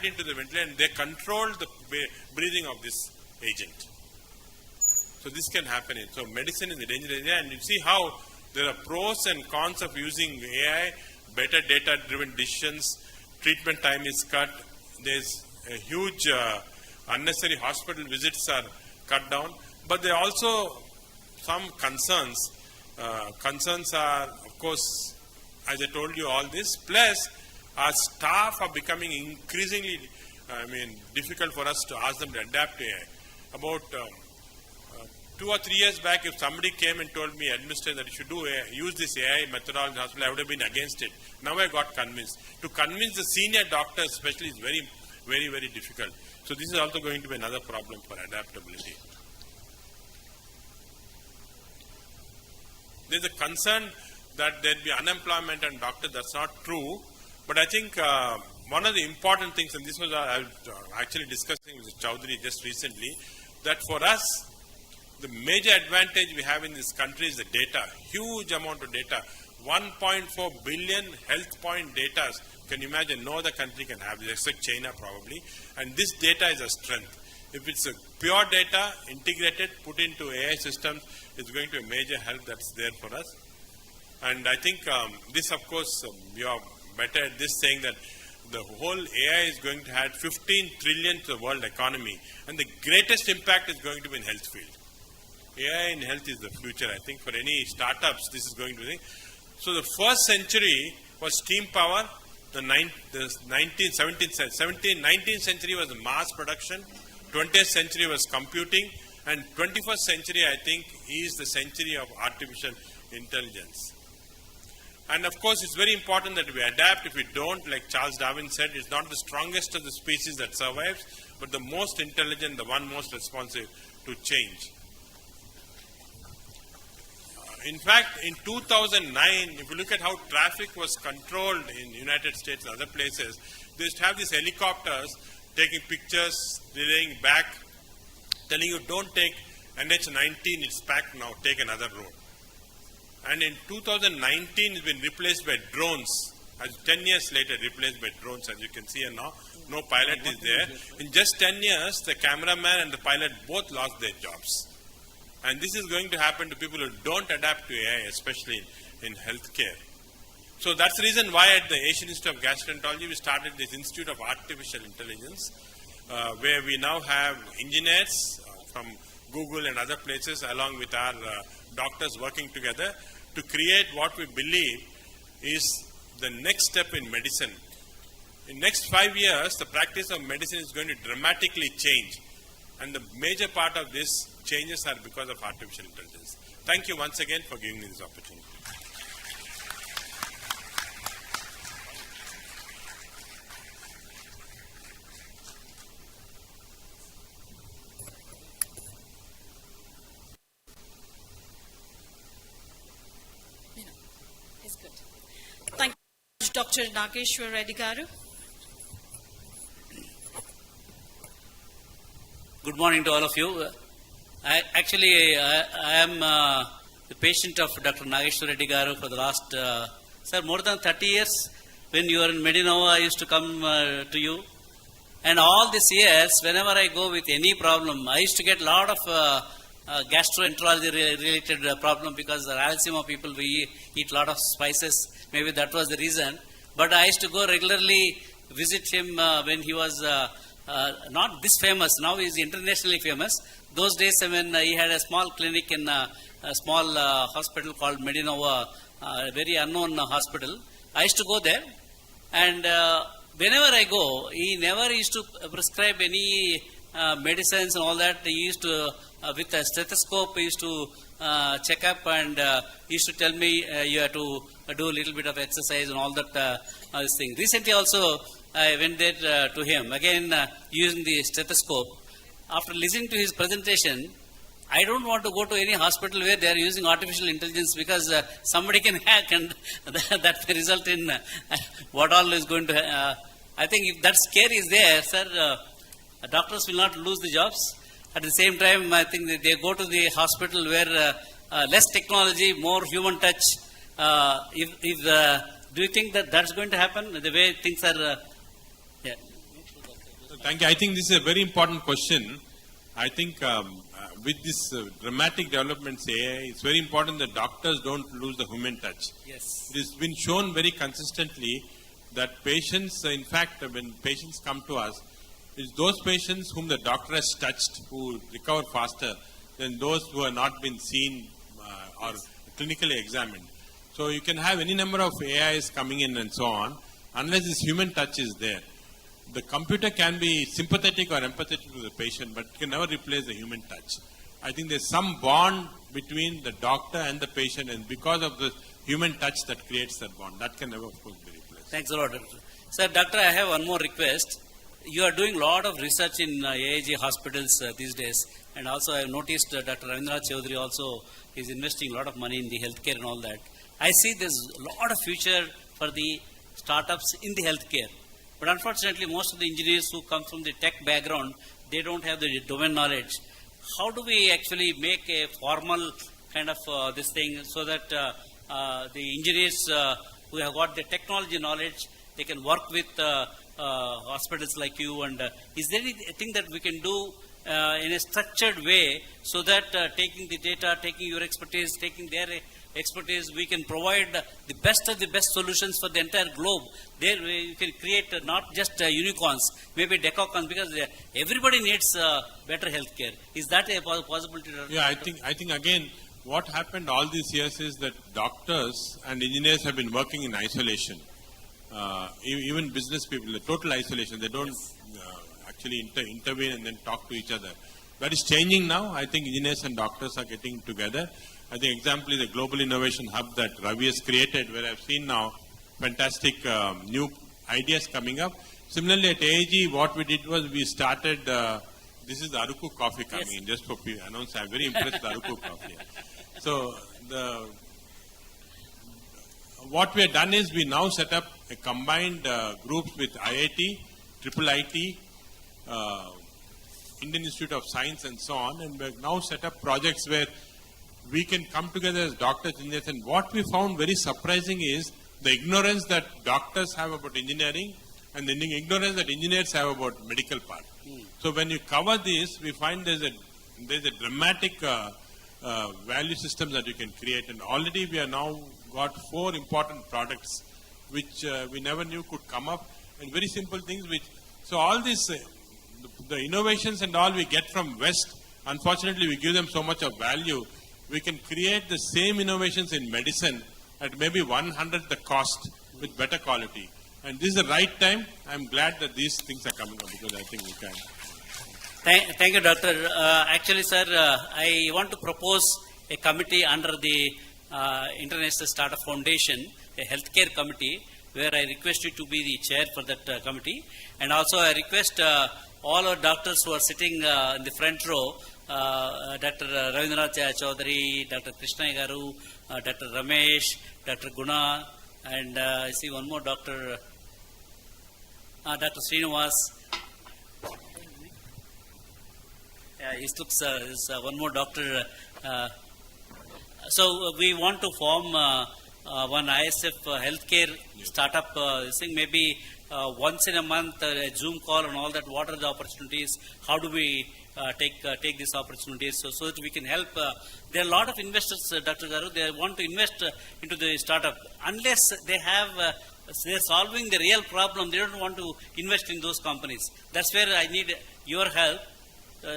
dragged into the ventilator and they controlled the breathing of this agent. So this can happen. So medicine is a dangerous area, and you see how there are pros and cons of using AI, better data-driven decisions, treatment time is cut, there's a huge unnecessary hospital visits are cut down, but there are also some concerns. Concerns are, of course, as I told you, all this, plus our staff are becoming increasingly, difficult for us to ask them to adapt to AI. About 2 or 3 years back, if somebody came and told me, administrator, that you should use this AI methodology in the hospital, I would have been against it. Now I got convinced. To convince the senior doctor especially is very, very, very difficult. So this is also going to be another problem for adaptability. There's a concern that there'll be unemployment and doctors. That's not true. But I think one of the important things, and this was I was actually discussing with Chaudhary just recently, that for us, the major advantage we have in this country is the data, huge amount of data, 1.4 billion health point data. Can you imagine? No other country can have this, except China probably. And this data is a strength. If it's a pure data, integrated, put into AI systems, it's going to be a major help that's there for us. And I think this, of course, you are better at this, saying that the whole AI is going to add 15 trillion to the world economy. And the greatest impact is going to be in health field. AI in health is the future. I think for any startups, this is going to be. So the first century was steam power. The 19th century was mass production. 20th century was computing. And 21st century, I think, is the century of artificial intelligence. And of course, it's very important that we adapt. If we don't, like Charles Darwin said, it's not the strongest of the species that survives, but the most intelligent, the one most responsive to change. In fact, in 2009, if you look at how traffic was controlled in United States and other places, they used to have these helicopters taking pictures, relaying back, telling you, don't take NH19, it's packed now, take another road. And in 2019, it's been replaced by drones. As 10 years later, replaced by drones, as you can see here now. No pilot is there. In just 10 years, the cameraman and the pilot both lost their jobs. And this is going to happen to people who don't adapt to AI, especially in healthcare. So that's the reason why at the Asian Institute of Gastroenterology, we started this Institute of Artificial Intelligence, where we now have engineers from Google and other places, along with our doctors working together to create what we believe is the next step in medicine. In next 5 years, the practice of medicine is going to dramatically change. And the major part of this changes are because of artificial intelligence. Thank you once again for giving me this opportunity. It's good. Thank you, Dr. Nageshwar Reddy Garu. Good morning to all of you. I am the patient of Dr. Nageshwar Reddy Garu for the last, more than 30 years. When you were in Medinova, I used to come to you. And all these years, whenever I go with any problem, I used to get a lot of gastroenterology related problem, because the Rayalaseema people, we eat a lot of spices. Maybe that was the reason. But I used to go regularly visit him when he was not this famous. Now he is internationally famous. Those days when he had a small clinic in a small hospital called Medinova, a very unknown hospital. I used to go there, and whenever I go, he never used to prescribe any medicines and all that. He used to, with a stethoscope, he used to check up, and he used to tell me you have to do a little bit of exercise and all that this thing. Recently also, I went there to him, again using the stethoscope. After listening to his presentation, I don't want to go to any hospital where they are using artificial intelligence, because somebody can hack, and that may result in what all is going to I think if that scare is there, sir, doctors will not lose the jobs. At the same time, I think that they go to the hospital where less technology, more human touch. Do you think that that's going to happen, the way things are? Yeah. Thank you. I think this is a very important question. I think with this dramatic developments AI, it's very important that doctors don't lose the human touch. Yes. It has been shown very consistently that patients, in fact, when patients come to us, it's those patients whom the doctor has touched who recover faster than those who have not been seen or clinically examined. So you can have any number of AIs coming in and so on, unless this human touch is there. The computer can be sympathetic or empathetic to the patient, but it can never replace the human touch. I think there's some bond between the doctor and the patient, and because of the human touch that creates that bond, that can never, of course, be replaced. Thanks a lot, Doctor. Sir, Doctor, I have one more request. You are doing a lot of research in AIG hospitals these days, and also I have noticed Dr. Ravindranath Chaudhary also is investing a lot of money in the healthcare and all that. I see there's a lot of future for the startups in the healthcare. But unfortunately, most of the engineers who come from the tech background, they don't have the domain knowledge. How do we actually make a formal kind of this thing so that the engineers who have got the technology knowledge, they can work with hospitals like you? And is there anything that we can do in a structured way so that taking the data, taking your expertise, taking their expertise, we can provide the best of the best solutions for the entire globe. There we can create not just unicorns, maybe decacons, because everybody needs better healthcare. Is that a possibility? Yeah, I think again, what happened all these years is that doctors and engineers have been working in isolation. Even business people, the total isolation. They don't actually intervene and then talk to each other. That is changing now. I think engineers and doctors are getting together. I think example is the Global Innovation Hub that Ravi has created, where I've seen now fantastic new ideas coming up. Similarly at AIG, what we did was we started, this is the Aruku coffee coming in, just for people announce. I'm very impressed with the Aruku coffee. So what we have done is we now set up a combined groups with IIT, IIIT, Indian Institute of Science and so on, and we've now set up projects where we can come together as doctors, engineers, and what we found very surprising is the ignorance that doctors have about engineering and the ignorance that engineers have about medical part. So when you cover this, we find there's a dramatic value system that you can create, and already we are now got 4 important products which we never knew could come up, and very simple things which, so all this, the innovations and all we get from West, unfortunately we give them so much of value. We can create the same innovations in medicine at maybe 1/100 the cost with better quality. And this is the right time. I'm glad that these things are coming up because I think we can. Thank you, Doctor. Actually, sir, I want to propose a committee under the International Startup Foundation, a healthcare committee, where I request you to be the chair for that committee. And also I request all our doctors who are sitting in the front row, Dr. Ravindranath Chaudhary, Dr. Krishna Garu, Dr. Ramesh, Dr. Guna, and I see one more doctor, Dr. Srinivas. He looks one more doctor. So we want to form one ISF healthcare startup thing, maybe once in a month, a Zoom call and all that. What are the opportunities? How do we take these opportunities so that we can help? There are a lot of investors, Dr. Garu, they want to invest into the startup. Unless they have, they're solving the real problem, they don't want to invest in those companies. That's where I need your help.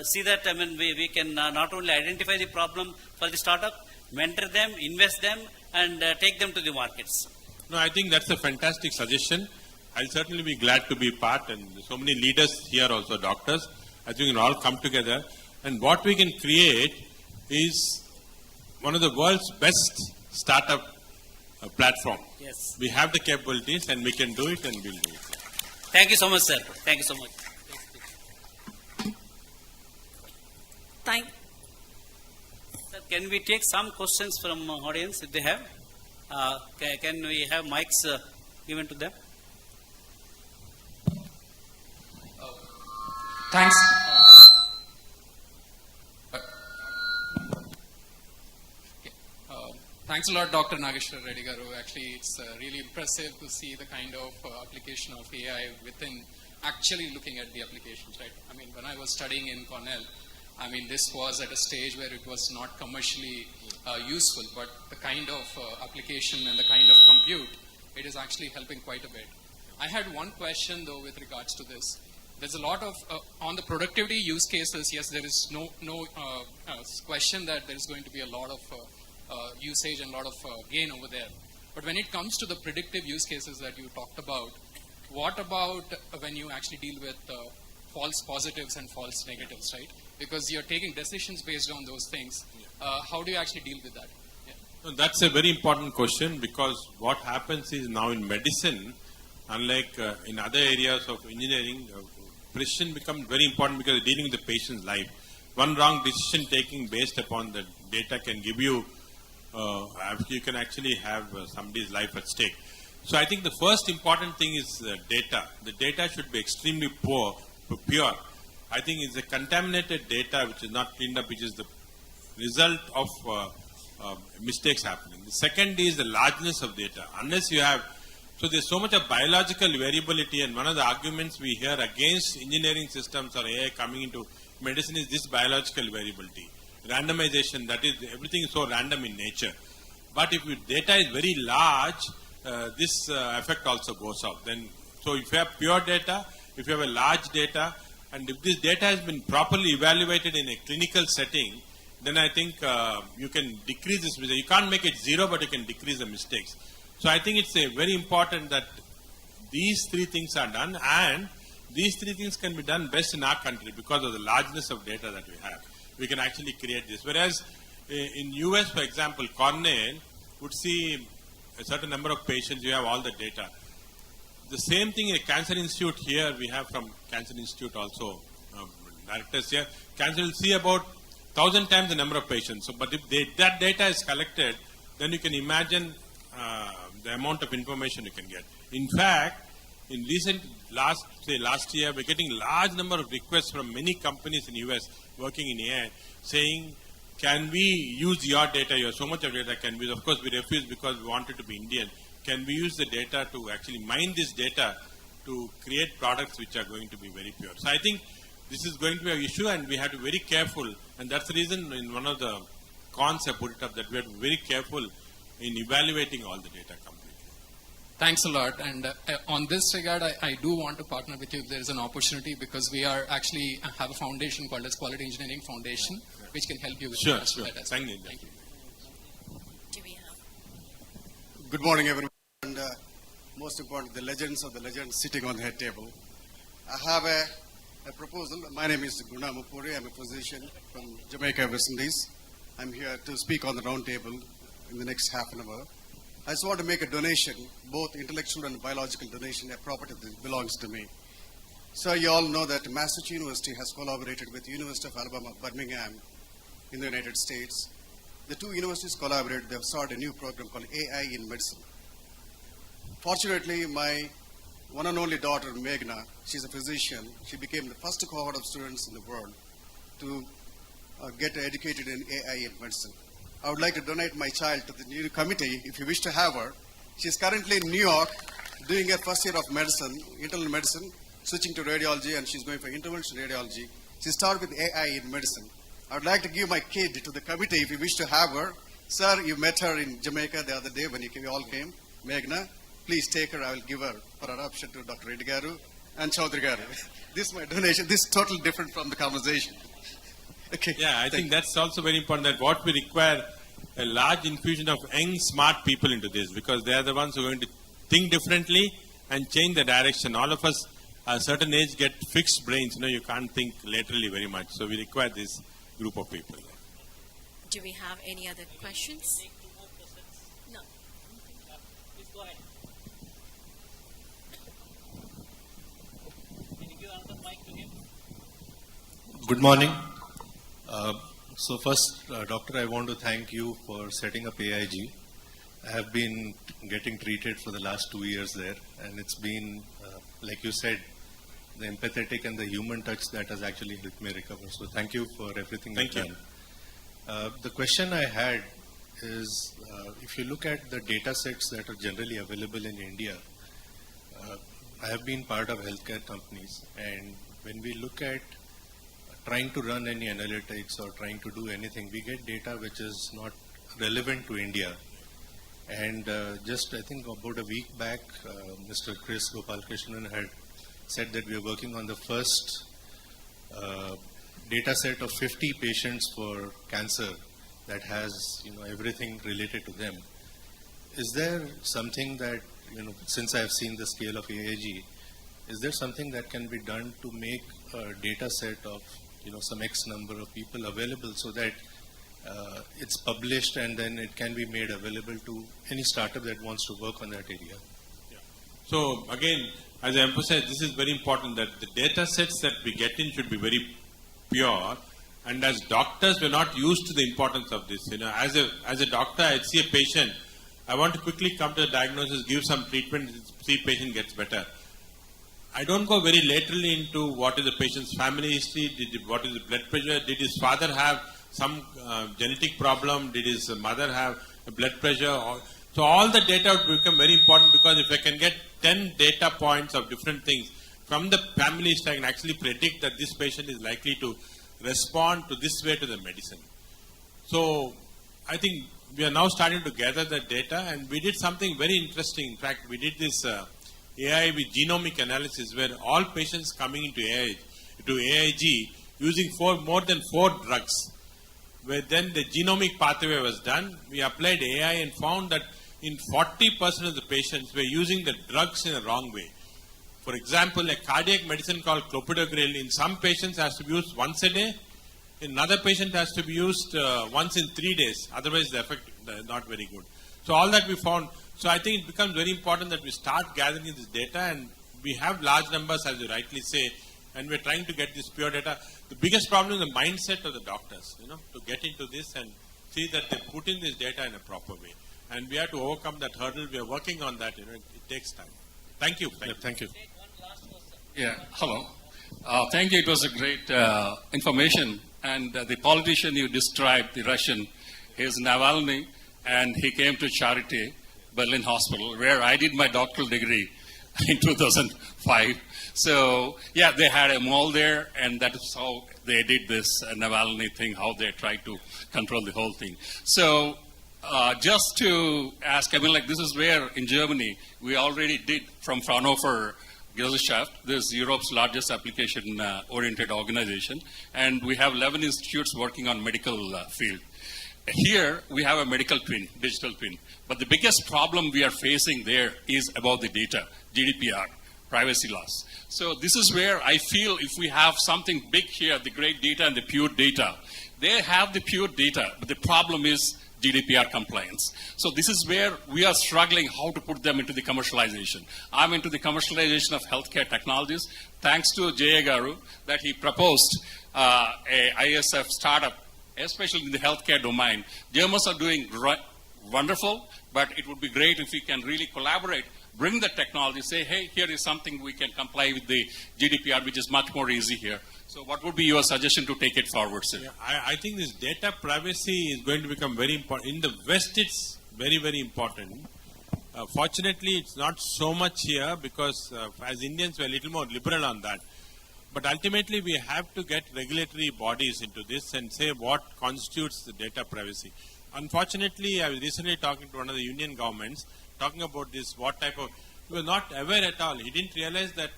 See that, I mean, we can not only identify the problem for the startup, mentor them, invest them, and take them to the markets. No, I think that's a fantastic suggestion. I'll certainly be glad to be part, and so many leaders here also, doctors. I think we can all come together, and what we can create is one of the world's best startup platform. Yes. We have the capabilities and we can do it, and we'll do it. Thank you so much, sir. Thank you so much. Sir, can we take some questions from audience if they have? Can we have mics given to them? Thanks. Thanks a lot, Dr. Nageshwar Reddy Garu. Actually, it's really impressive to see the kind of application of AI within actually looking at the applications, right? I mean, when I was studying in Cornell, I mean, this was at a stage where it was not commercially useful, but the kind of application and the kind of compute, it is actually helping quite a bit. I had one question, though, with regards to this. There's a lot of, on the productivity use cases, yes, there is no question that there is going to be a lot of usage and a lot of gain over there. But when it comes to the predictive use cases that you talked about, what about when you actually deal with false positives and false negatives, right? Because you're taking decisions based on those things. How do you actually deal with that? Yeah. No, that's a very important question, because what happens is now in medicine, unlike in other areas of engineering, precision becomes very important because you're dealing with the patient's life. One wrong decision taking based upon the data can give you, you can actually have somebody's life at stake. So I think the first important thing is data. The data should be extremely pure. I think it's a contaminated data which is not cleaned up, which is the result of mistakes happening. The second is the largeness of data. Unless you have, so there's so much of biological variability, and one of the arguments we hear against engineering systems or AI coming into medicine is this biological variability. Randomization, that is, everything is so random in nature. But if your data is very large, this effect also goes out. Then, so if you have pure data, if you have a large data, and if this data has been properly evaluated in a clinical setting, then I think you can decrease this mistake. You can't make it zero, but you can decrease the mistakes. So I think it's very important that these three things are done, and these three things can be done best in our country because of the largeness of data that we have. We can actually create this. Whereas in US, for example, Cornell would see a certain number of patients, you have all the data. The same thing in a cancer institute here, we have from Cancer Institute also, directors here. Cancer will see about 1,000 times the number of patients. So, but if that data is collected, then you can imagine the amount of information you can get. In fact, in recent last year, we're getting large number of requests from many companies in US working in AI saying, can we use your data? You have so much of data, can we? Of course, we refuse because we want it to be Indian. Can we use the data to actually mine this data to create products which are going to be very pure? So I think this is going to be an issue, and we have to be very careful. And that's the reason in one of the cons I put it up, that we have to be very careful in evaluating all the data completely. Thanks a lot. And on this regard, I do want to partner with you if there is an opportunity, because we are actually have a foundation called as Quality Engineering Foundation, which can help you with Sure. that. Thank you. Do we have? Good morning, everyone. And most important, the legends of the legends sitting on the head table. I have a proposal. My name is Guna Mupuri. I'm a physician from Jamaica, West Indies. I'm here to speak on the round table in the next half an hour. I just want to make a donation, both intellectual and biological donation, a property that belongs to me. So you all know that Massachusetts University has collaborated with University of Alabama, Birmingham in the United States. The two universities collaborated. They've started a new program called AI in Medicine. Fortunately, my one and only daughter, Meghna, she's a physician. She became the first cohort of students in the world to get educated in AI in medicine. I would like to donate my child to the new committee if you wish to have her. She's currently in New York doing her first year of medicine, internal medicine, switching to radiology, and she's going for interventional radiology. She started with AI in medicine. I would like to give my kid to the committee if you wish to have her. Sir, you met her in Jamaica the other day when you all came. Meghna, please take her. I will give her for adoption to Dr. Reddy Garu and Chaudhary Garu. This is my donation. This is totally different from the conversation. Okay. Yeah, I think that's also very important, that what we require a large infusion of young, smart people into this, because they are the ones who are going to think differently and change the direction. All of us at a certain age get fixed brains. You can't think laterally very much. So we require this group of people. Do we have any other questions? No. Please go ahead. Can you give another mic to him? Good morning. So first, Doctor, I want to thank you for setting up AIG. I have been getting treated for the last 2 years there, and it's been, like you said, the empathetic and the human touch that has actually helped me recover. So thank you for everything you've done. The question I had is if you look at the data sets that are generally available in India, I have been part of healthcare companies, and when we look at trying to run any analytics or trying to do anything, we get data which is not relevant to India. And just I think about a week back, Mr. Chris Gopalkrishnan had said that we are working on the first data set of 50 patients for cancer that has everything related to them. Is there something that, since I have seen the scale of AIG, is there something that can be done to make a data set of some X number of people available so that it's published and then it can be made available to any startup that wants to work on that area? Yeah. So again, as I emphasized, this is very important that the data sets that we get in should be very pure. And as doctors, we're not used to the importance of this. As a doctor, I see a patient, I want to quickly come to the diagnosis, give some treatment, see patient gets better. I don't go very laterally into what is the patient's family history, what is the blood pressure, did his father have some genetic problem, did his mother have a blood pressure. So all the data would become very important, because if I can get 10 data points of different things from the family history, I can actually predict that this patient is likely to respond to this way to the medicine. So I think we are now starting to gather the data, and we did something very interesting. In fact, we did this AI with genomic analysis, where all patients coming into AIG using more than 4 drugs, where then the genomic pathway was done. We applied AI and found that in 40% of the patients were using the drugs in a wrong way. For example, a cardiac medicine called clopidogrel in some patients has to be used once a day. In another patient has to be used once in 3 days. Otherwise, the effect is not very good. So all that we found. So I think it becomes very important that we start gathering this data, and we have large numbers, as you rightly say, and we're trying to get this pure data. The biggest problem is the mindset of the doctors, to get into this and see that they put in this data in a proper way. And we have to overcome that hurdle. We are working on that. It takes time. Thank you. Thank you. Yeah, hello. Thank you. It was a great information. And the politician you described, the Russian, is Navalny, and he came to Charité, Berlin Hospital, where I did my doctoral degree in 2005. So, yeah, they had a mall there, and that is how they did this Navalny thing, how they tried to control the whole thing. So, just to ask, this is where in Germany we already did from Fraunhofer Gesellschaft, this is Europe's largest application-oriented organization, and we have 11 institutes working on medical field. Here we have a medical twin, digital twin, but the biggest problem we are facing there is about the data, GDPR, privacy laws. So this is where I feel if we have something big here, the great data and the pure data, they have the pure data, but the problem is GDPR compliance. So this is where we are struggling how to put them into the commercialization. I'm into the commercialization of healthcare technologies. Thanks to Jaya Garu that he proposed a ISF startup, especially in the healthcare domain. Germans are doing wonderful, but it would be great if we can really collaborate, bring the technology, say, hey, here is something we can comply with the GDPR, which is much more easy here. So what would be your suggestion to take it forward, sir? Yeah, I think this data privacy is going to become very important. In the West, it's very, very important. Fortunately, it's not so much here because as Indians, we're a little more liberal on that. But ultimately, we have to get regulatory bodies into this and say what constitutes the data privacy. Unfortunately, I was recently talking to one of the union governments, talking about this, what type of... We were not aware at all. He didn't realize that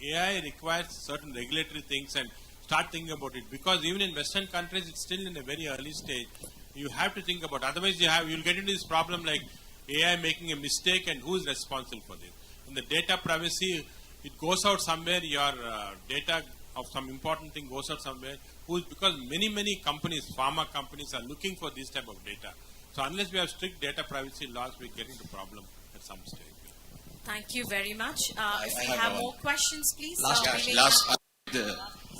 AI requires certain regulatory things and start thinking about it. Because even in Western countries, it's still in a very early stage. You have to think about it. Otherwise, you'll get into this problem like AI making a mistake and who's responsible for this. In the data privacy, it goes out somewhere, your data of some important thing goes out somewhere, because many companies, pharma companies are looking for this type of data. So unless we have strict data privacy laws, we get into problem at some stage. Thank you very much. If we have more questions, please.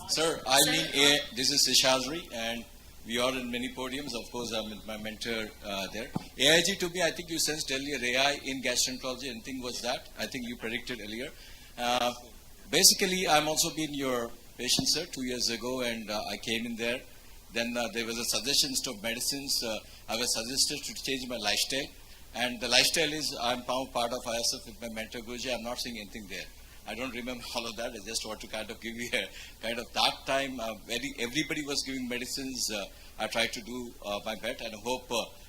Sir, this is Seshadri, and we are in many podiums. Of course, I'm with my mentor there. AIG to me, I think you sensed earlier, AI in gastroenterology, anything was that? I think you predicted earlier. Basically, I'm also been your patient, sir, 2 years ago, and I came in there. Then there was a suggestions to medicines. I was suggested to change my lifestyle. And the lifestyle is, I'm now part of ISF with my mentor Guruji. I'm not seeing anything there. I don't remember all of that. I just want to kind of give you a kind of that time. Everybody was giving medicines. I tried to do my bit, and I hope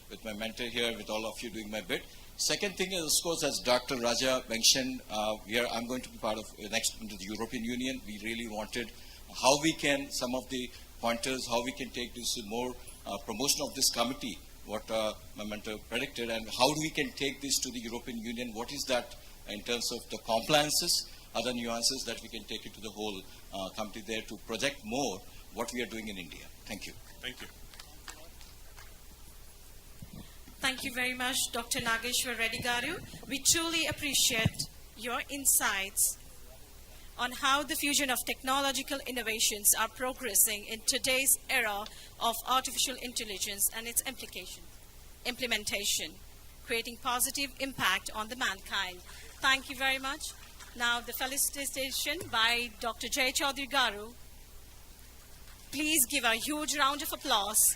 with my mentor here, with all of you doing my bit. Second thing is, of course, as Dr. Raja mentioned, I'm going to be part of next into the European Union. We really wanted how we can, some of the pointers, how we can take this more promotion of this committee, what my mentor predicted, and how we can take this to the European Union. What is that in terms of the compliances, other nuances that we can take it to the whole committee there to project more what we are doing in India. Thank you. Thank you. Thank you very much, Dr. Nageshwar Reddy Garu. We truly appreciate your insights on how the fusion of technological innovations are progressing in today's era of artificial intelligence and its implementation, creating positive impact on the mankind. Thank you very much. Now the felicitation by Dr. Jay Chaudhary Garu. Please give a huge round of applause.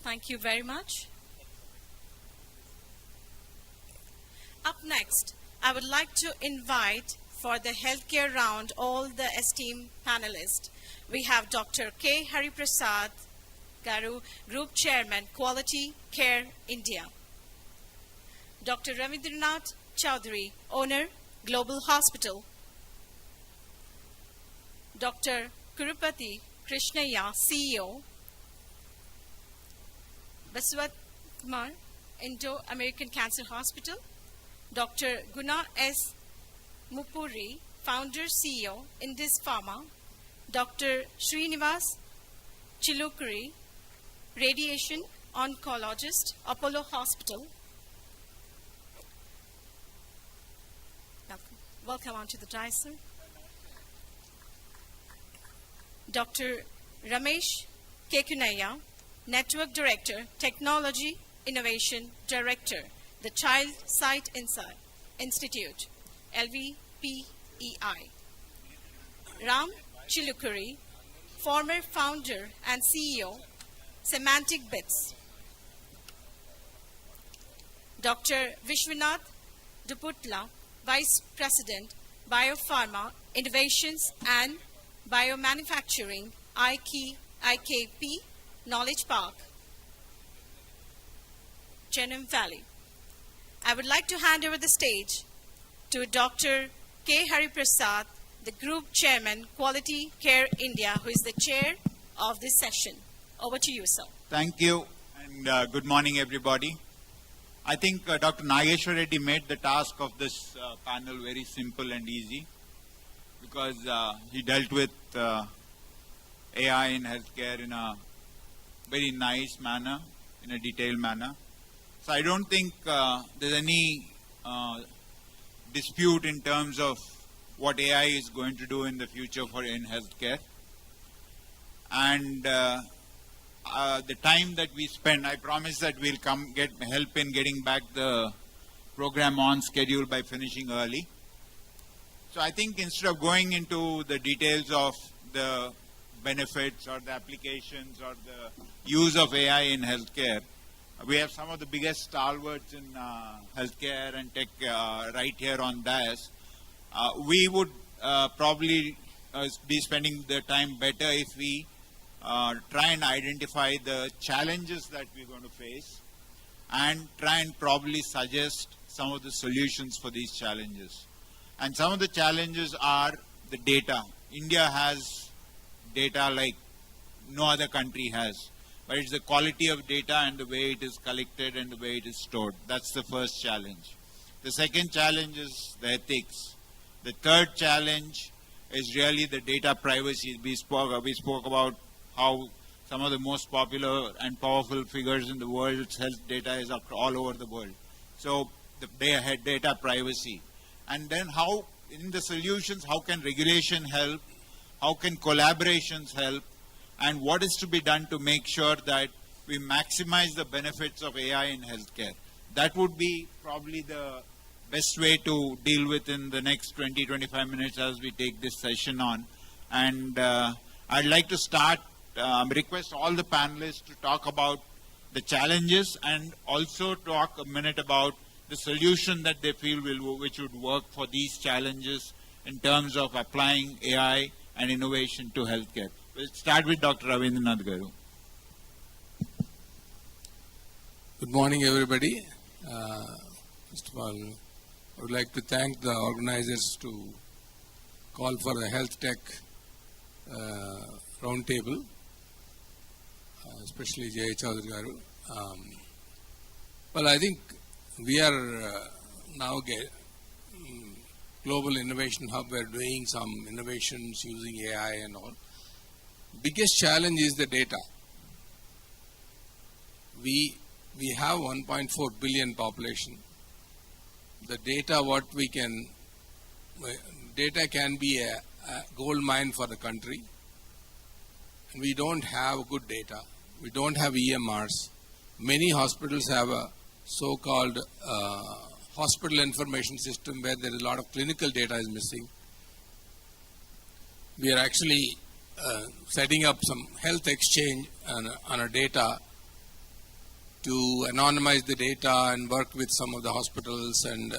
Thank you very much. Up next, I would like to invite for the healthcare round all the esteemed panelists. We have Dr. K. Hariprasad Garu, Group Chairman, Quality Care India. Dr. Ravindranath Chaudhary, Owner, Global Hospital. Dr. Kurupati Krishnaya, CEO, Baswat Kumar, Indo-American Cancer Hospital. Dr. Guna S. Mupuri, Founder, CEO, Indus Pharma. Dr. Srinivas Chilukuri, Radiation Oncologist, Apollo Hospital. Welcome onto the dais, sir. Dr. Ramesh Kekunaya, Network Director, Technology Innovation Director, the Child Sight Institute, LVPEI. Ram Chilukuri, former founder and CEO, Semantic Bits. Dr. Vishwanath Duputla, Vice President, Biopharma Innovations and Biomanufacturing, IKP, Knowledge Park, Chenam Valley. I would like to hand over the stage to Dr. K. Hariprasad, the Group Chairman, Quality Care India, who is the chair of this session. Over to you, sir. Thank you, and good morning, everybody. I think Dr. Nageshwar Reddy made the task of this panel very simple and easy, because he dealt with AI in healthcare in a very nice manner, in a detailed manner. So I don't think there's any dispute in terms of what AI is going to do in the future in healthcare. And the time that we spend, I promise that we'll get help in getting back the program on schedule by finishing early. So I think instead of going into the details of the benefits or the applications or the use of AI in healthcare, we have some of the biggest stalwarts in healthcare and tech right here on dais. We would probably be spending the time better if we try and identify the challenges that we're going to face and try and probably suggest some of the solutions for these challenges. And some of the challenges are the data. India has data like no other country has. But it's the quality of data and the way it is collected and the way it is stored. That's the first challenge. The second challenge is the ethics. The third challenge is really the data privacy. We spoke about how some of the most popular and powerful figures in the world's health data is all over the world. So they had data privacy. And then how, in the solutions, how can regulation help? How can collaborations help? And what is to be done to make sure that we maximize the benefits of AI in healthcare? That would be probably the best way to deal with in the next 20-25 minutes as we take this session on. And I'd like to start, request all the panelists to talk about the challenges and also talk a minute about the solution that they feel which would work for these challenges in terms of applying AI and innovation to healthcare. We'll start with Dr. Ravindranath Garu. Good morning, everybody. First of all, I would like to thank the organizers to call for the HealthTech Roundtable, especially Jay Chaudhary Garu. Well, I think we are now Global Innovation Hub. We are doing some innovations using AI and all. Biggest challenge is the data. We have 1.4 billion population. The data data can be a gold mine for the country. And we don't have good data. We don't have EMRs. Many hospitals have a so-called hospital information system where there is a lot of clinical data is missing. We are actually setting up some health exchange on our data to anonymize the data and work with some of the hospitals, and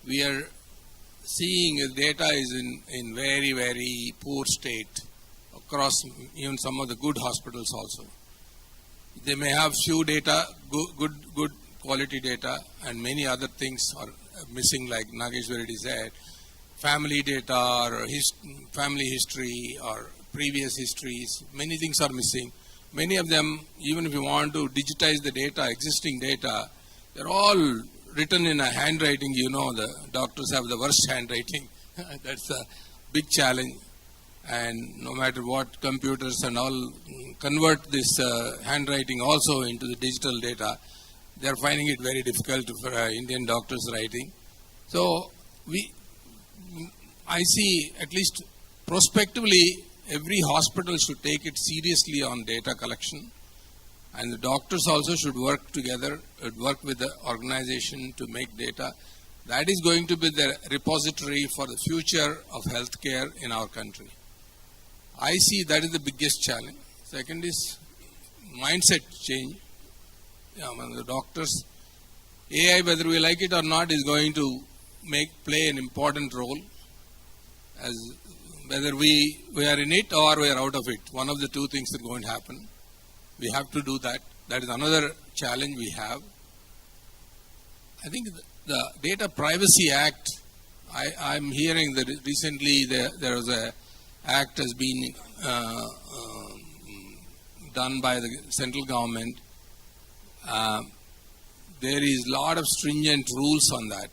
we are seeing the data is in very, very poor state across even some of the good hospitals also. They may have few data, good quality data, and many other things are missing, like Nageshwar said, family data or family history or previous histories. Many things are missing. Many of them, even if you want to digitize the data, existing data, they're all written in a handwriting. You know, the doctors have the worst handwriting. That's a big challenge. And no matter what computers and all convert this handwriting also into the digital data, they're finding it very difficult for Indian doctors writing. So I see, at least prospectively, every hospital should take it seriously on data collection, and the doctors also should work together, work with the organization to make data. That is going to be the repository for the future of healthcare in our country. I see that is the biggest challenge. Second is mindset change among the doctors. AI, whether we like it or not, is going to play an important role, as whether we are in it or we are out of it. One of the two things that are going to happen. We have to do that. That is another challenge we have. I think the Data Privacy Act, I'm hearing that recently there was a act has been done by the central government. There is a lot of stringent rules on that.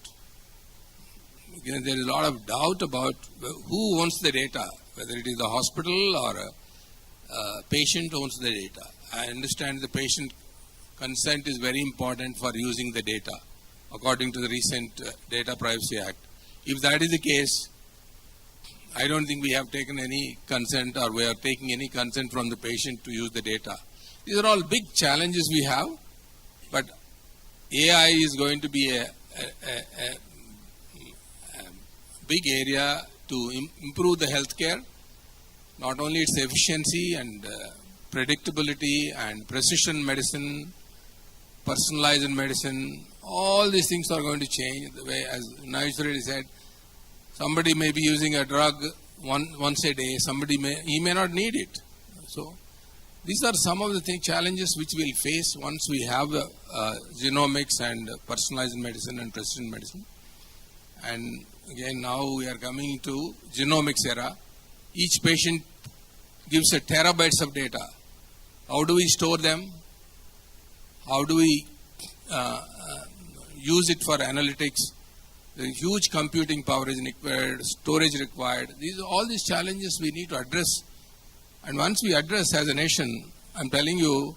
Again, there is a lot of doubt about who owns the data, whether it is the hospital or a patient owns the data. I understand the patient consent is very important for using the data, according to the recent Data Privacy Act. If that is the case, I don't think we have taken any consent or we are taking any consent from the patient to use the data. These are all big challenges we have, but AI is going to be a big area to improve the healthcare, not only its efficiency and predictability and precision medicine, personalized medicine. All these things are going to change the way, as Nageshwar said, somebody may be using a drug once a day, he may not need it. So these are some of the challenges which we'll face once we have genomics and personalized medicine and precision medicine. And again, now we are coming to genomics era. Each patient gives a terabytes of data. How do we store them? How do we use it for analytics? The huge computing power is required, storage required. All these challenges we need to address And once we address as a nation, I'm telling you,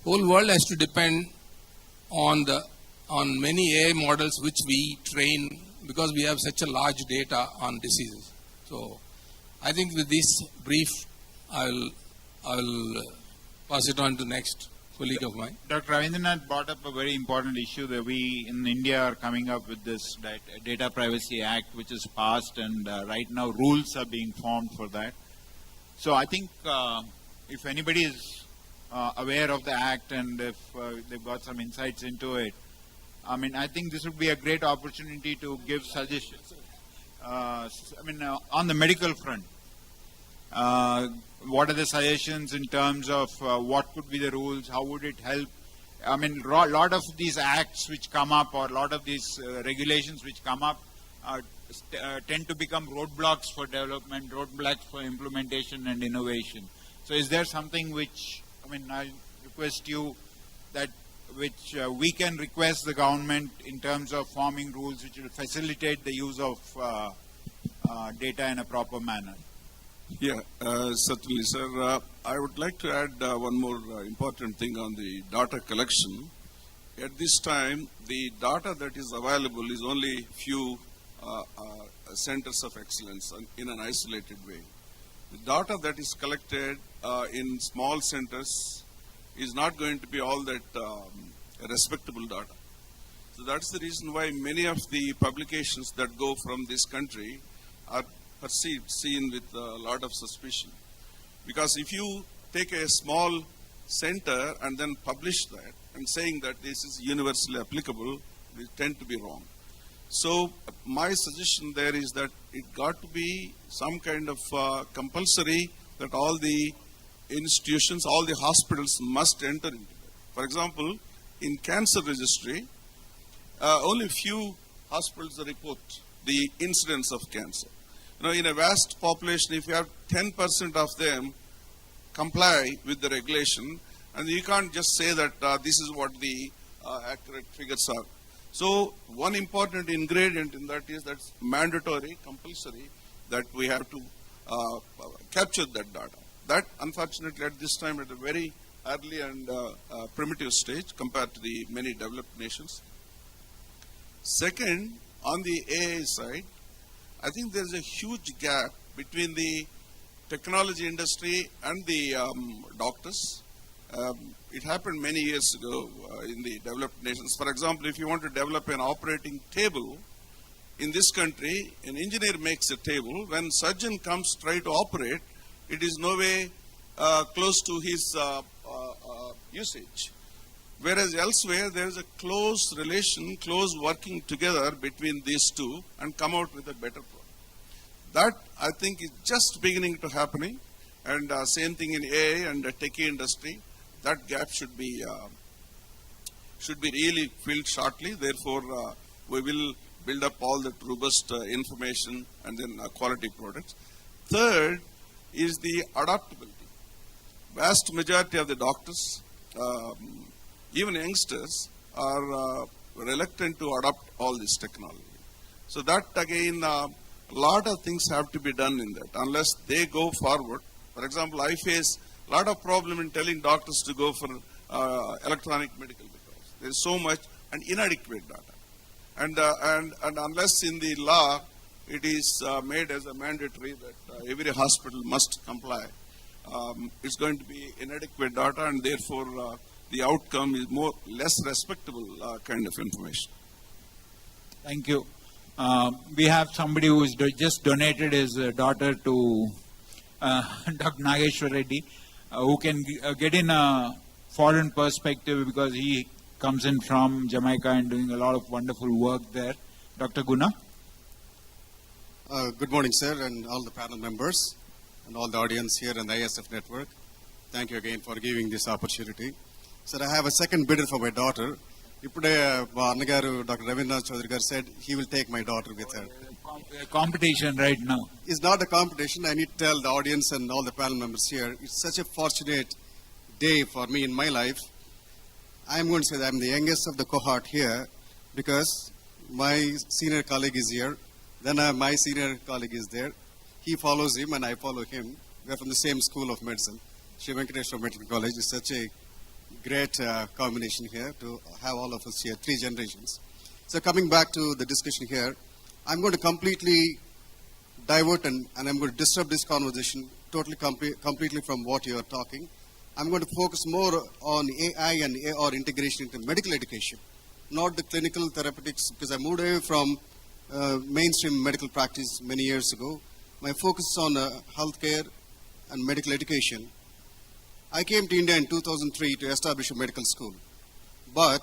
whole world has to depend on many AI models which we train because we have such a large data on diseases. So I think with this brief, I'll pass it on to next colleague of mine. Dr. Ravindranath brought up a very important issue that we in India are coming up with this Data Privacy Act, which is passed, and right now rules are being formed for that. So I think if anybody is aware of the act and if they've got some insights into it, I mean, I think this would be a great opportunity to give suggestions. On the medical front, what are the suggestions in terms of what could be the rules? How would it help? I mean, a lot of these acts which come up or a lot of these regulations which come up tend to become roadblocks for development, roadblocks for implementation and innovation. So is there something which, I request you that which we can request the government in terms of forming rules which will facilitate the use of data in a proper manner? Yeah, certainly, sir. I would like to add one more important thing on the data collection. At this time, the data that is available is only few centers of excellence in an isolated way. The data that is collected in small centers is not going to be all that respectable data. So that's the reason why many of the publications that go from this country are seen with a lot of suspicion. Because if you take a small center and then publish that and saying that this is universally applicable, they tend to be wrong. So my suggestion there is that it got to be some kind of compulsory that all the institutions, all the hospitals must enter into that. For example, in cancer registry, only few hospitals report the incidence of cancer. In a vast population, if you have 10% of them comply with the regulation, and you can't just say that this is what the accurate figures are. So one important ingredient in that is that's mandatory, compulsory, that we have to capture that data. That, unfortunately, at this time at a very early and primitive stage compared to the many developed nations. Second, on the AI side, I think there's a huge gap between the technology industry and the doctors. It happened many years ago in the developed nations. For example, if you want to develop an operating table, in this country, an engineer makes a table. When surgeon comes try to operate, it is no way close to his usage. Whereas elsewhere, there is a close relation, close working together between these two and come out with a better product. That, I think, is just beginning to happening. And same thing in AI and the techie industry. That gap should be really filled shortly. Therefore, we will build up all that robust information and then quality products. Third is the adaptability. Vast majority of the doctors, even youngsters, are reluctant to adopt all this technology. So that again, a lot of things have to be done in that. Unless they go forward. For example, I face a lot of problem in telling doctors to go for electronic medical records. There is so much and inadequate data. And unless in the law it is made as a mandatory that every hospital must comply, it's going to be inadequate data, and therefore the outcome is less respectable kind of information. Thank you. We have somebody who has just donated his daughter to Dr. Nageshwar Reddy, who can get in a foreign perspective because he comes in from Jamaica and doing a lot of wonderful work there. Dr. Guna? Good morning, sir, and all the panel members and all the audience here in the ISF network. Thank you again for giving this opportunity. Sir, I have a second bidder for my daughter. Ippude Annagaru, Dr. Ravindranath Chaudhary garu said he will take my daughter with her. Competition right now. It's not a competition. I need to tell the audience and all the panel members here, it's such a fortunate day for me in my life. I'm going to say that I'm the youngest of the cohort here because my senior colleague is here. Then my senior colleague is there. He follows him and I follow him. We are from the same school of medicine, Sri Venkateswara Medical College. It's such a great combination here to have all of us here, 3 generations. So coming back to the discussion here, I'm going to completely divert and I'm going to disrupt this conversation totally completely from what you are talking. I'm going to focus more on AI and AR integration into medical education, not the clinical therapeutics, because I moved away from mainstream medical practice many years ago. My focus is on healthcare and medical education. I came to India in 2003 to establish a medical school, but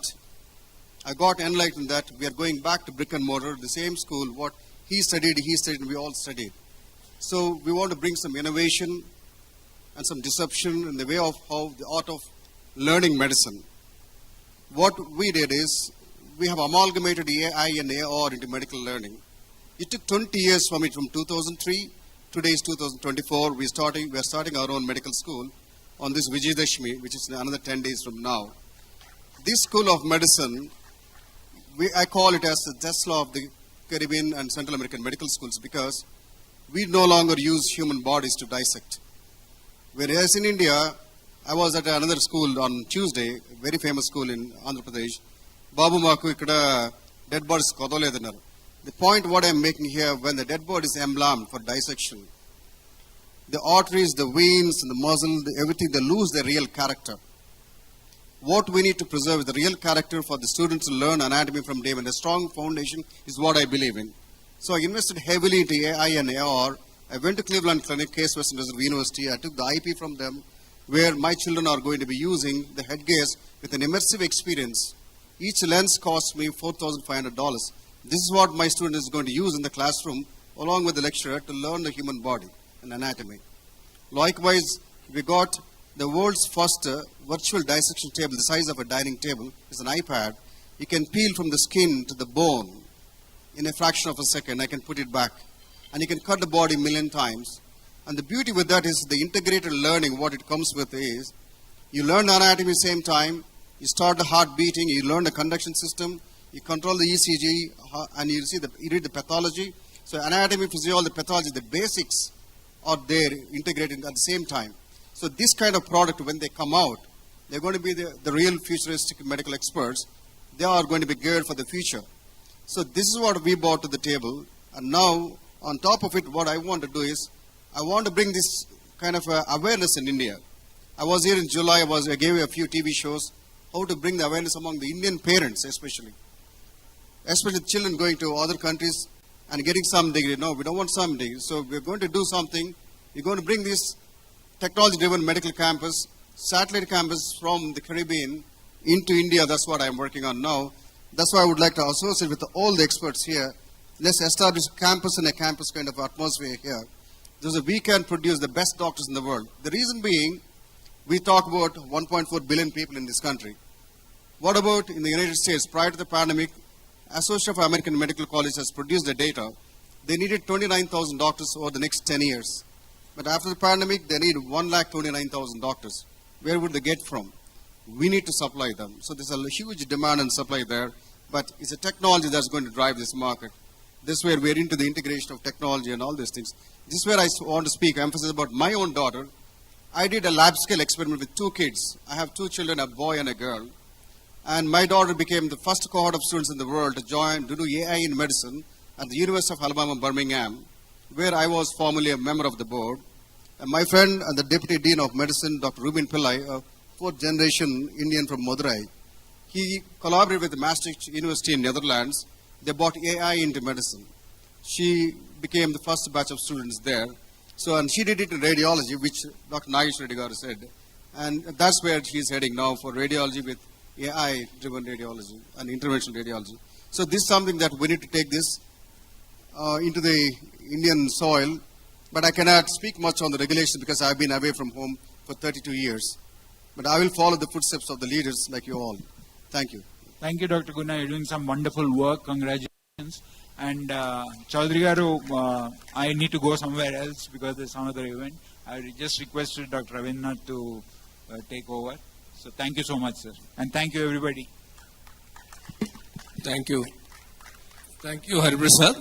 I got enlightened that we are going back to brick and mortar, the same school, what he studied, and we all studied. So we want to bring some innovation and some disruption in the way of how the art of learning medicine. What we did is, we have amalgamated AI and AR into medical learning. It took 20 years for me from 2003, today is 2024, we are starting our own medical school on this Vijayadashmi, which is another 10 days from now. This school of medicine, I call it as the Tesla of the Caribbean and Central American medical schools, because we no longer use human bodies to dissect. Whereas in India, I was at another school on Tuesday, a very famous school in Andhra Pradesh. Babu Maku ikkada dead bodies kodoledanar. The point what I am making here, when the dead body is embalmed for dissection, the arteries, the veins, and the muscle, everything, they lose their real character. What we need to preserve is the real character for the students to learn anatomy from day one. A strong foundation is what I believe in. So I invested heavily into AI and AR. I went to Cleveland Clinic, Case Western Reserve University. I took the IP from them, where my children are going to be using the headgears with an immersive experience. Each lens costs me $4,500. This is what my student is going to use in the classroom, along with the lecturer, to learn the human body and anatomy. Likewise, we got the world's first virtual dissection table, the size of a dining table. It's an iPad. You can peel from the skin to the bone in a fraction of a second. I can put it back. And you can cut the body 1,000,000 times. And the beauty with that is the integrated learning. What it comes with is, you learn anatomy at the same time, you start the heart beating, you learn the conduction system, you control the ECG, and you read the pathology. So anatomy, physiology, the pathology, the basics are there integrated at the same time. So this kind of product, when they come out, they're going to be the real futuristic medical experts. They are going to be geared for the future. So this is what we brought to the table. And now, on top of it, what I want to do is, I want to bring this kind of awareness in India. I was here in July, I gave a few TV shows, how to bring the awareness among the Indian parents especially children going to other countries and getting some degree. No, we don't want some degree. So we're going to do something. We're going to bring this technology-driven medical campus, satellite campus from the Caribbean into India. That's what I'm working on now. That's why I would like to associate with all the experts here. Let's establish a campus and a campus kind of atmosphere here, so that we can produce the best doctors in the world. The reason being, we talk about 1.4 billion people in this country. What about in the United States? Prior to the pandemic, Association of American Medical College has produced the data. They needed 29,000 doctors over the next 10 years. But after the pandemic, they need 1,29,000 doctors. Where would they get from? We need to supply them. So there's a huge demand and supply there. But it's a technology that's going to drive this market. This is where we're into the integration of technology and all these things. This is where I want to speak, emphasize about my own daughter. I did a lab scale experiment with 2 kids. I have 2 children, a boy and a girl. And my daughter became the first cohort of students in the world to do AI in medicine at the University of Alabama, Birmingham, where I was formerly a member of the board. And my friend and the Deputy Dean of Medicine, Dr. Rubin Pillai, a 4th generation Indian from Madurai, he collaborated with the Maastricht University in Netherlands. They brought AI into medicine. She became the first batch of students there. So, and she did it in radiology, which Dr. Nagesh Reddy Garu said. And that's where she's heading now, for radiology with AI-driven radiology and interventional radiology. So this is something that we need to take this into the Indian soil. But I cannot speak much on the regulations because I've been away from home for 32 years. But I will follow the footsteps of the leaders like you all. Thank you. Thank you, Dr. Gunna. You're doing some wonderful work. Congratulations. And Chaudhary Garu, I need to go somewhere else because there's some other event. I just requested Dr. Ravindranath to take over. So thank you so much, sir. And thank you, everybody. Thank you. Thank you, Hariprasad.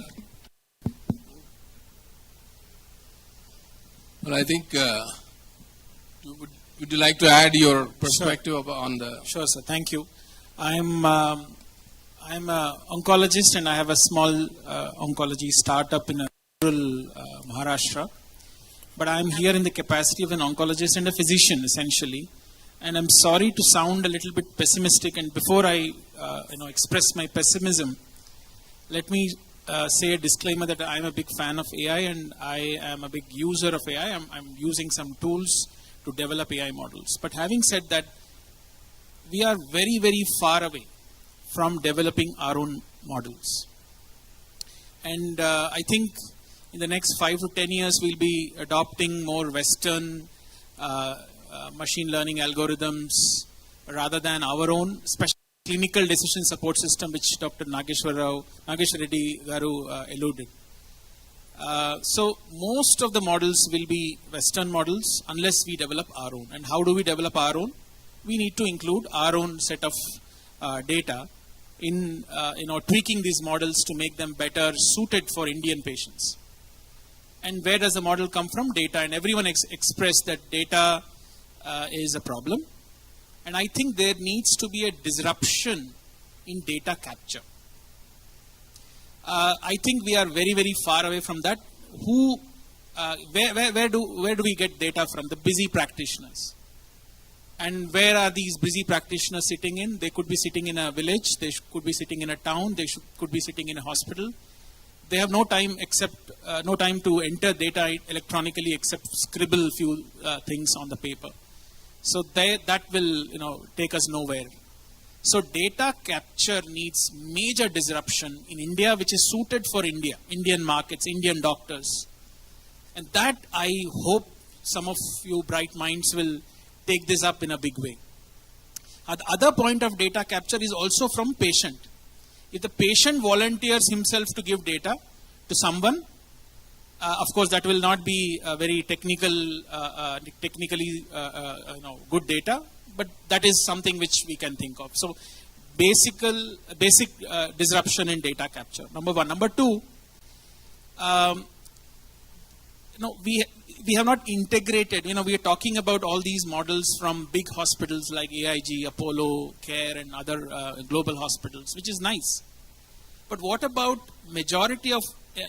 Well, I think, would you like to add your perspective on the... Sure, sir. Thank you. I'm an oncologist and I have a small oncology startup in rural Maharashtra. But I'm here in the capacity of an oncologist and a physician, essentially. And I'm sorry to sound a little bit pessimistic. And before I express my pessimism, let me say a disclaimer that I'm a big fan of AI and I am a big user of AI. I'm using some tools to develop AI models. But having said that, we are very, very far away from developing our own models. And I think in the next 5 to 10 years, we'll be adopting more Western machine learning algorithms rather than our own, especially clinical decision support system, which Dr. Nageshwar Reddy Garu alluded. So most of the models will be Western models unless we develop our own. And how do we develop our own? We need to include our own set of data in tweaking these models to make them better suited for Indian patients. And where does the model come from? Data. And everyone expressed that data is a problem. And I think there needs to be a disruption in data capture. I think we are very, very far away from that. Where do we get data from? The busy practitioners. And where are these busy practitioners sitting in? They could be sitting in a village. They could be sitting in a town. They could be sitting in a hospital. They have no time to enter data electronically except scribble a few things on the paper. So that will take us nowhere. So data capture needs major disruption in India, which is suited for India, Indian markets, Indian doctors. And that I hope some of you bright minds will take this up in a big way. The other point of data capture is also from patient. If the patient volunteers himself to give data to someone, of course that will not be a very technically good data, but that is something which we can think of. So basic disruption in data capture, number one. Number two, we have not integrated, we are talking about all these models from big hospitals like AIG, Apollo, Care and other global hospitals, which is nice. But what about majority of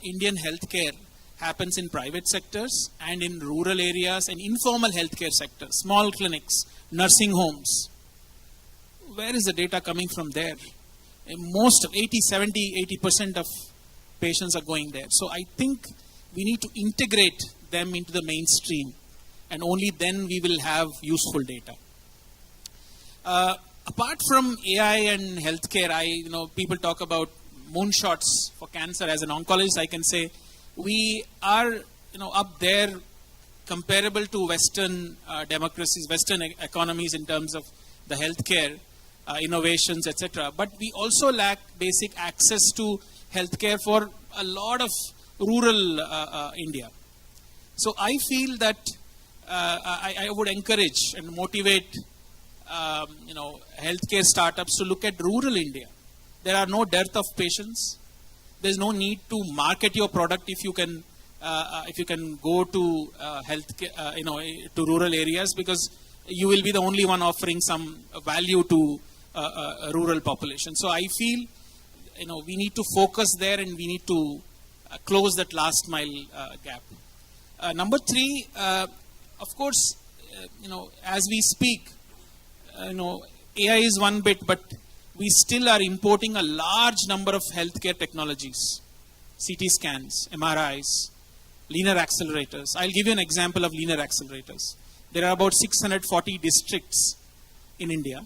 Indian healthcare happens in private sectors and in rural areas and informal healthcare sectors, small clinics, nursing homes? Where is the data coming from there? Most of 80% of patients are going there. So I think we need to integrate them into the mainstream and only then we will have useful data. Apart from AI and healthcare, people talk about moonshots for cancer. As an oncologist, I can say we are, up there comparable to Western democracies, Western economies in terms of the healthcare innovations, etc. But we also lack basic access to healthcare for a lot of rural India. So I feel that I would encourage and motivate, healthcare startups to look at rural India. There are no dearth of patients. There's no need to market your product if you can go to healthcare, to rural areas, because you will be the only one offering some value to a rural population. So I feel, we need to focus there and we need to close that last mile gap. Number three, of course, as we speak, AI is one bit, but we still are importing a large number of healthcare technologies, CT scans, MRIs, linear accelerators. I'll give you an example of linear accelerators. There are about 640 districts in India,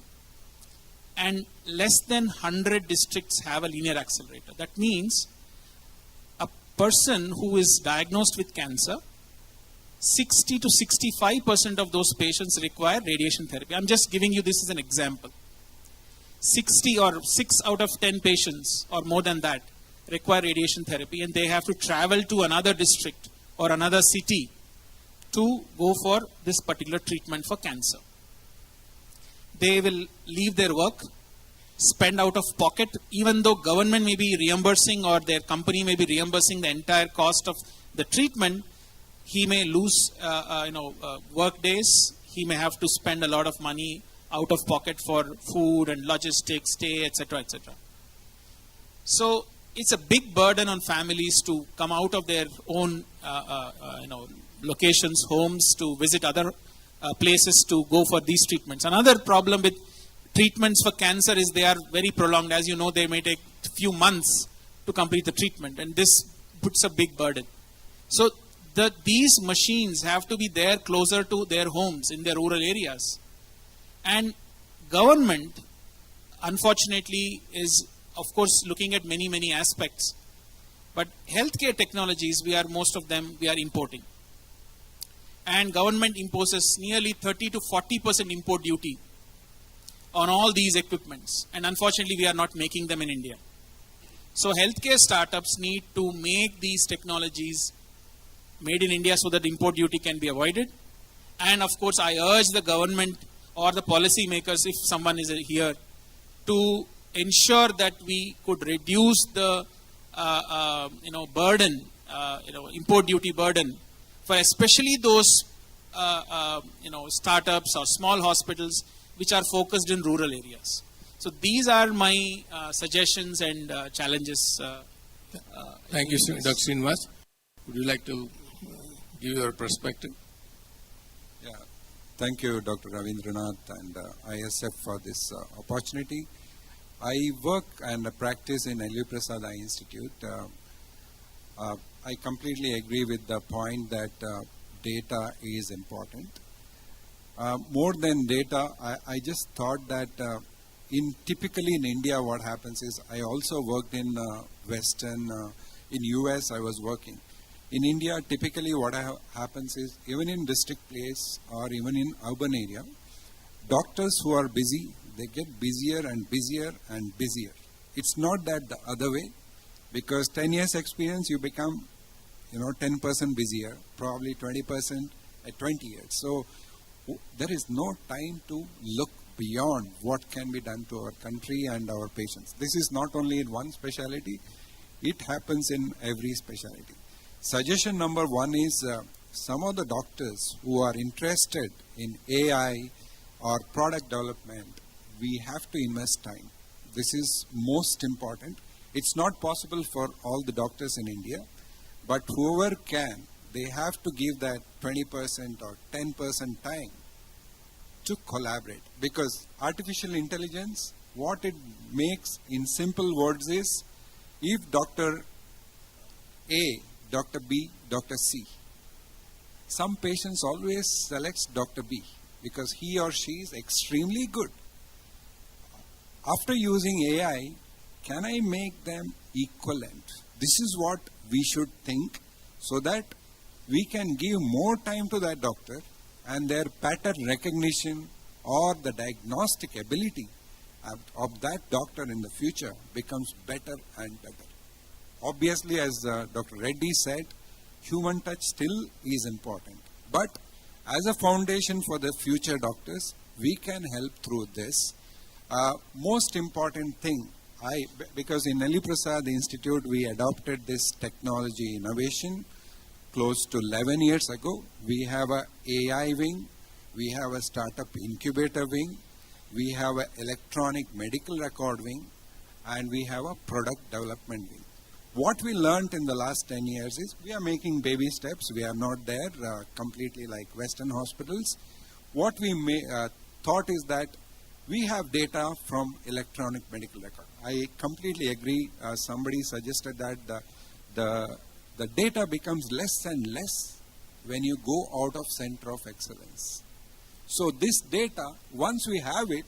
and less than 100 districts have a linear accelerator. That means a person who is diagnosed with cancer, 60 to 65% of those patients require radiation therapy. I'm just giving you this as an example. 60 or 6 out of 10 patients or more than that require radiation therapy, and they have to travel to another district or another city to go for this particular treatment for cancer. They will leave their work, spend out of pocket, even though government may be reimbursing or their company may be reimbursing the entire cost of the treatment. he may lose, work days. He may have to spend a lot of money out of pocket for food and logistics, stay, etc., etc. So it's a big burden on families to come out of their own, locations, homes, to visit other places to go for these treatments. Another problem with treatments for cancer is they are very prolonged. As you know, they may take a few months to complete the treatment, and this puts a big burden. So these machines have to be there closer to their homes in their rural areas. And government, unfortunately, is, of course, looking at many, many aspects. But healthcare technologies, most of them, we are importing. And government imposes nearly 30 to 40% import duty on all these equipments. And unfortunately, we are not making them in India. So healthcare startups need to make these technologies made in India so that import duty can be avoided. And of course, I urge the government or the policy makers, if someone is here, to ensure that we could reduce the burden, import duty burden, for especially those startups or small hospitals which are focused in rural areas. So these are my suggestions and challenges. Thank you, Dr. Srinivas. Would you like to give your perspective? Yeah, thank you, Dr. Ravindranath and ISF for this opportunity. I work and practice in Agri-Prasad Eye Institute. I completely agree with the point that data is important. More than data, I just thought that typically in India what happens is, I also worked in in US I was working. In India, typically what happens is, even in district place or even in urban area, doctors who are busy, they get busier and busier and busier. It's not that the other way, because 10 years experience, you become 10% busier, probably 20% at 20 years. So there is no time to look beyond what can be done to our country and our patients. This is not only in one specialty, it happens in every specialty. Suggestion number one is some of the doctors who are interested in AI or product development, we have to invest time. This is most important. It's not possible for all the doctors in India, but whoever can, they have to give that 20% or 10% time to collaborate. Because artificial intelligence, what it makes in simple words is, if Dr. A, Dr. B, Dr. C, some patients always selects Dr. B because he or she is extremely good. After using AI, can I make them equivalent? This is what we should think, so that we can give more time to that doctor and their pattern recognition or the diagnostic ability of that doctor in the future becomes better and better. Obviously, as Dr. Reddy said, human touch still is important. But as a foundation for the future doctors, we can help through this. Most important thing, because in Agri-Prasad Institute, we adopted this technology innovation close to 11 years ago. We have an AI wing, we have a startup incubator wing, we have an electronic medical record wing, and we have a product development wing. What we learned in the last 10 years is we are making baby steps. We are not there completely like Western hospitals. What we thought is that we have data from electronic medical record. I completely agree. Somebody suggested that the data becomes less and less when you go out of center of excellence. So this data, once we have it,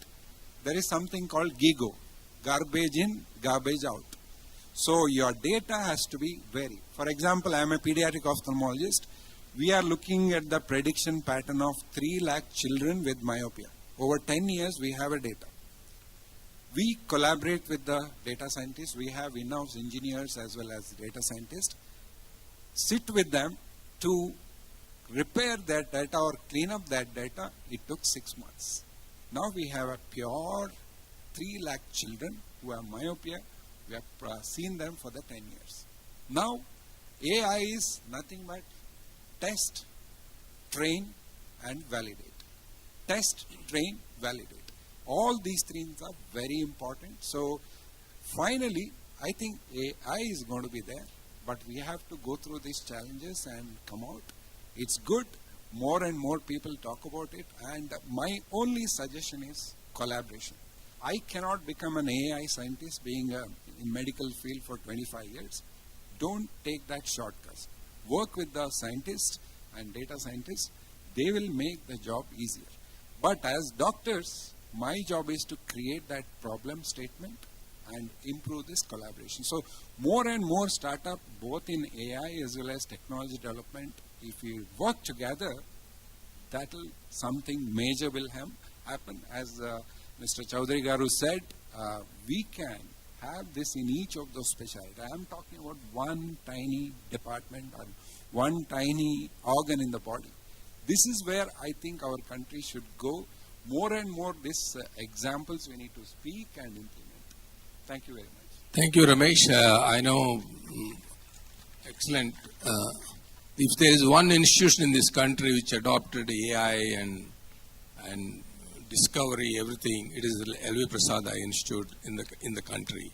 there is something called GIGO, garbage in, garbage out. So your data has to be varied. For example, I am a pediatric ophthalmologist. We are looking at the prediction pattern of 3 lakh children with myopia. Over 10 years, we have a data. We collaborate with the data scientists. We have in-house engineers as well as data scientists. Sit with them to repair that data or clean up that data. It took 6 months. Now we have a pure 3 lakh children who have myopia. We have seen them for the 10 years. Now, AI is nothing but test, train, and validate. Test, train, validate. All these things are very important. So finally, I think AI is going to be there, but we have to go through these challenges and come out. It's good. More and more people talk about it, and my only suggestion is collaboration. I cannot become an AI scientist being in medical field for 25 years. Don't take that shortcut. Work with the scientists and data scientists. They will make the job easier. But as doctors, my job is to create that problem statement and improve this collaboration. So more and more startup, both in AI as well as technology development, if we work together, something major will happen. As Mr. Chaudhary Garu said, we can have this in each of those specialties. I am talking about one tiny department or one tiny organ in the body. This is where I think our country should go. More and more these examples we need to speak and implement. Thank you very much. Thank you, Ramesh. I know, excellent. If there is one institution in this country which adopted AI and discovery, everything, it is the L.V. Prasad Eye Institute in the country.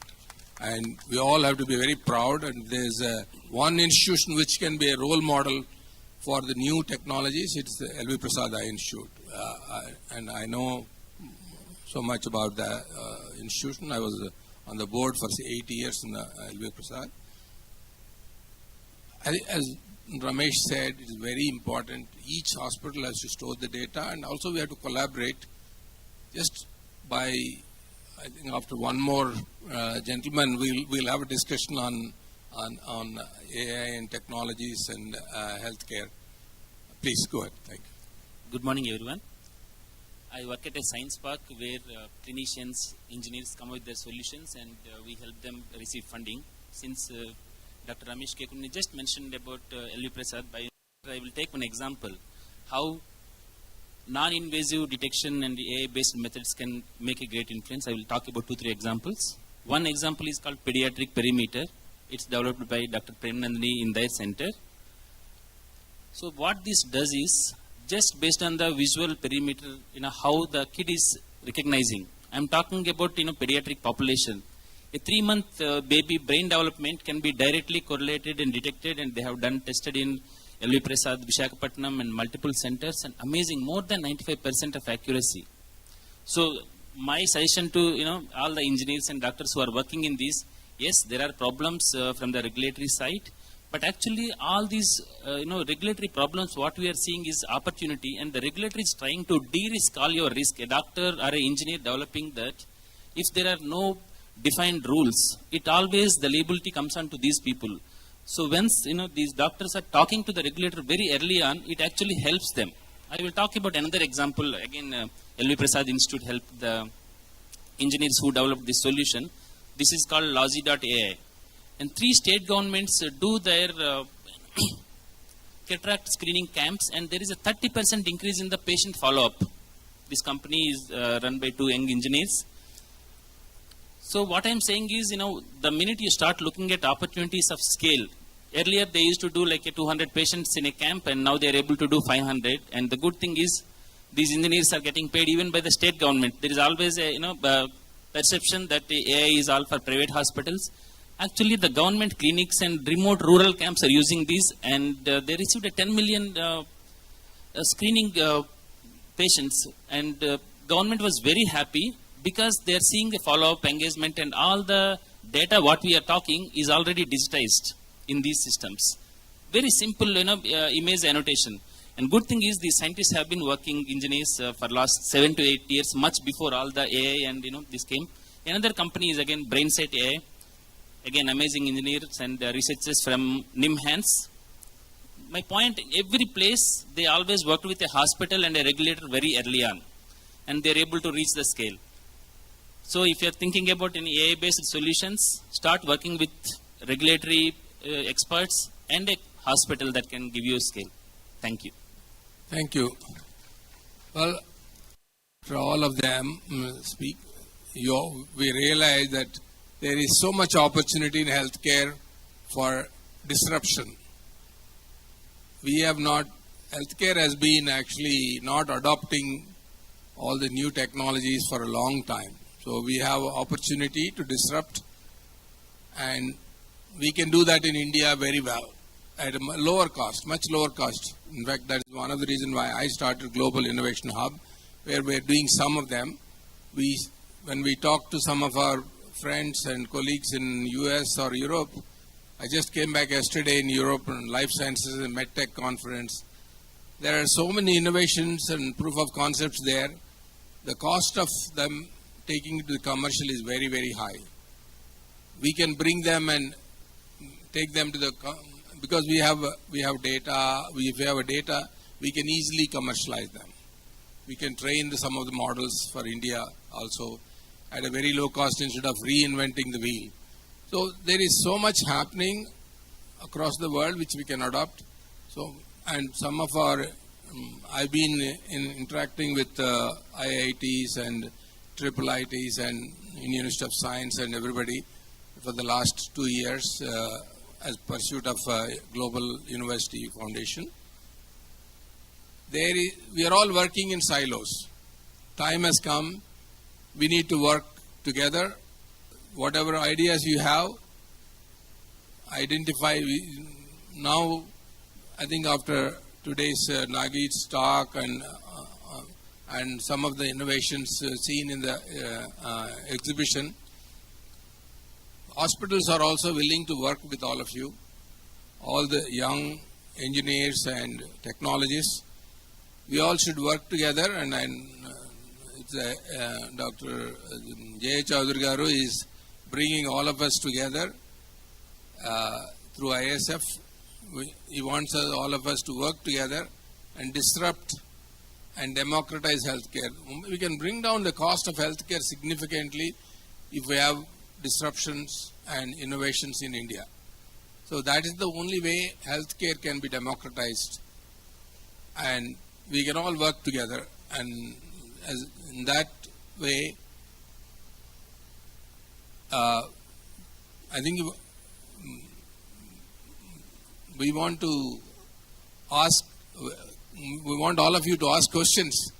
And we all have to be very proud. And there's one institution which can be a role model for the new technologies. It's the L.V. Prasad Eye Institute. And I know so much about the institution. I was on the board for 8 years in the L.V. Prasad. As Ramesh said, it is very important. Each hospital has to store the data, and also we have to collaborate. Just by, I think after one more gentleman, we'll have a discussion on AI and technologies and healthcare. Please go ahead. Thank you. Good morning, everyone. I work at a science park where clinicians, engineers come up with their solutions, and we help them receive funding. Since Dr. Ramesh Kekuni just mentioned about L.V. Prasad, I will take one example, how non-invasive detection and AI-based methods can make a great influence. I will talk about 2-3 examples. One example is called pediatric perimeter. It's developed by Dr. Prem Nandini in their center. So what this does is, just based on the visual perimeter, how the kid is recognizing. I'm talking about, pediatric population. A 3-month baby brain development can be directly correlated and detected, and they have done tested in L.V. Prasad, Visakhapatnam, and multiple centers, and amazing, more than 95% of accuracy. So my suggestion to all the engineers and doctors who are working in this, yes, there are problems from the regulatory side, but actually all these regulatory problems, what we are seeing is opportunity, and the regulator is trying to de-risk all your risk. A doctor or an engineer developing that, if there are no defined rules, it always, the liability comes on to these people. So once these doctors are talking to the regulator very early on, it actually helps them. I will talk about another example. Again, L.V. Prasad Institute helped the engineers who developed this solution. This is called Logi.ai. And 3 state governments do their cataract screening camps, and there is a 30% increase in the patient follow-up. This company is run by 2 young engineers. So what I'm saying is, the minute you start looking at opportunities of scale, earlier they used to do like 200 patients in a camp, and now they're able to do 500. And the good thing is, these engineers are getting paid even by the state government. There is always a perception that the AI is all for private hospitals. Actually, the government clinics and remote rural camps are using these, and they received a 10 million screening patients, and government was very happy, because they are seeing the follow-up engagement, and all the data what we are talking is already digitized in these systems. Very simple, image annotation. And good thing is, these scientists have been working, engineers, for last 7 to 8 years, much before all the AI and this came. Another company is again BrainSight AI. Again, amazing engineers and researchers from NIMHANS. My point, every place they always worked with a hospital and a regulator very early on, and they're able to reach the scale. So if you're thinking about any AI-based solutions, start working with regulatory experts and a hospital that can give you a scale. Thank you. Thank you. Well, for all of them speak, we realize that there is so much opportunity in healthcare for disruption. we have not, healthcare has been actually not adopting all the new technologies for a long time. So we have opportunity to disrupt, and we can do that in India very well at a lower cost, much lower cost. In fact, that is one of the reasons why I started Global Innovation Hub, where we're doing some of them. When we talk to some of our friends and colleagues in US or Europe, I just came back yesterday in Europe on Life Sciences and MedTech conference. There are so many innovations and proof of concepts there. The cost of them taking it to the commercial is very, very high. We can bring them and take them to the, because we have data, if we have a data, we can easily commercialize them. We can train some of the models for India also at a very low cost instead of reinventing the wheel. So there is so much happening across the world which we can adopt. So, and some of our, I've been interacting with IITs and IIITs and University of Science and everybody for the last 2 years as pursuit of Global University Foundation. We are all working in silos. Time has come. We need to work together. Whatever ideas you have, identify. Now, I think after today's Nagit's talk and some of the innovations seen in the exhibition, hospitals are also willing to work with all of you, all the young engineers and technologists. We all should work together, and Dr. J. Chaudhary Garu is bringing all of us together through ISF. He wants all of us to work together and disrupt and democratize healthcare. We can bring down the cost of healthcare significantly if we have disruptions and innovations in India. So that is the only way healthcare can be democratized, and we can all work together, and in that way, I think we want to ask. We want all of you to ask questions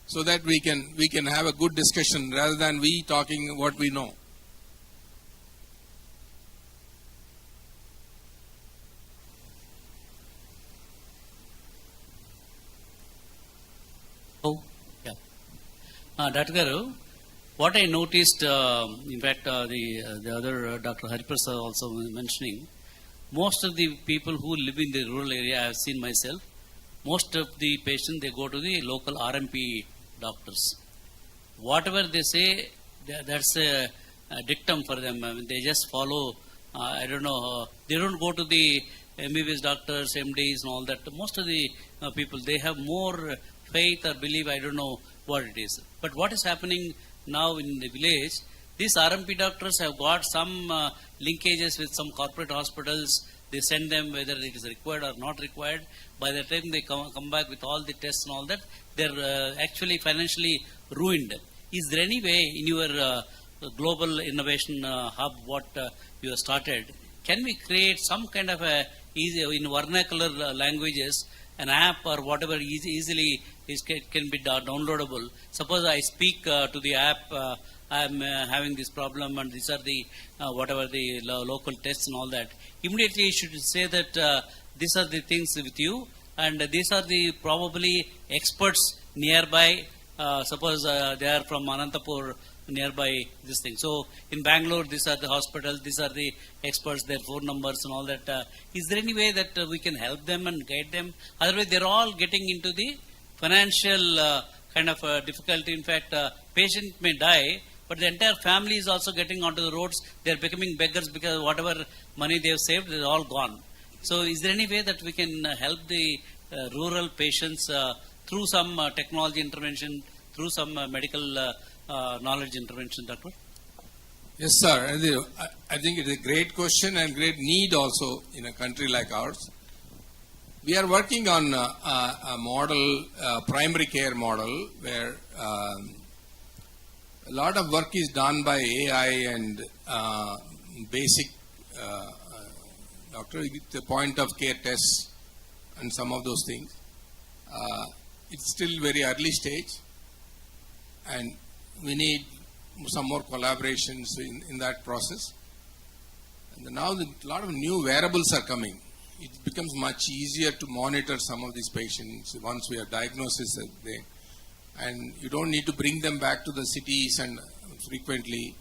so that we can have a good discussion rather than we talking what we know. Dr. Garu, what I noticed, in fact, the other Dr. Hariprasad also mentioning, most of the people who live in the rural area, I have seen myself, most of the patients, they go to the local RMP doctors. Whatever they say, that's a dictum for them. I mean, they just follow, I don't know, they don't go to the MBBS doctors, MDs and all that. Most of the people, they have more faith or belief, I don't know what it is. But what is happening now in the village, these RMP doctors have got some linkages with some corporate hospitals. They send them whether it is required or not required. By the time they come back with all the tests and all that, they're actually financially ruined. Is there any way in your global innovation hub, what you have started, can we create some kind of a in vernacular languages, an app or whatever easily can be downloadable? Suppose I speak to the app, I am having this problem and these are the whatever the local tests and all that. Immediately you should say that these are the things with you and these are the probably experts nearby. Suppose they are from Anantapur, nearby this thing. So in Bangalore, these are the hospitals, these are the experts, their phone numbers and all that. Is there any way that we can help them and guide them? Otherwise, they're all getting into the financial kind of difficulty. In fact, patient may die, but the entire family is also getting onto the roads. They're becoming beggars because whatever money they've saved is all gone. So is there any way that we can help the rural patients through some technology intervention, through some medical knowledge intervention, Doctor? Yes, sir. I think it is a great question and great need also in a country like ours. We are working on a model, primary care model, where a lot of work is done by AI and basic doctor, the point of care tests and some of those things. It's still very early stage, and we need some more collaborations in that process. And now a lot of new wearables are coming. It becomes much easier to monitor some of these patients once we have diagnosis there. And you don't need to bring them back to the cities and frequently.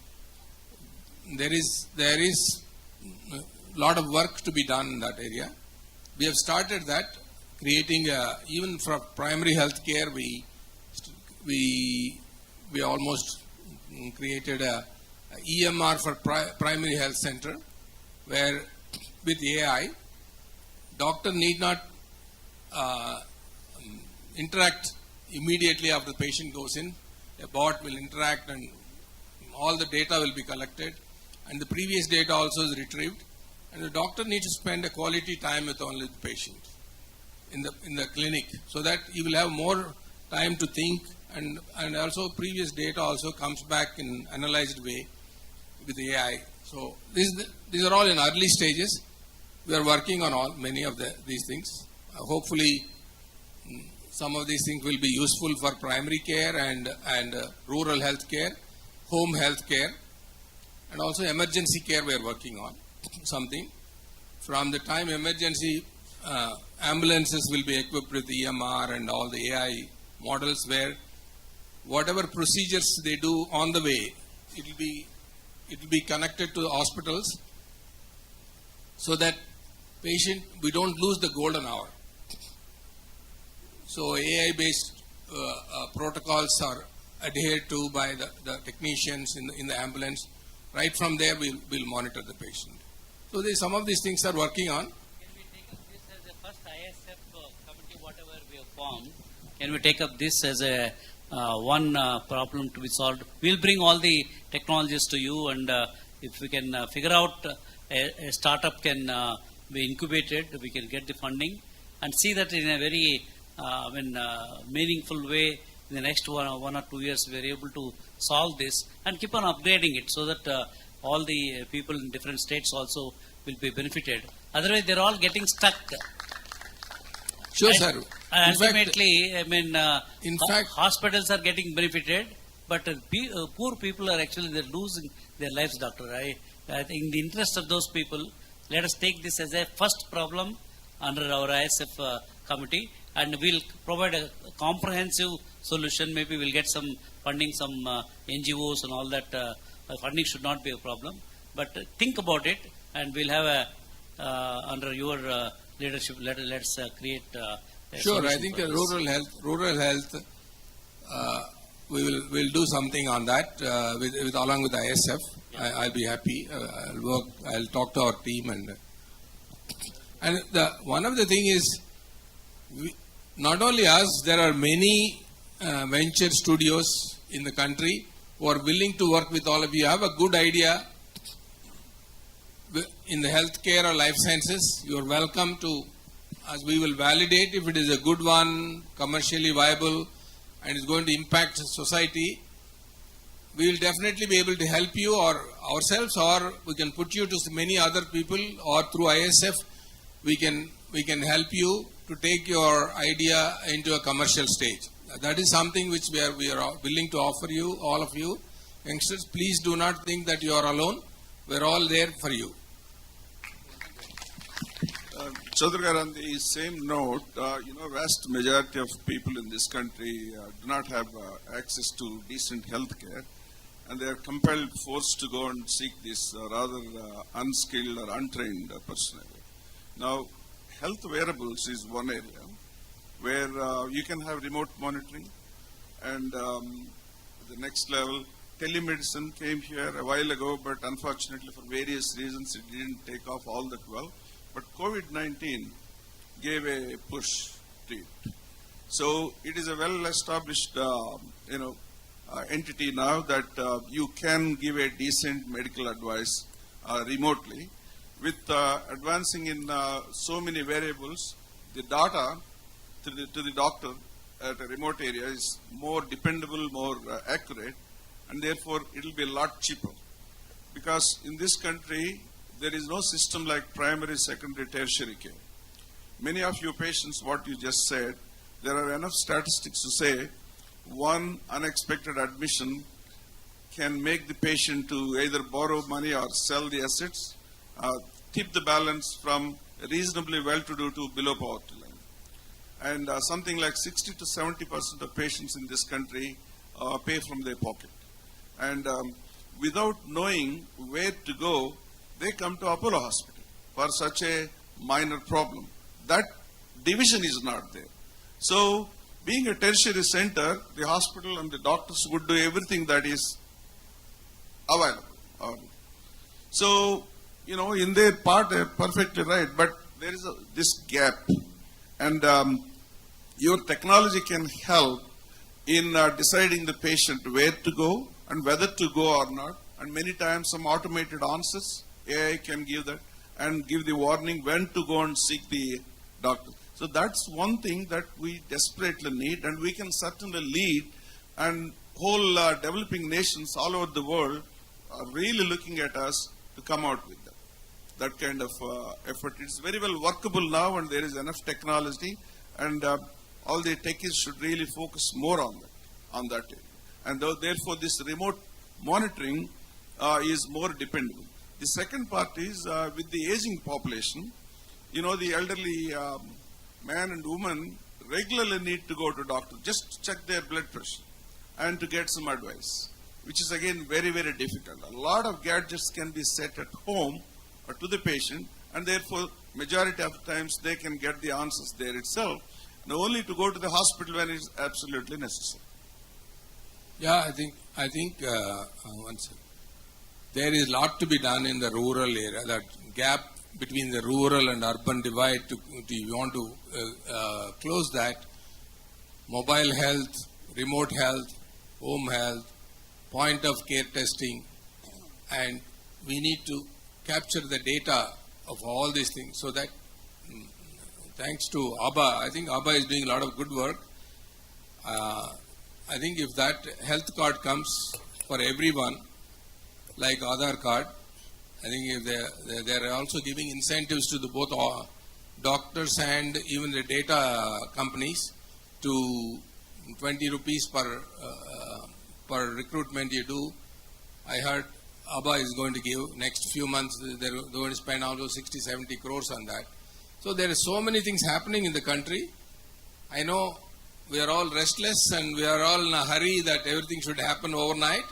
There is a lot of work to be done in that area. We have started that, creating even for primary health care, we almost created a EMR for primary health center, where with AI, doctor need not interact immediately after the patient goes in. A bot will interact and all the data will be collected, and the previous data also is retrieved, and the doctor needs to spend a quality time with only the patient in the clinic, so that he will have more time to think, and also previous data also comes back in analyzed way with the AI. So these are all in early stages. We are working on many of these things. Hopefully some of these things will be useful for primary care and rural health care, home health care, and also emergency care we are working on something. From the time emergency ambulances will be equipped with EMR and all the AI models, where whatever procedures they do on the way, it will be connected to the hospitals, so that we don't lose the golden hour. So AI-based protocols are adhered to by the technicians in the ambulance. Right from there, we'll monitor the patient. So some of these things are working on. Can we take up this as a first ISF committee, whatever we have formed? Can we take up this as a one problem to be solved? We'll bring all the technologies to you, and if we can figure out a startup can be incubated, we can get the funding and see that in a very meaningful way. In the next one or 2 years, we are able to solve this and keep on upgrading it, so that all the people in different states also will be benefited. Otherwise, they're all getting stuck. Sure, sir. Ultimately, hospitals are getting benefited, but poor people are they're losing their lives, doctor. I think in the interest of those people, let us take this as a first problem under our ISF committee, and we'll provide a comprehensive solution. Maybe we'll get some funding, some NGOs and all that. Funding should not be a problem, but think about it, and we'll have under your leadership, let's create sure, I think rural health, we'll do something on that along with ISF. Yeah. I'll be happy. I'll talk to our team, and one of the thing is, not only us, there are many venture studios in the country who are willing to work with all of you. Have a good idea in the healthcare or life sciences, you are welcome to, as we will validate if it is a good one, commercially viable, and is going to impact society. We will definitely be able to help you, or ourselves, or we can put you to many other people, or through ISF we can help you to take your idea into a commercial stage. That is something which we are willing to offer you, all of you youngsters. Please do not think that you are alone. We are all there for you. Chaudhary, on the same note, vast majority of people in this country do not have access to decent health care, and they are compelled, forced to go and seek this rather unskilled or untrained personnel. Now, health wearables is one area where you can have remote monitoring, and the next level, telemedicine came here a while ago, but unfortunately for various reasons it didn't take off all that well. But COVID-19 gave a push to it. So it is a well-established entity now that you can give a decent medical advice remotely. With advancing in so many variables, the data to the doctor at a remote area is more dependable, more accurate, and therefore it will be a lot cheaper. Because in this country, there is no system like primary, secondary, tertiary care. many of your patients, what you just said, there are enough statistics to say one unexpected admission can make the patient to either borrow money or sell the assets, tip the balance from reasonably well-to-do to below poverty line. And something like 60 to 70% of patients in this country pay from their pocket. And without knowing where to go, they come to Apollo Hospital for such a minor problem. That division is not there. So, being a tertiary center, the hospital and the doctors would do everything that is available. So, you know, in their part, they're perfectly right, but there is this gap. And your technology can help in deciding the patient where to go and whether to go or not. And many times some automated answers, AI can give that and give the warning when to go and seek the doctor. So that's one thing that we desperately need, and we can certainly lead, and whole developing nations all over the world are really looking at us to come out with that kind of effort. It's very well workable now, and there is enough technology, and all the techies should really focus more on that area. And therefore, this remote monitoring is more dependable. The second part is with the aging population, you know, the elderly man and woman regularly need to go to doctor just to check their blood pressure and to get some advice, which is again very, very difficult. A lot of gadgets can be set at home or to the patient, and therefore majority of the times they can get the answers there itself, and only to go to the hospital when it is absolutely necessary. Yeah, I think one second. There is a lot to be done in the rural area. That gap between the rural and urban divide, you want to close that. Mobile health, remote health, home health, point of care testing, and we need to capture the data of all these things so that, thanks to ABBA, I think ABBA is doing a lot of good work. I think if that health card comes for everyone, like Aadhaar card, I think if they are also giving incentives to the both doctors and even the data companies to 20 rupees per recruitment you do. I heard ABBA is going to give next few months, they're going to spend almost 60-70 crores on that. So there are so many things happening in the country. I know we are all restless and we are all in a hurry that everything should happen overnight.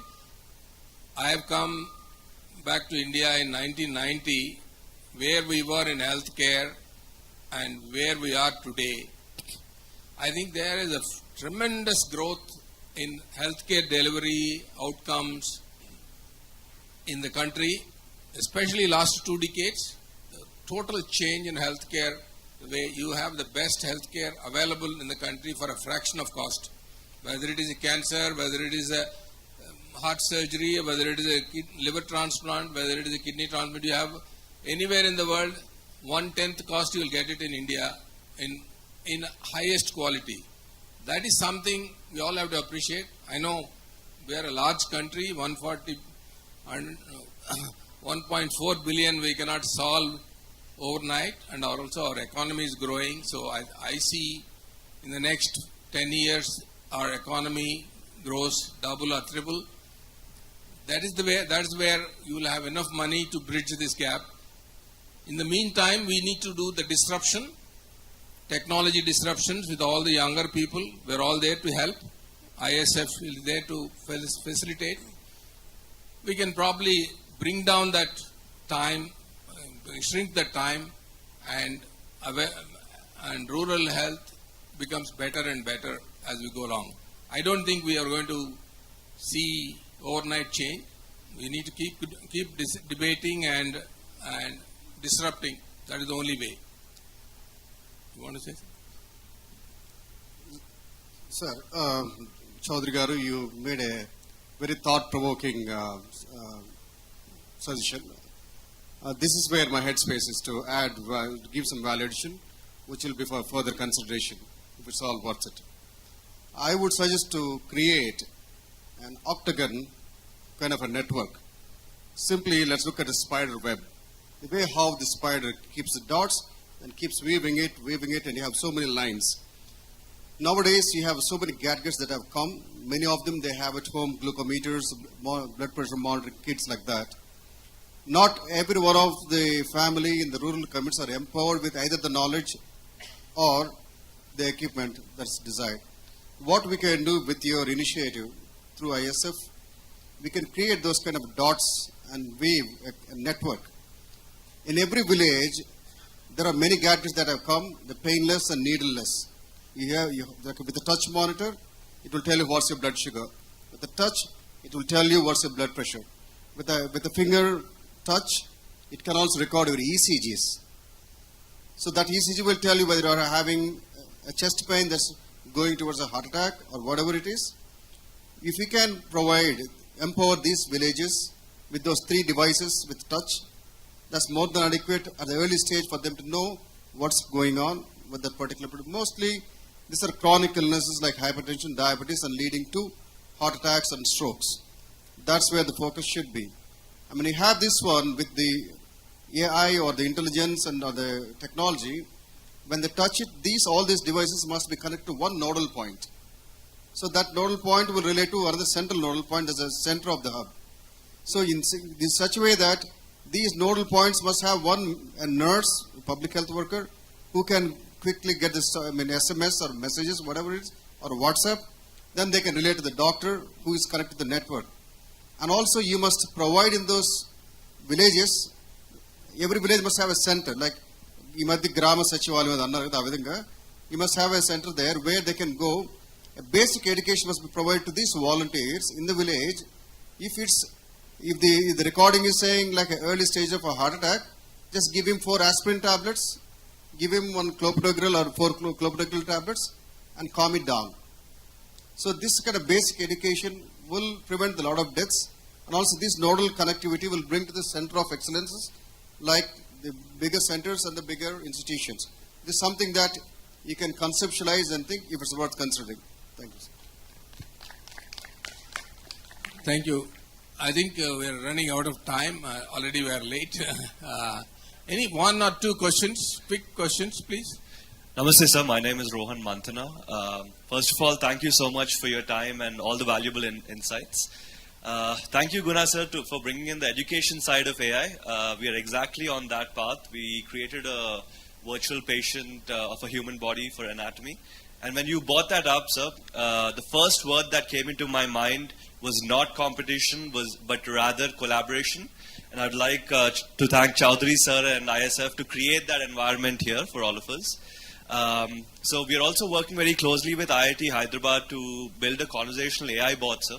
I have come back to India in 1990, where we were in healthcare and where we are today. I think there is a tremendous growth in healthcare delivery outcomes in the country, especially last 2 decades. The total change in healthcare, the way you have the best healthcare available in the country for a fraction of cost, whether it is a cancer, whether it is a heart surgery, whether it is a liver transplant, whether it is a kidney transplant. You have anywhere in the world, 1/10 cost you will get it in India in highest quality. That is something we all have to appreciate. I know we are a large country, 1.4 billion we cannot solve overnight, and also our economy is growing. So I see in the next 10 years our economy grows double or triple. That is where you will have enough money to bridge this gap. In the meantime, we need to do the disruption, technology disruptions with all the younger people. We're all there to help. ISF is there to facilitate. We can probably bring down that time, shrink the time, and rural health becomes better and better as we go along. I don't think we are going to see overnight change. We need to keep debating and disrupting. That is the only way. You want to say something? Sir, Chaudhary Garu, you made a very thought-provoking suggestion. This is where my headspace is to add, give some validation, which will be for further consideration, if it's all worth it. I would suggest to create an octagon kind of a network. Simply, let's look at a spider web. The way how the spider keeps the dots, and keeps weaving it, and you have so many lines. Nowadays, you have so many gadgets that have come. Many of them, they have at home glucometers, blood pressure monitoring kits like that. Not every one of the family in the rural communities are empowered with either the knowledge or the equipment that's desired. What we can do with your initiative through ISF, we can create those kind of dots and weave a network. In every village, there are many gadgets that have come, the painless and needleless. With the touch monitor, it will tell you what's your blood sugar. With the touch, it will tell you what's your blood pressure. With the finger touch, it can also record your ECGs. So that ECG will tell you whether you are having a chest pain that's going towards a heart attack or whatever it is. If we can empower these villages with those 3 devices with touch, that's more than adequate at the early stage for them to know what's going on with that particular product. Mostly, these are chronic illnesses like hypertension, diabetes, and leading to heart attacks and strokes. That's where the focus should be. I mean, you have this one with the AI or the intelligence and or the technology. When they touch it, all these devices must be connected to one nodal point. So that nodal point will relate to another central nodal point as a center of the hub. So in such a way that these nodal points must have a nurse, a public health worker, who can quickly get this, SMS or messages, whatever it is, or WhatsApp. Then they can relate to the doctor who is connected to the network. And also you must provide in those villages, every village must have a center, like you must have a center there where they can go. A basic education must be provided to these volunteers in the village. If the recording is saying like an early stage of a heart attack, just give him 4 aspirin tablets, give him 1 clopidogrel or 4 clopidogrel tablets, and calm it down. So this kind of basic education will prevent a lot of deaths, and also this nodal connectivity will bring to the center of excellences like the bigger centers and the bigger institutions. This is something that you can conceptualize and think if it's worth considering. Thank you, sir. Thank you. I think we are running out of time. Already we are late. Any 1 or 2 questions? Quick questions, please. Namaste, sir. My name is Rohan Mantana. First of all, thank you so much for your time and all the valuable insights. Thank you, Guna, sir, for bringing in the education side of AI. We are exactly on that path. We created a virtual patient of a human body for anatomy. And when you brought that up, sir, the first word that came into my mind was not competition, but rather collaboration. And I'd like to thank Chowdhury, sir, and ISF to create that environment here for all of us. So we are also working very closely with IIT Hyderabad to build a conversational AI bot, sir,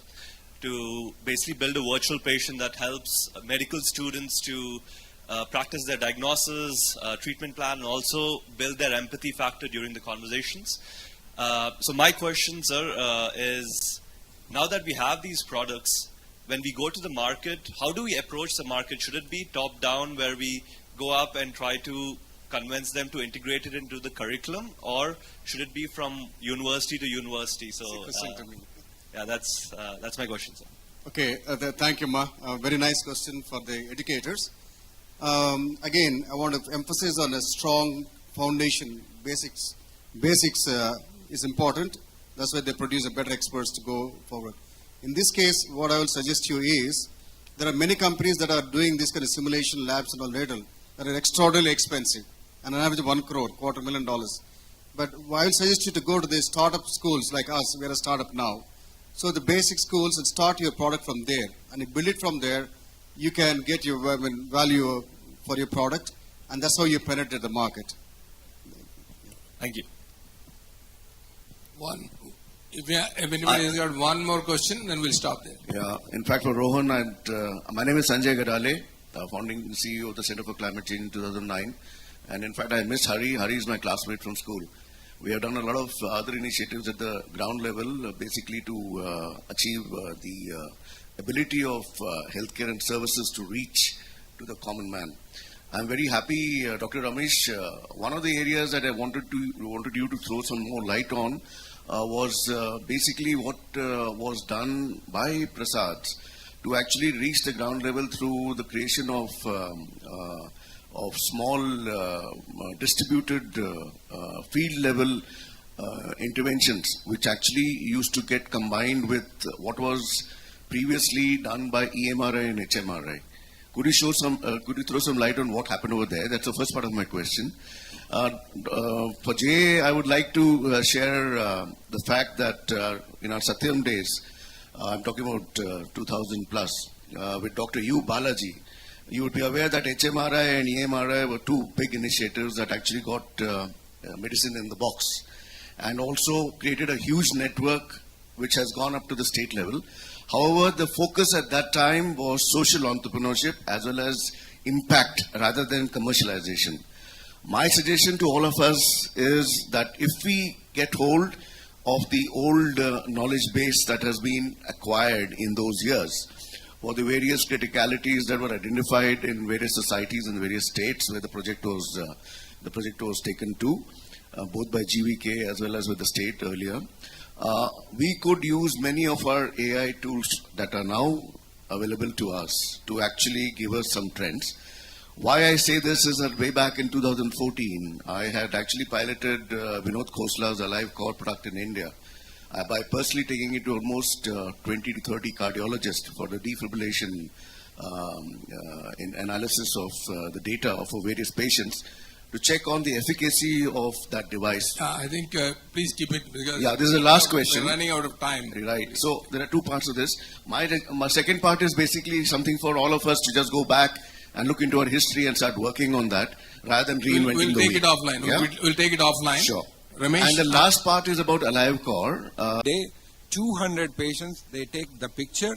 to basically build a virtual patient that helps medical students to practice their diagnosis, treatment plan, and also build their empathy factor during the conversations. So my question, sir, is now that we have these products, when we go to the market, how do we approach the market? Should it be top-down where we go up and try to convince them to integrate it into the curriculum, or should it be from university to university? So, yeah, that's my question, sir. Okay, thank you, Ma. Very nice question for the educators. Again, I want to emphasize on a strong foundation. Basics is important. That's why they produce better experts to go forward. In this case, what I will suggest you is, there are many companies that are doing this kind of simulation labs and all that are extraordinarily expensive. And an average of 1 crore, $250,000. But I will suggest you to go to the startup schools like us. We are a startup now. So the basic schools, and start your product from there. And you build it from there, you can get your value for your product. And that's how you penetrate the market. Thank you. If anybody has got one more question, then we'll stop there. Yeah, in fact, for Rohan, my name is Sanjay Gadale, founding CEO of the Center for Climate Change in 2009. And in fact, I miss Hari. Hari is my classmate from school. We have done a lot of other initiatives at the ground level, basically to achieve the ability of healthcare and services to reach to the common man. I'm very happy, Dr. Ramesh. One of the areas that I wanted you to throw some more light on was basically what was done by Prasad to actually reach the ground level through the creation of of small distributed field level interventions, which actually used to get combined with what was previously done by EMRI and HMRI. Could you throw some light on what happened over there? That's the first part of my question. For Jay, I would like to share the fact that in our Satyam days, I'm talking about 2000 plus, with Dr. U. Balaji, you would be aware that HMRI and EMRI were two big initiatives that actually got medicine in the box, and also created a huge network which has gone up to the state level. However, the focus at that time was social entrepreneurship as well as impact rather than commercialization. My suggestion to all of us is that if we get hold of the old knowledge base that has been acquired in those years for the various criticalities that were identified in various societies and various states where the project was taken to, both by GVK as well as with the state earlier, we could use many of our AI tools that are now available to us to actually give us some trends. Why I say this is that way back in 2014, I had actually piloted Vinod Khosla's Alive Core product in India by personally taking it to almost 20 to 30 cardiologists for the defibrillation in analysis of the data of various patients to check on the efficacy of that device. I think please keep it because this is the last question. We're running out of time. Right. So there are two parts of this. My second part is basically something for all of us to just go back and look into our history and start working on that rather than reinventing we'll the take wheel. it offline. Yeah? We'll take it offline. Sure. Ramesh? And the last part is about Alive Core. 200 patients, they take the picture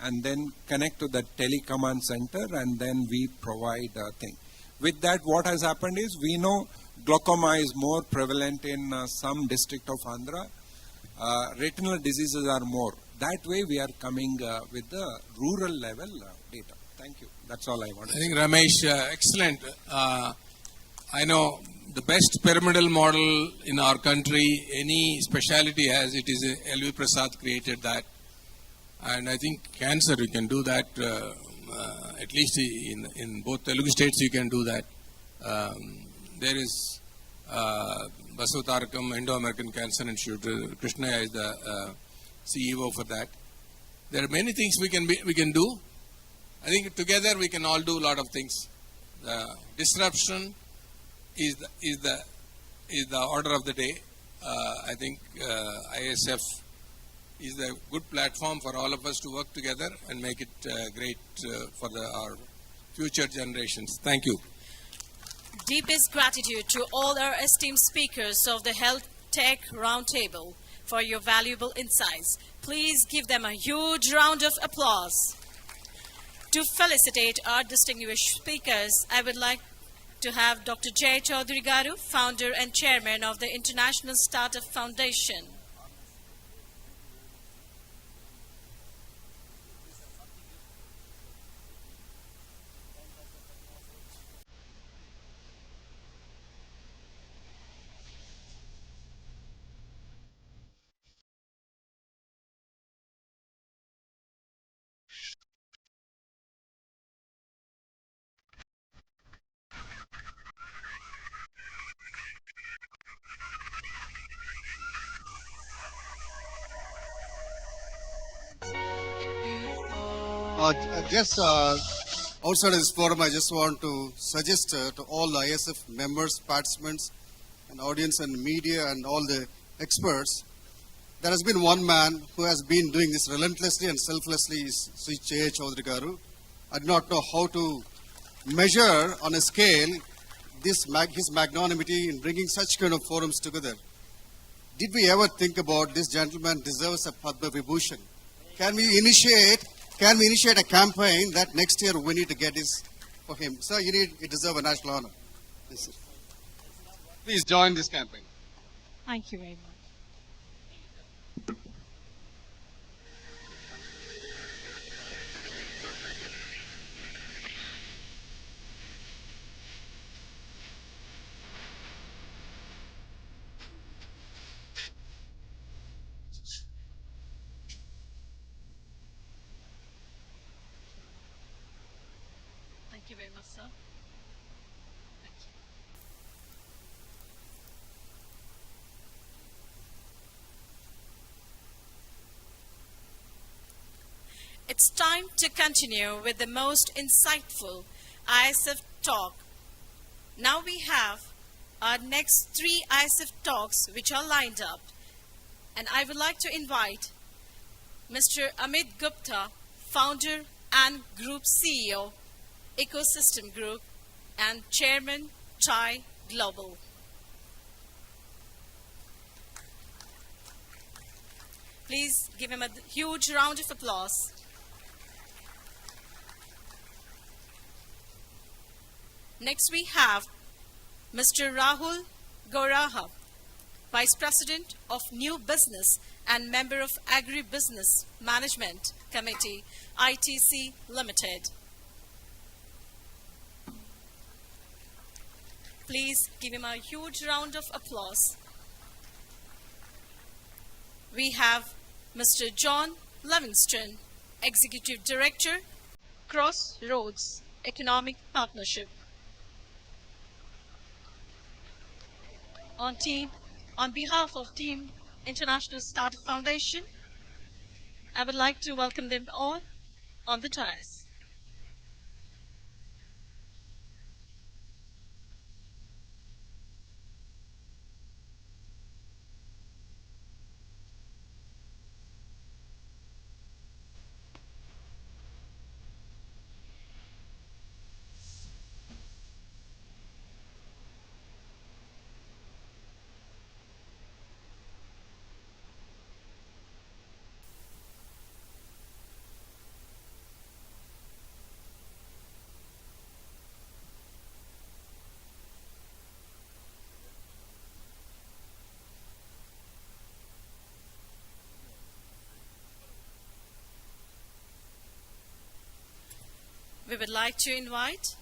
and then connect to the telecommand center, and then we provide a thing. With that, what has happened is we know glaucoma is more prevalent in some district of Andhra. Retinal diseases are more. That way, we are coming with the rural level data. Thank you. That's all I want to say. I think Ramesh, excellent. I know the best pyramidal model in our country, any specialty has, it is L.V. Prasad created that. And I think cancer, you can do that, at least in both Telugu states you can do that. There is Basavatarakam, Indo-American Cancer Institute, Krishnaya is the CEO for that. There are many things we can do. I think together we can all do a lot of things. The disruption is the order of the day. I think ISF is a good platform for all of us to work together and make it great for our future generations. Thank you. Deepest gratitude to all our esteemed speakers of the HealthTech Roundtable for your valuable insights. Please give them a huge round of applause. To felicitate our distinguished speakers, I would like to have Dr. Jay Chaudhary Garu, founder and chairman of the International Startup Foundation. Just outside of this forum, I just want to suggest to all the ISF members, participants, and audience and media and all the experts, there has been one man who has been doing this relentlessly and selflessly, is Sri Jay Chaudhary Garu. I do not know how to measure on a scale his magnanimity in bringing such kind of forums together. Did we ever think about this gentleman deserves a Padma Vibhushan? Can we initiate a campaign that next year we need to get this for him? Sir, you deserve a national honor. Yes, sir. Please join this campaign. Thank you very much. Thank you very much, sir. it's time to continue with the most insightful ISF talk. Now we have our next 3 ISF talks which are lined up. And I would like to invite Mr. Amit Gupta, founder and group CEO, Ecosystem Group, and Chairman, TAI Global. Please give him a huge round of applause. Next we have Mr. Rahul Gauraha, Vice President of New Business and member of Agri-Business Management Committee, ITC Limited. Please give him a huge round of applause. We have Mr. John Livingston, Executive Director, Crossroads Economic Partnership. On behalf of Team International Startup Foundation, I would like to welcome them all on the dais. We would like to invite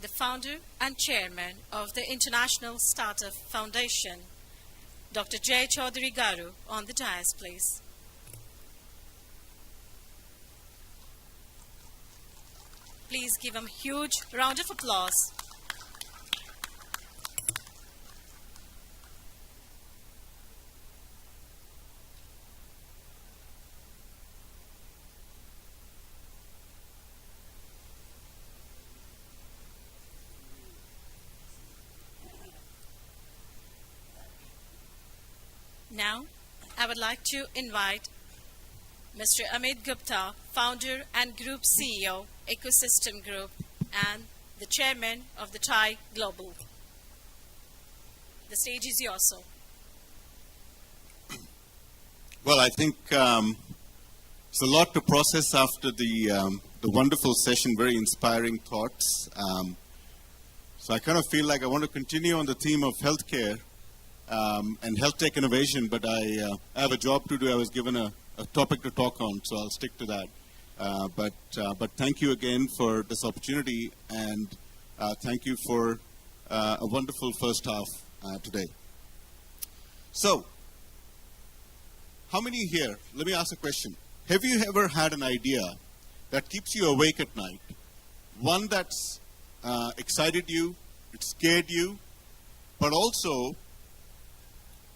the founder and chairman of the International Startup Foundation, Dr. Jay Chaudhary Garu, on the dais, please. Please give him a huge round of applause. Now, I would like to invite Mr. Amit Gupta, founder and group CEO, Ecosystem Group, and the chairman of the TAI Global. The stage is yours, sir. Well, I think it's a lot to process after the wonderful session, very inspiring thoughts. So I kind of feel like I want to continue on the theme of healthcare and health tech innovation, but I have a job to do. I was given a topic to talk on, so I'll stick to that. But thank you again for this opportunity, and thank you for a wonderful first half today. So, how many here, let me ask a question. Have you ever had an idea that keeps you awake at night? One that's excited you, it scared you, but also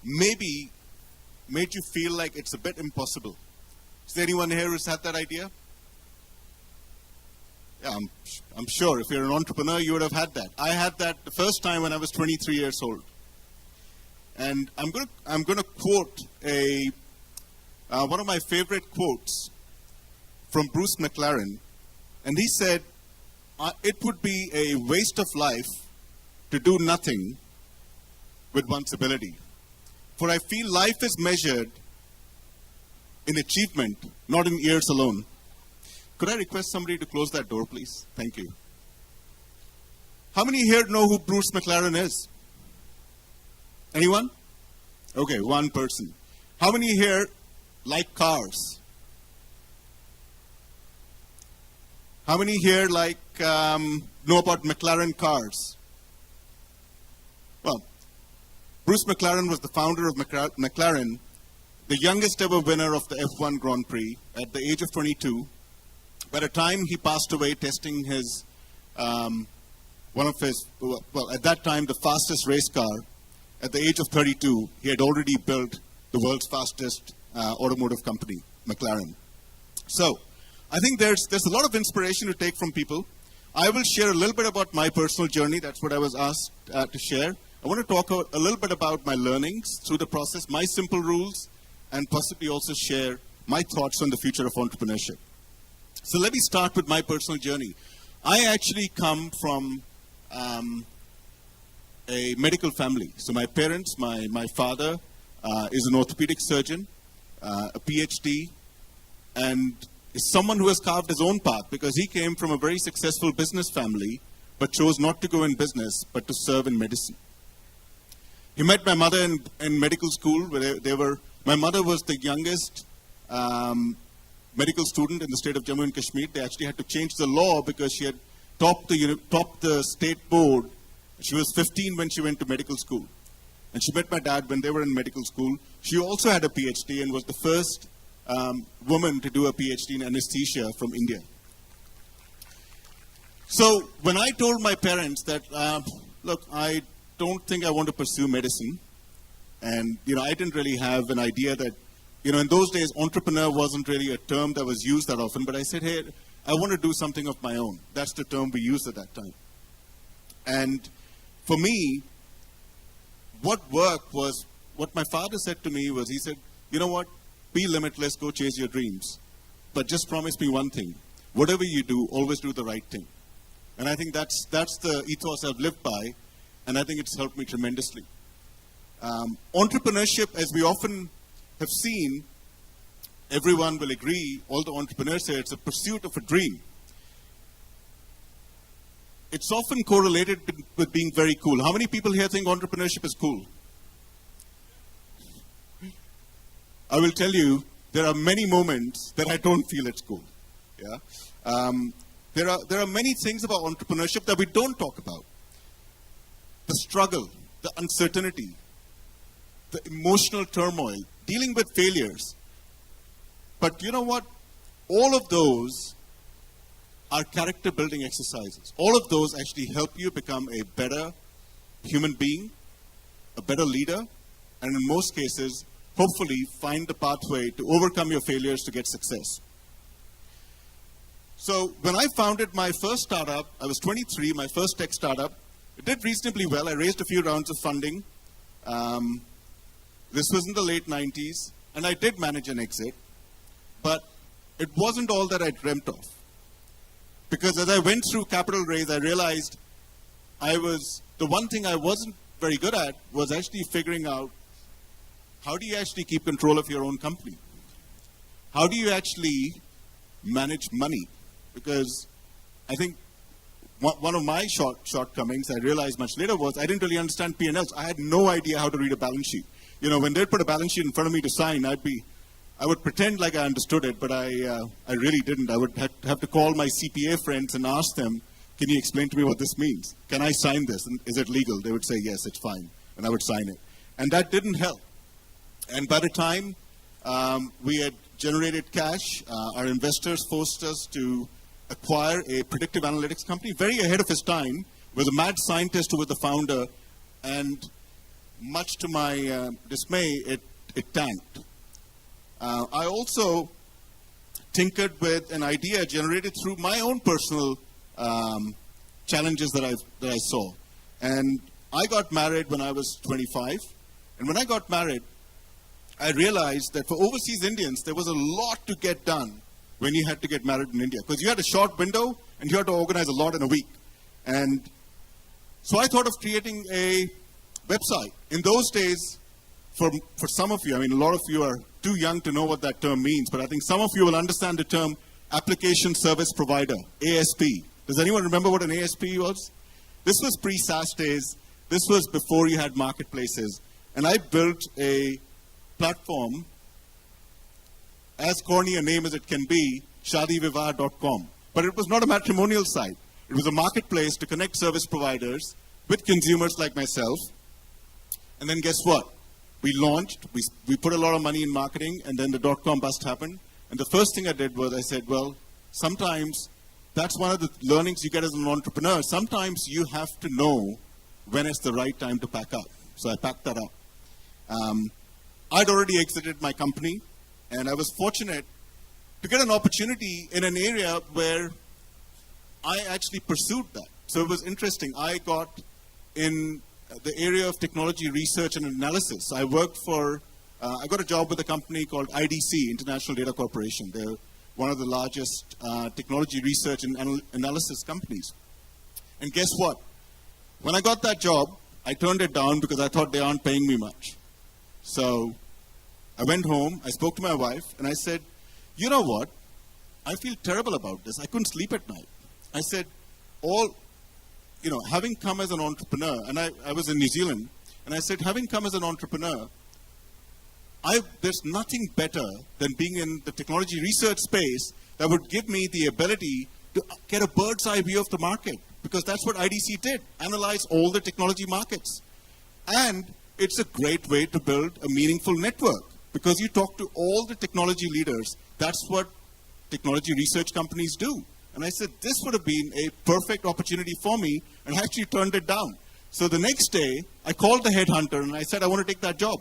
maybe made you feel like it's a bit impossible. Is there anyone here who's had that idea? Yeah, I'm sure if you're an entrepreneur, you would have had that. I had that the first time when I was 23 years old. And I'm going to quote one of my favorite quotes from Bruce McLaren. And he said, it would be a waste of life to do nothing with one's ability. For I feel life is measured in achievement, not in years alone. Could I request somebody to close that door, please? Thank you. How many here know who Bruce McLaren is? Anyone? Okay, one person. How many here like cars? How many here know about McLaren cars? Well, Bruce McLaren was the founder of McLaren, the youngest ever winner of the F1 Grand Prix at the age of 22. By the time he passed away testing his, one of his, well, at that time, the fastest race car, at the age of 32, he had already built the world's fastest automotive company, McLaren. So, I think there's a lot of inspiration to take from people. I will share a little bit about my personal journey. That's what I was asked to share. I want to talk a little bit about my learnings through the process, my simple rules, and possibly also share my thoughts on the future of entrepreneurship. So let me start with my personal journey. I actually come from a medical family. So my parents, my father is an orthopedic surgeon, a PhD, and is someone who has carved his own path because he came from a very successful business family but chose not to go in business but to serve in medicine. He met my mother in medical school where my mother was the youngest medical student in the state of Jammu and Kashmir. They actually had to change the law because she had topped the state board. She was 15 when she went to medical school. And she met my dad when they were in medical school. She also had a PhD and was the first woman to do a PhD in anesthesia from India. So when I told my parents that, look, I don't think I want to pursue medicine, and I didn't really have an idea that, in those days, entrepreneur wasn't really a term that was used that often, but I said, hey, I want to do something of my own. That's the term we used at that time. And for me, what worked was, what my father said to me was, he said, you know what, be limitless, go chase your dreams. But just promise me one thing, whatever you do, always do the right thing. And I think that's the ethos I've lived by, and I think it's helped me tremendously. Entrepreneurship, as we often have seen, everyone will agree, all the entrepreneurs say it's a pursuit of a dream. It's often correlated with being very cool. How many people here think entrepreneurship is cool? I will tell you, there are many moments that I don't feel it's cool. Yeah? There are many things about entrepreneurship that we don't talk about. The struggle, the uncertainty, the emotional turmoil, dealing with failures. But you know what? All of those are character building exercises. All of those actually help you become a better human being, a better leader, and in most cases, hopefully find the pathway to overcome your failures to get success. So when I founded my first startup, I was 23, my first tech startup. It did reasonably well. I raised a few rounds of funding. This was in the late 90s, and I did manage an exit. But it wasn't all that I dreamt of. Because as I went through capital raise, I realized the one thing I wasn't very good at was actually figuring out how do you actually keep control of your own company? How do you actually manage money? Because I think one of my shortcomings, I realized much later, was I didn't really understand P&Ls. I had no idea how to read a balance sheet. When they'd put a balance sheet in front of me to sign, I would pretend like I understood it, but I really didn't. I would have to call my CPA friends and ask them, can you explain to me what this means? Can I sign this? And is it legal? They would say, yes, it's fine. And I would sign it. And that didn't help. And by the time we had generated cash, our investors forced us to acquire a predictive analytics company, very ahead of his time, with a mad scientist who was the founder, and much to my dismay, it tanked. I also tinkered with an idea generated through my own personal challenges that I saw. And I got married when I was 25. And when I got married, I realized that for overseas Indians, there was a lot to get done when you had to get married in India. Because you had a short window, and you had to organize a lot in a week. And so I thought of creating a website. In those days, for some of you, a lot of you are too young to know what that term means, but I think some of you will understand the term Application Service Provider, ASP. Does anyone remember what an ASP was? This was pre-SaaS days. This was before you had marketplaces. And I built a platform, as corny a name as it can be, shadivivah.com. But it was not a matrimonial site. It was a marketplace to connect service providers with consumers like myself. And then guess what? We launched, we put a lot of money in marketing, and then the dot-com bust happened. And the first thing I did was I said, well, sometimes that's one of the learnings you get as an entrepreneur. Sometimes you have to know when it's the right time to pack up. So I packed that up. I'd already exited my company, and I was fortunate to get an opportunity in an area where I actually pursued that. So it was interesting. I got in the area of technology research and analysis. I worked for, I got a job with a company called IDC, International Data Corporation. They're one of the largest technology research and analysis companies. And guess what? When I got that job, I turned it down because I thought they aren't paying me much. So I went home, I spoke to my wife, and I said, you know what? I feel terrible about this. I couldn't sleep at night. I said, having come as an entrepreneur, and I was in New Zealand, and I said, having come as an entrepreneur, there's nothing better than being in the technology research space that would give me the ability to get a bird's eye view of the market, because that's what IDC did, analyze all the technology markets. And it's a great way to build a meaningful network, because you talk to all the technology leaders. That's what technology research companies do. And I said, this would have been a perfect opportunity for me, and I actually turned it down. So the next day, I called the headhunter, and I said, I want to take that job.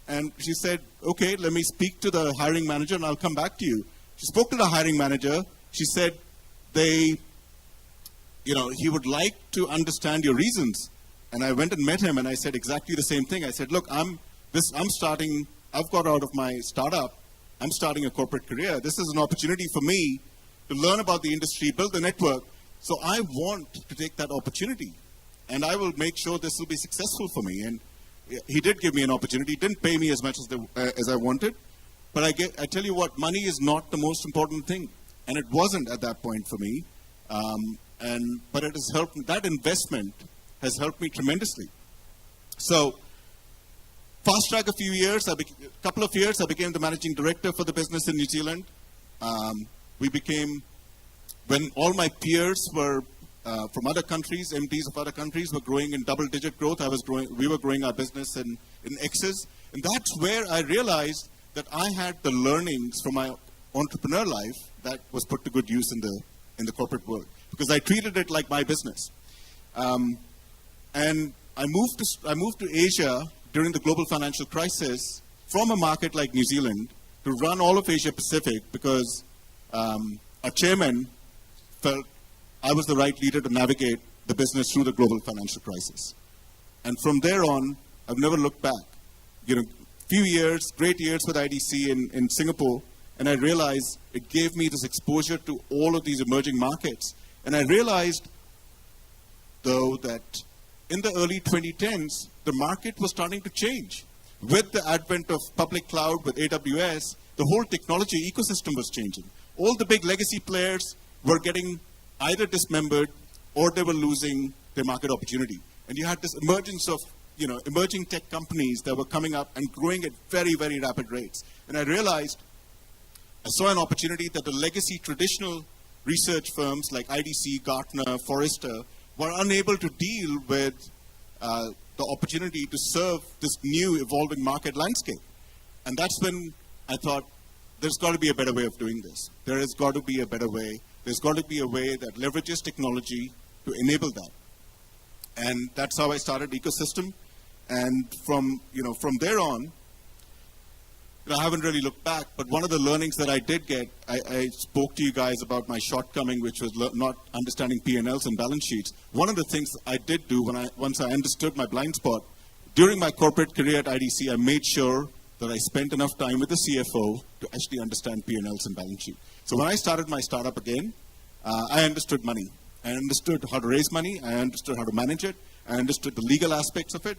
And she said, okay, let me speak to the hiring manager, and I'll come back to you. She spoke to the hiring manager. She said, he would like to understand your reasons. And I went and met him, and I said exactly the same thing. I said, look, I've got out of my startup. I'm starting a corporate career. This is an opportunity for me to learn about the industry, build the network. So I want to take that opportunity, and I will make sure this will be successful for me. And he did give me an opportunity. He didn't pay me as much as I wanted. But I tell you what, money is not the most important thing. And it wasn't at that point for me. But it has helped, that investment has helped me tremendously. So, fast track a couple of years, I became the managing director for the business in New Zealand. When all my peers were from other countries, MDs of other countries were growing in double-digit growth, we were growing our business in X's. And that's where I realized that I had the learnings from my entrepreneur life that was put to good use in the corporate world, because I treated it like my business. And I moved to Asia during the global financial crisis from a market like New Zealand to run all of Asia Pacific, because our chairman felt I was the right leader to navigate the business through the global financial crisis. And from there on, I've never looked back. Few years, great years with IDC in Singapore, and I realized it gave me this exposure to all of these emerging markets. And I realized, though, that in the early 2010s, the market was starting to change. With the advent of public cloud, with AWS, the whole technology ecosystem was changing. All the big legacy players were getting either dismembered or they were losing their market opportunity. And you had this emergence of emerging tech companies that were coming up and growing at very, very rapid rates. And I realized, I saw an opportunity that the legacy traditional research firms like IDC, Gartner, Forrester were unable to deal with the opportunity to serve this new evolving market landscape. And that's when I thought, there's got to be a better way of doing this. There has got to be a better way. There's got to be a way that leverages technology to enable that. And that's how I started Ecosystem. And from there on, I haven't really looked back, but one of the learnings that I did get, I spoke to you guys about my shortcoming, which was not understanding P&Ls and balance sheets. One of the things I did do once I understood my blind spot, during my corporate career at IDC, I made sure that I spent enough time with the CFO to actually understand P&Ls and balance sheet. So when I started my startup again, I understood money. I understood how to raise money. I understood how to manage it. I understood the legal aspects of it.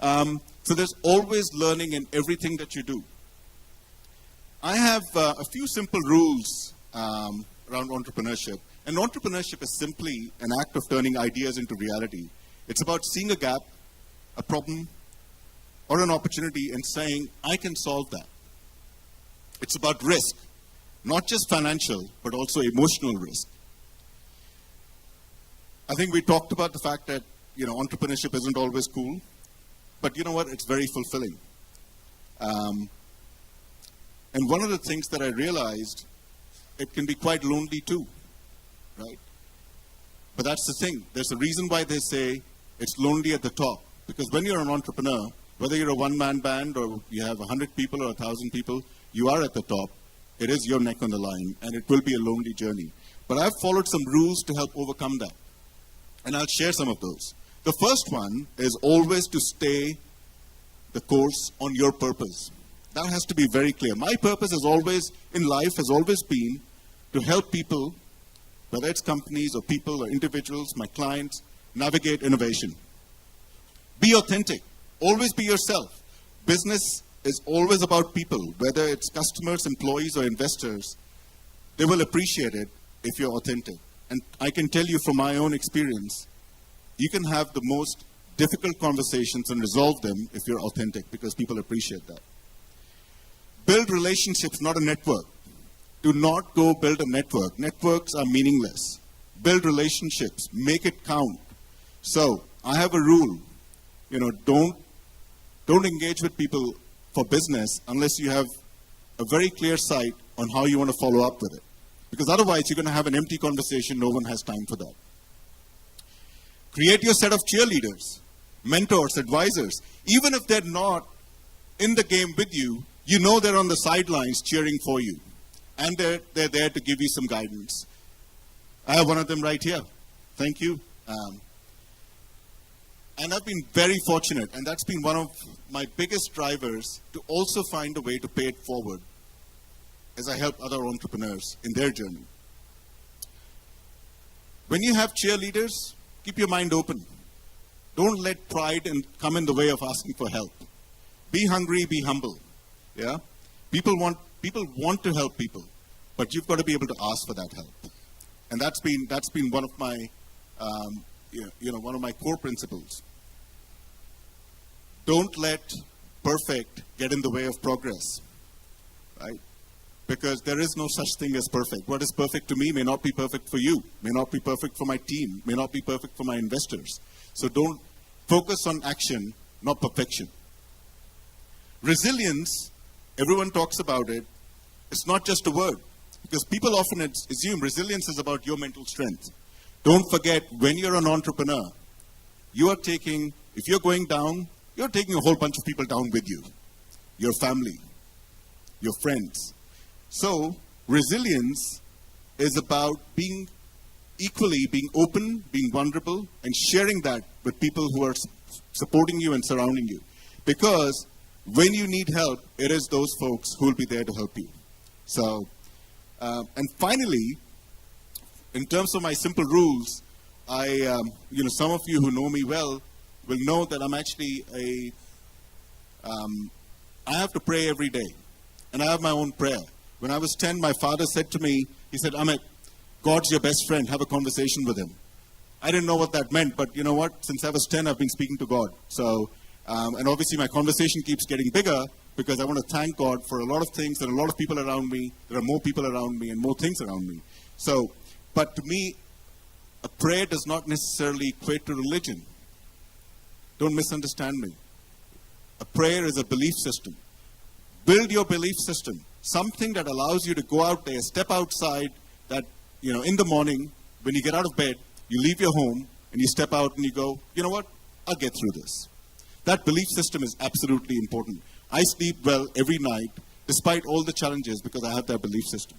So there's always learning in everything that you do. I have a few simple rules around entrepreneurship. And entrepreneurship is simply an act of turning ideas into reality. It's about seeing a gap, a problem, or an opportunity and saying, I can solve that. It's about risk, not just financial, but also emotional risk. I think we talked about the fact that, entrepreneurship isn't always cool, but you know what? It's very fulfilling. And one of the things that I realized, it can be quite lonely too, right? But that's the thing. There's a reason why they say it's lonely at the top. Because when you're an entrepreneur, whether you're a one-man band or you have 100 people or 1,000 people, you are at the top. It is your neck on the line, and it will be a lonely journey. But I've followed some rules to help overcome that. And I'll share some of those. The first one is always to stay the course on your purpose. That has to be very clear. My purpose is always, in life, has always been to help people, whether it's companies or people or individuals, my clients, navigate innovation. Be authentic. Always be yourself. Business is always about people, whether it's customers, employees, or investors. They will appreciate it if you're authentic. And I can tell you from my own experience, you can have the most difficult conversations and resolve them if you're authentic, because people appreciate that. Build relationships, not a network. Do not go build a network. Networks are meaningless. Build relationships. Make it count. So, I have a rule. Don't engage with people for business unless you have a very clear sight on how you want to follow up with it. Because otherwise, you're going to have an empty conversation. No one has time for that. Create your set of cheerleaders, mentors, advisors. Even if they're not in the game with you, you know they're on the sidelines cheering for you. And they're there to give you some guidance. I have one of them right here. Thank you. And I've been very fortunate, and that's been one of my biggest drivers to also find a way to pay it forward as I help other entrepreneurs in their journey. When you have cheerleaders, keep your mind open. Don't let pride come in the way of asking for help. Be hungry, be humble. Yeah? People want to help people, but you've got to be able to ask for that help. And that's been one of my one of my core principles. Don't let perfect get in the way of progress, right? Because there is no such thing as perfect. What is perfect to me may not be perfect for you, may not be perfect for my team, may not be perfect for my investors. So don't focus on action, not perfection. Resilience, everyone talks about it. It's not just a word, because people often assume resilience is about your mental strength. Don't forget, when you're an entrepreneur, if you're going down, you're taking a whole bunch of people down with you. Your family, your friends. So, resilience is about being open, being vulnerable, and sharing that with people who are supporting you and surrounding you. Because when you need help, it is those folks who will be there to help you. So, and finally, in terms of my simple rules, some of you who know me well will know that I'm actually I have to pray every day. And I have my own prayer. When I was 10, my father said to me, he said, Amit, God's your best friend. Have a conversation with him. I didn't know what that meant, but you know what? Since I was 10, I've been speaking to God. So, and obviously my conversation keeps getting bigger because I want to thank God for a lot of things. There are a lot of people around me. There are more people around me and more things around me. So, but to me, a prayer does not necessarily equate to religion. Don't misunderstand me. A prayer is a belief system. Build your belief system. Something that allows you to go out there, step outside, that, in the morning, when you get out of bed, you leave your home, and you step out and you go, you know what, I'll get through this. That belief system is absolutely important. I sleep well every night, despite all the challenges, because I have that belief system.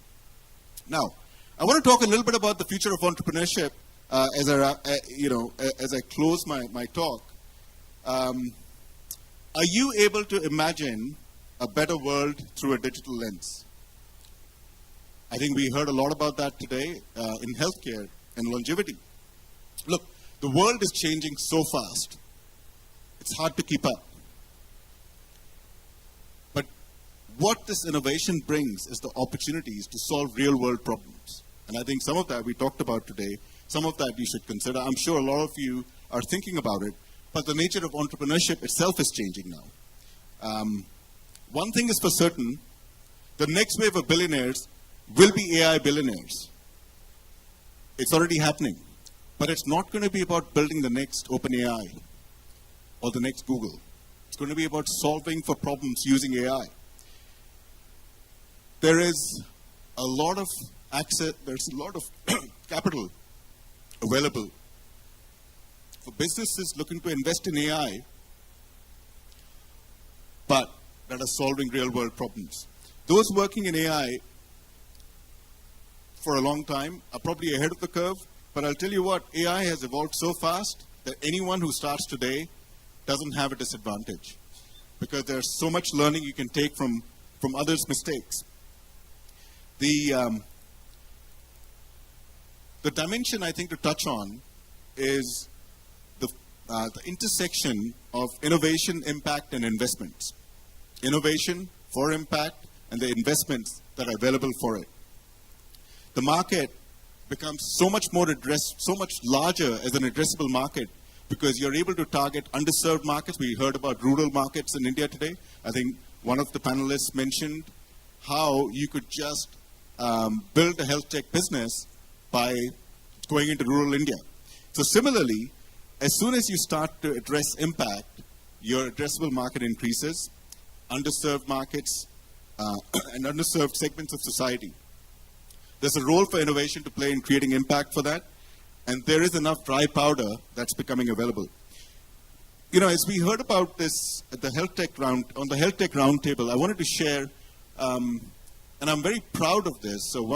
Now, I want to talk a little bit about the future of entrepreneurship as I close my talk. Are you able to imagine a better world through a digital lens? I think we heard a lot about that today in healthcare and longevity. Look, the world is changing so fast. It's hard to keep up. But what this innovation brings is the opportunities to solve real-world problems. And I think some of that we talked about today, some of that you should consider. I'm sure a lot of you are thinking about it, but the nature of entrepreneurship itself is changing now. One thing is for certain, the next wave of billionaires will be AI billionaires. It's already happening. But it's not going to be about building the next OpenAI or the next Google. It's going to be about solving for problems using AI. There is a lot of access, there's a lot of capital available for businesses looking to invest in AI, but that are solving real-world problems. Those working in AI for a long time, are probably ahead of the curve. But I'll tell you what, AI has evolved so fast that anyone who starts today doesn't have a disadvantage, because there's so much learning you can take from others' mistakes. The dimension I think to touch on is the intersection of innovation, impact, and investments. Innovation for impact and the investments that are available for it. The market becomes so much larger as an addressable market, because you're able to target underserved markets. We heard about rural markets in India today. I think one of the panelists mentioned how you could just build a health tech business by going into rural India. So similarly, as soon as you start to address impact, your addressable market increases, underserved markets and underserved segments of society. There's a role for innovation to play in creating impact for that, and there is enough dry powder that's becoming available. You know, as we heard about this at the HealthTech Roundtable, I wanted to share, and I'm very proud of this. So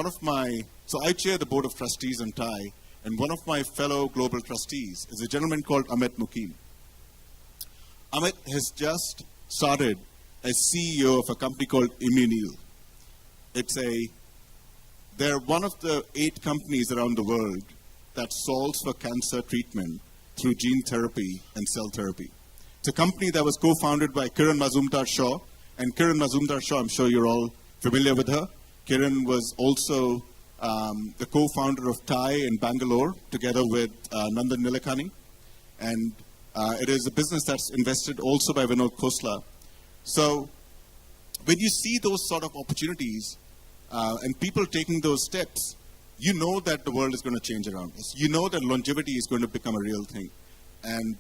I chair the board of trustees on TIE, and one of my fellow global trustees is a gentleman called Amit Gupta. Amit has just started as CEO of a company called Immunil. They're one of the 8 companies around the world that solves for cancer treatment through gene therapy and cell therapy. It's a company that was co-founded by Kiran Mazumdar-Shaw, and Kiran Mazumdar-Shaw, I'm sure you're all familiar with her. Kiran was also the co-founder of TIE in Bangalore, together with Nandan Nilekani, and it is a business that's invested also by Vinod Khosla. So when you see those sort of opportunities and people taking those steps, you know that the world is going to change around us. You know that longevity is going to become a real thing. And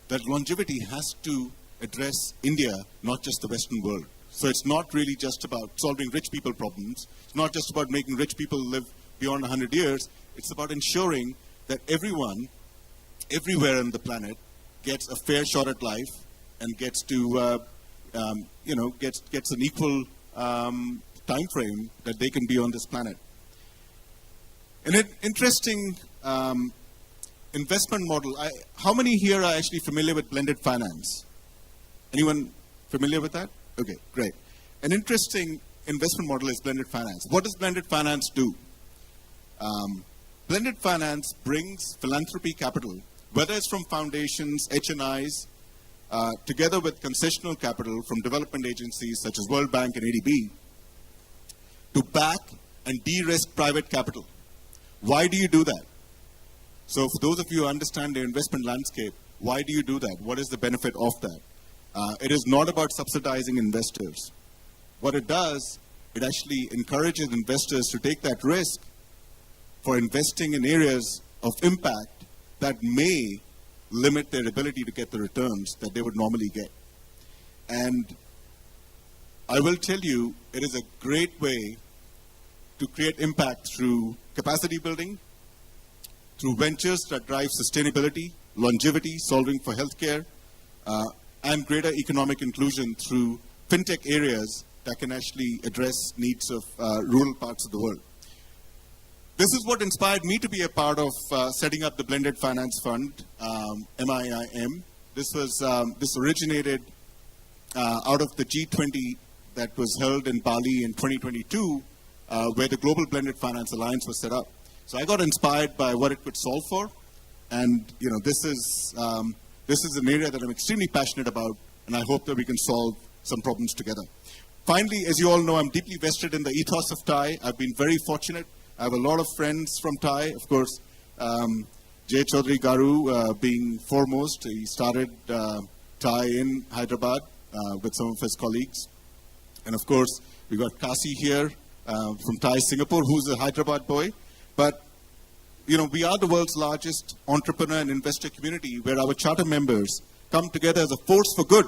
that longevity has to address India, not just the Western world. So it's not really just about solving rich people problems. It's not just about making rich people live beyond 100 years. It's about ensuring that everyone, everywhere on the planet, gets a fair shot at life and gets to, gets an equal time frame that they can be on this planet. An interesting investment model. How many here are actually familiar with blended finance? Anyone familiar with that? Okay, great. An interesting investment model is blended finance. What does blended finance do? Blended finance brings philanthropy capital, whether it's from foundations, HNIs, together with concessional capital from development agencies such as World Bank and ADB, to back and de-risk private capital. Why do you do that? So for those of you who understand the investment landscape, why do you do that? What is the benefit of that? It is not about subsidizing investors. What it does, it actually encourages investors to take that risk for investing in areas of impact that may limit their ability to get the returns that they would normally get. And I will tell you, it is a great way to create impact through capacity building, through ventures that drive sustainability, longevity, solving for healthcare, and greater economic inclusion through fintech areas that can actually address needs of rural parts of the world. This is what inspired me to be a part of setting up the Blended Finance Fund, MIIM. This originated out of the G20 that was held in Bali in 2022, where the Global Blended Finance Alliance was set up. So I got inspired by what it could solve for, and this is an area that I'm extremely passionate about, and I hope that we can solve some problems together. Finally, as you all know, I'm deeply vested in the ethos of TIE. I've been very fortunate. I have a lot of friends from TIE. Of course, Jay Chaudhary Garu being foremost. He started TIE in Hyderabad with some of his colleagues. And of course, we got Kasi here from TIE Singapore, who's a Hyderabad boy. But, we are the world's largest entrepreneur and investor community, where our charter members come together as a force for good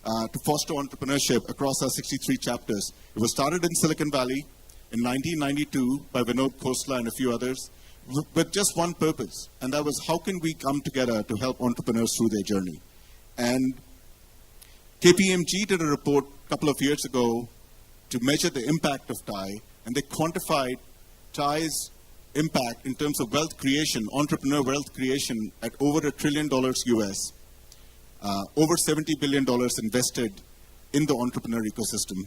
to foster entrepreneurship across our 63 chapters. It was started in Silicon Valley in 1992 by Vinod Khosla and a few others, with just one purpose, and that was how can we come together to help entrepreneurs through their journey. And KPMG did a report a couple of years ago to measure the impact of TIE, and they quantified TIE's impact in terms of wealth creation, entrepreneur wealth creation, at over $1 trillion US. Over $70 billion invested in the entrepreneur ecosystem.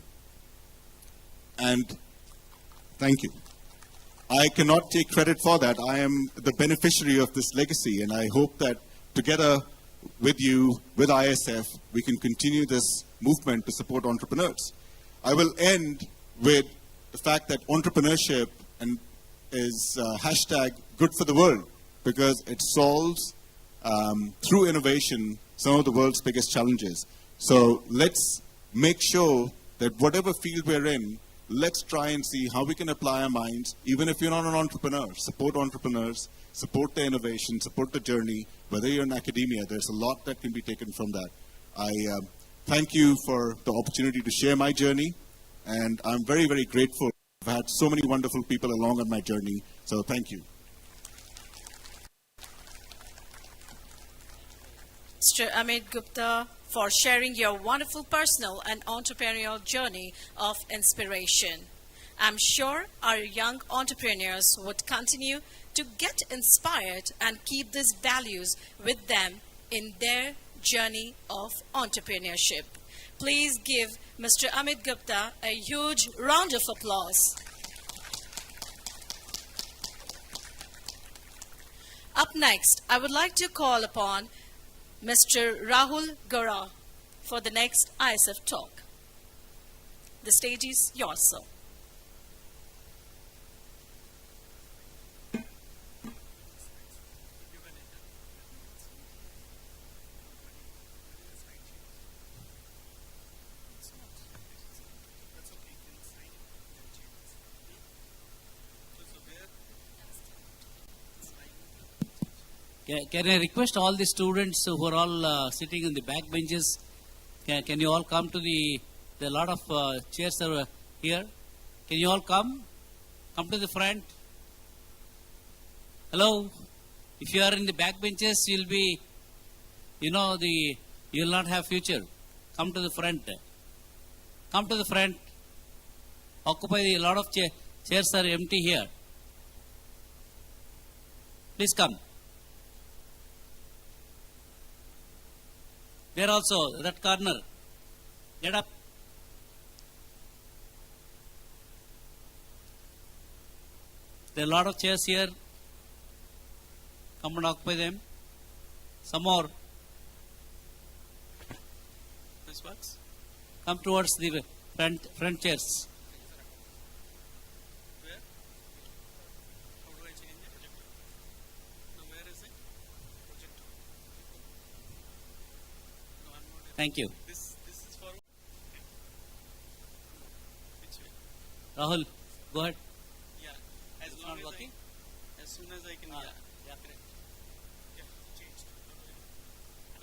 And thank you. I cannot take credit for that. I am the beneficiary of this legacy, and I hope that together with you, with ISF, we can continue this movement to support entrepreneurs. I will end with the fact that entrepreneurship is hashtag good for the world, because it solves, through innovation, some of the world's biggest challenges. So let's make sure that whatever field we're in, let's try and see how we can apply our minds, even if you're not an entrepreneur. Support entrepreneurs, support the innovation, support the journey. Whether you're in academia, there's a lot that can be taken from that. I thank you for the opportunity to share my journey, and I'm very, very grateful. I've had so many wonderful people along on my journey, so thank you. Mr. Amit Gupta, for sharing your wonderful personal and entrepreneurial journey of inspiration. I'm sure our young entrepreneurs would continue to get inspired and keep these values with them in their journey of entrepreneurship. Please give Mr. Amit Gupta a huge round of applause. Up next, I would like to call upon Mr. Rahul Gora for the next ISF talk. The stage is yours, sir. Can I request all the students who are all sitting in the back benches, can you all come to the lot of chairs are here. Can you all come? Come to the front. Hello. If you are in the back benches, you'll be, you'll not have future. Come to the front. Come to the front. Occupy a lot of chairs are empty here. Please come. There also, that corner. Get up. There are a lot of chairs here. Come and occupy them. Some more. This works. Come towards the front chairs. Where? How do I change it? So where is it? Projector. No, I'm not. Thank you. This is for which way? Rahul, go ahead. Yeah. As long as working? As soon as I can. Yeah, correct. Yeah, changed.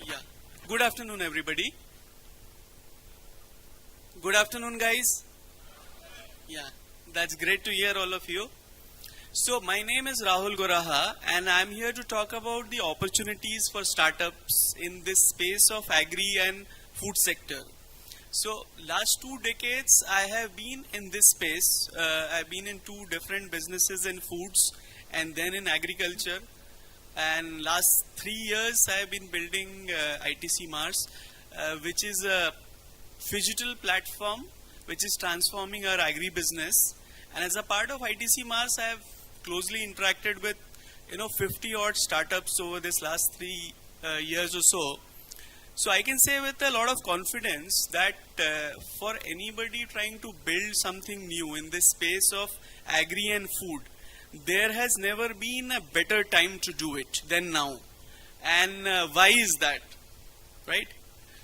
Yeah. Good afternoon, everybody. Good afternoon, guys. Yeah, that's great to hear all of you. So my name is Rahul Goraha, and I'm here to talk about the opportunities for startups in this space of agri and food sector. So last 2 decades I have been in this space. I've been in 2 different businesses in foods and then in agriculture. And last 3 years I have been building ITC Mars, which is a digital platform which is transforming our agri-business. And as a part of ITC Mars, I have closely interacted with 50 odd startups over this last 3 years or so. So I can say with a lot of confidence that for anybody trying to build something new in this space of agri and food, there has never been a better time to do it than now. And why is that? Right?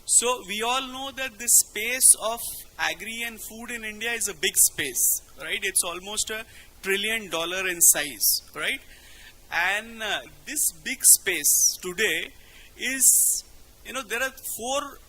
So we all know that this space of agri and food in India is a big space, right? It's almost $1 trillion in size, right? And this big space today is, there are 4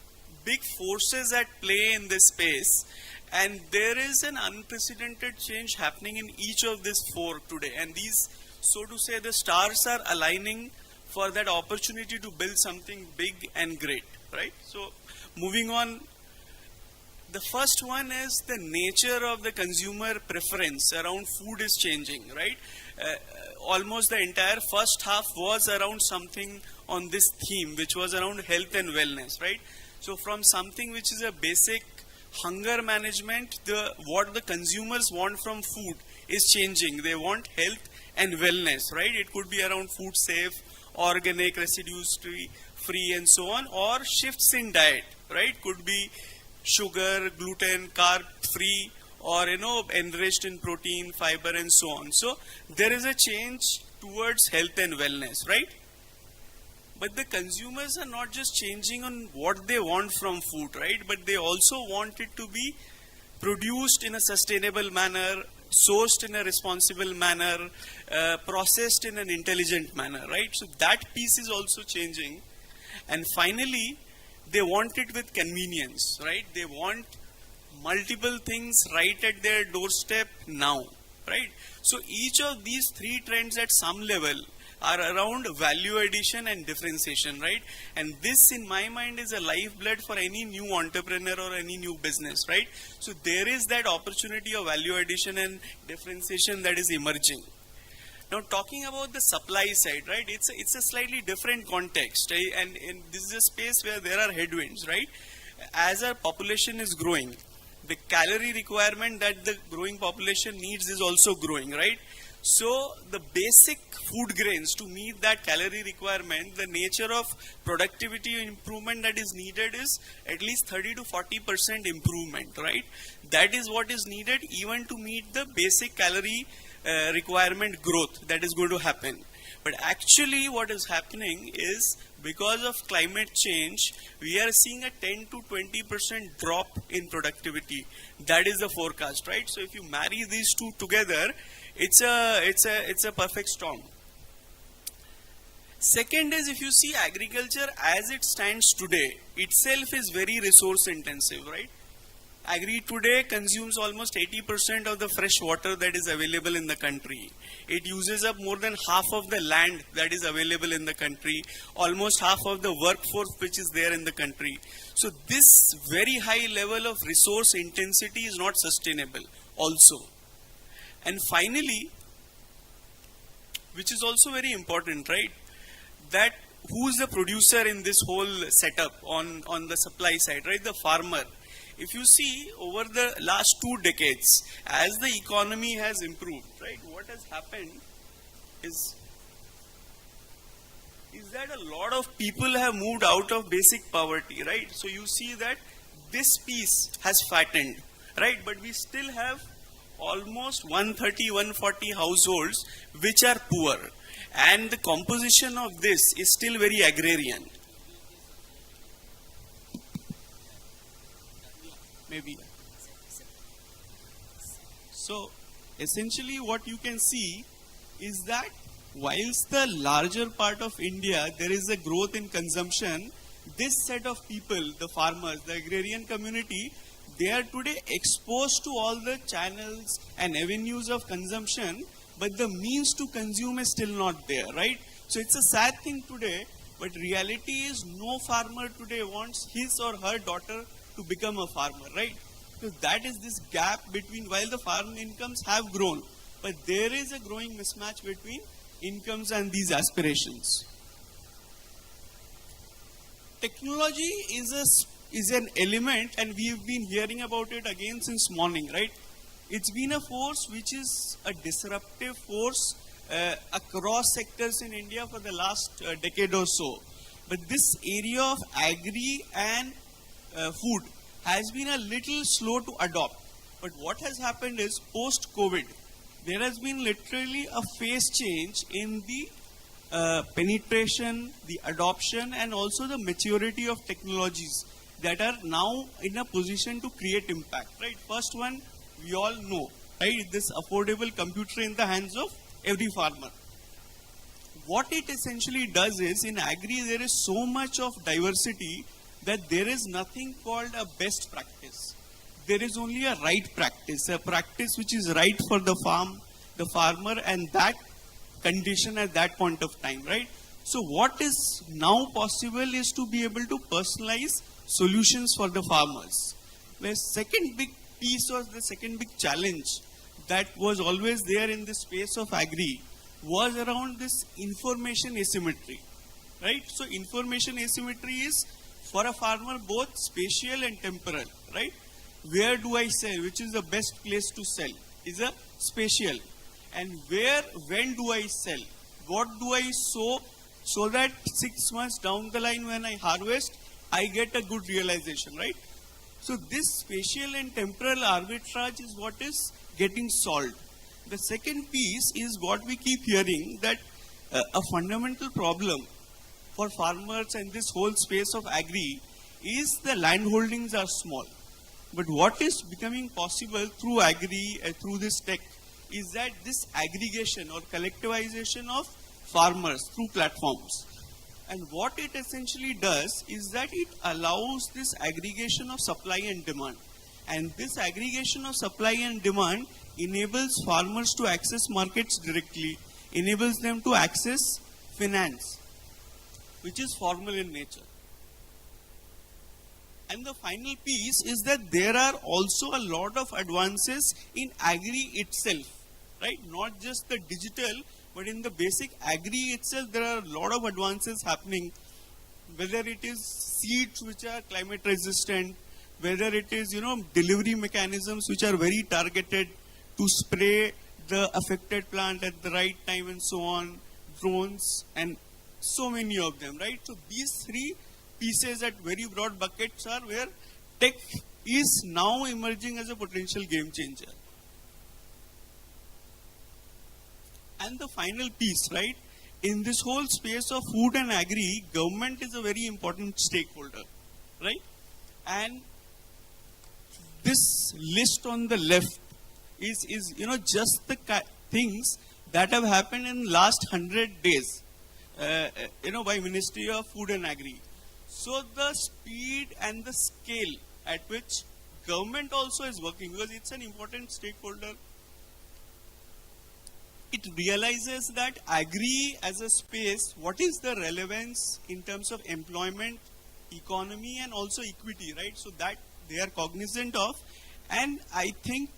big forces at play in this space, and there is an unprecedented change happening in each of these 4 today. And these, so to say, the stars are aligning for that opportunity to build something big and great, right? So moving on, The first one is the nature of the consumer preference around food is changing, right? Almost the entire first half was around something on this theme, which was around health and wellness, right? So from something which is a basic hunger management, what the consumers want from food is changing. They want health and wellness, right? It could be around food safe, organic, residue-free, and so on, or shifts in diet, right? Could be sugar, gluten, carb-free, or enriched in protein, fiber, and so on. So there is a change towards health and wellness, right? But the consumers are not just changing on what they want from food, right? But they also want it to be produced in a sustainable manner, sourced in a responsible manner, processed in an intelligent manner, right? So that piece is also changing. And finally, they want it with convenience, right? They want multiple things right at their doorstep now, right? So each of these three trends at some level are around value addition and differentiation, right? And this, in my mind, is a lifeblood for any new entrepreneur or any new business, right? So there is that opportunity of value addition and differentiation that is emerging. Now, talking about the supply side, right? It's a slightly different context, right? And this is a space where there are headwinds, right? As our population is growing, the calorie requirement that the growing population needs is also growing, right? So the basic food grains to meet that calorie requirement, the nature of productivity improvement that is needed is at least 30 to 40% improvement, right? That is what is needed even to meet the basic calorie requirement growth that is going to happen. But actually what is happening is, because of climate change, we are seeing a 10 to 20% drop in productivity. That is the forecast, right? So if you marry these two together, it's a perfect storm. Second is, if you see agriculture as it stands today, itself is very resource intensive, right? Agri today consumes almost 80% of the fresh water that is available in the country. It uses up more than half of the land that is available in the country, almost half of the workforce which is there in the country. So this very high level of resource intensity is not sustainable also. And finally, which is also very important, right, that who is the producer in this whole setup on the supply side, right? The farmer. If you see over the last 2 decades, as the economy has improved, right, what has happened is that a lot of people have moved out of basic poverty, right? So you see that this piece has fattened, right? But we still have almost 130, 140 households which are poor. And the composition of this is still very agrarian. Maybe. So essentially what you can see is that whilst the larger part of India, there is a growth in consumption, this set of people, the farmers, the agrarian community, they are today exposed to all the channels and avenues of consumption, but the means to consume is still not there, right? So it's a sad thing today, but reality is no farmer today wants his or her daughter to become a farmer, right? So that is this gap between, while the farm incomes have grown, but there is a growing mismatch between incomes and these aspirations. Technology is an element, and we've been hearing about it again since morning, right? It's been a force which is a disruptive force across sectors in India for the last decade or so. But this area of agri and food has been a little slow to adopt. But what has happened is, post-COVID, there has been literally a phase change in the penetration, the adoption, and also the maturity of technologies that are now in a position to create impact, right? First one, we all know, right? This affordable computer in the hands of every farmer. What it essentially does is, in agri, there is so much of diversity that there is nothing called a best practice. There is only a right practice, a practice which is right for the farm, the farmer, and that condition at that point of time, right? So what is now possible is to be able to personalize solutions for the farmers. The second big piece or the second big challenge that was always there in the space of agri was around this information asymmetry, right? So information asymmetry is for a farmer both spatial and temporal, right? Where do I sell? Which is the best place to sell? Is a spatial. And where, when do I sell? What do I sow so that 6 months down the line when I harvest, I get a good realization, right? So this spatial and temporal arbitrage is what is getting solved. The second piece is what we keep hearing, that a fundamental problem for farmers and this whole space of agri is the land holdings are small. But what is becoming possible through agri, through this tech, is that this aggregation or collectivization of farmers through platforms. And what it essentially does is that it allows this aggregation of supply and demand. And this aggregation of supply and demand enables farmers to access markets directly, enables them to access finance, which is formal in nature. And the final piece is that there are also a lot of advances in agri itself, right? Not just the digital, but in the basic agri itself, there are a lot of advances happening, whether it is seeds which are climate resistant, whether it is, delivery mechanisms which are very targeted to spray the affected plant at the right time and so on, drones and so many of them, right? So these three pieces at very broad buckets are where tech is now emerging as a potential game changer. And the final piece, right? In this whole space of food and agri, government is a very important stakeholder, right? And this list on the left is just the things that have happened in last 100 days, by Ministry of Food and Agri. So the speed and the scale at which government also is working, because it's an important stakeholder, it realizes that agri as a space, what is the relevance in terms of employment, economy and also equity, right? So that they are cognizant of. And I think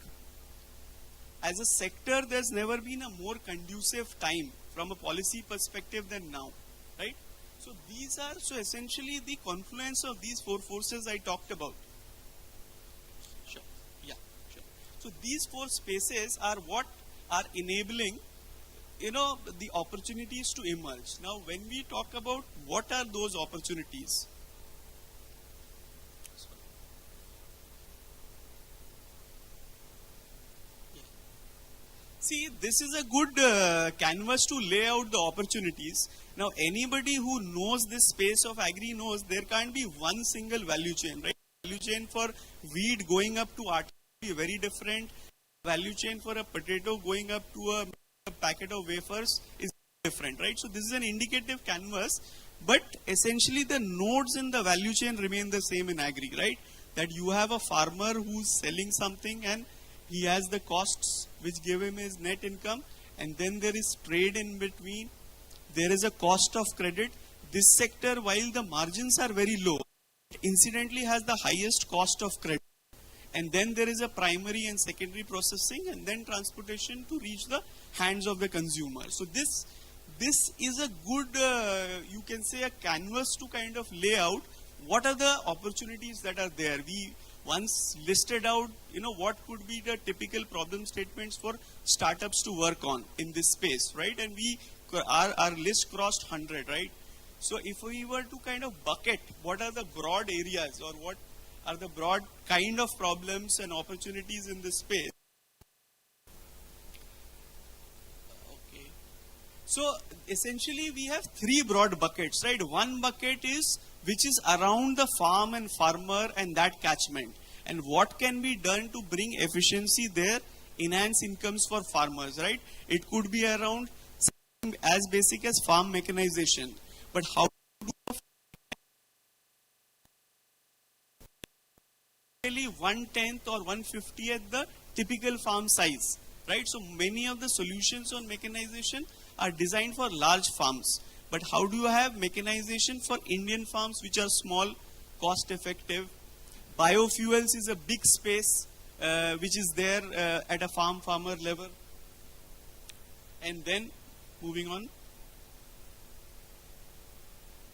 as a sector, there's never been a more conducive time from a policy perspective than now, right? So these are, essentially the confluence of these four forces I talked about. Sure. Yeah, sure. So these four spaces are what are enabling, the opportunities to emerge. Now, when we talk about what are those opportunities, see, this is a good canvas to lay out the opportunities. Now, anybody who knows this space of agri knows there can't be one single value chain, right? Value chain for wheat going up to artificial be very different. Value chain for a potato going up to a packet of wafers is different, right? So this is an indicative canvas, but essentially the nodes in the value chain remain the same in agri, right? That you have a farmer who's selling something and he has the costs which give him his net income, and then there is trade in between. There is a cost of credit. This sector, while the margins are very low, incidentally has the highest cost of credit. And then there is a primary and secondary processing and then transportation to reach the hands of the consumer. So this is a good, you can say, a canvas to kind of lay out what are the opportunities that are there. We once listed out, what could be the typical problem statements for startups to work on in this space, right? And our list crossed 100, right? So if we were to kind of bucket what are the broad areas or what are the broad kind of problems and opportunities in this space. Okay. So essentially we have three broad buckets, right? One bucket is which is around the farm and farmer and that catchment. And what can be done to bring efficiency there, enhance incomes for farmers, right? It could be around something as basic as farm mechanization. But how to do 1/10 or 1/50th the typical farm size, right? So many of the solutions on mechanization are designed for large farms. But how do you have mechanization for Indian farms which are small, cost effective? Biofuels is a big space which is there at a farmer level. And then moving on.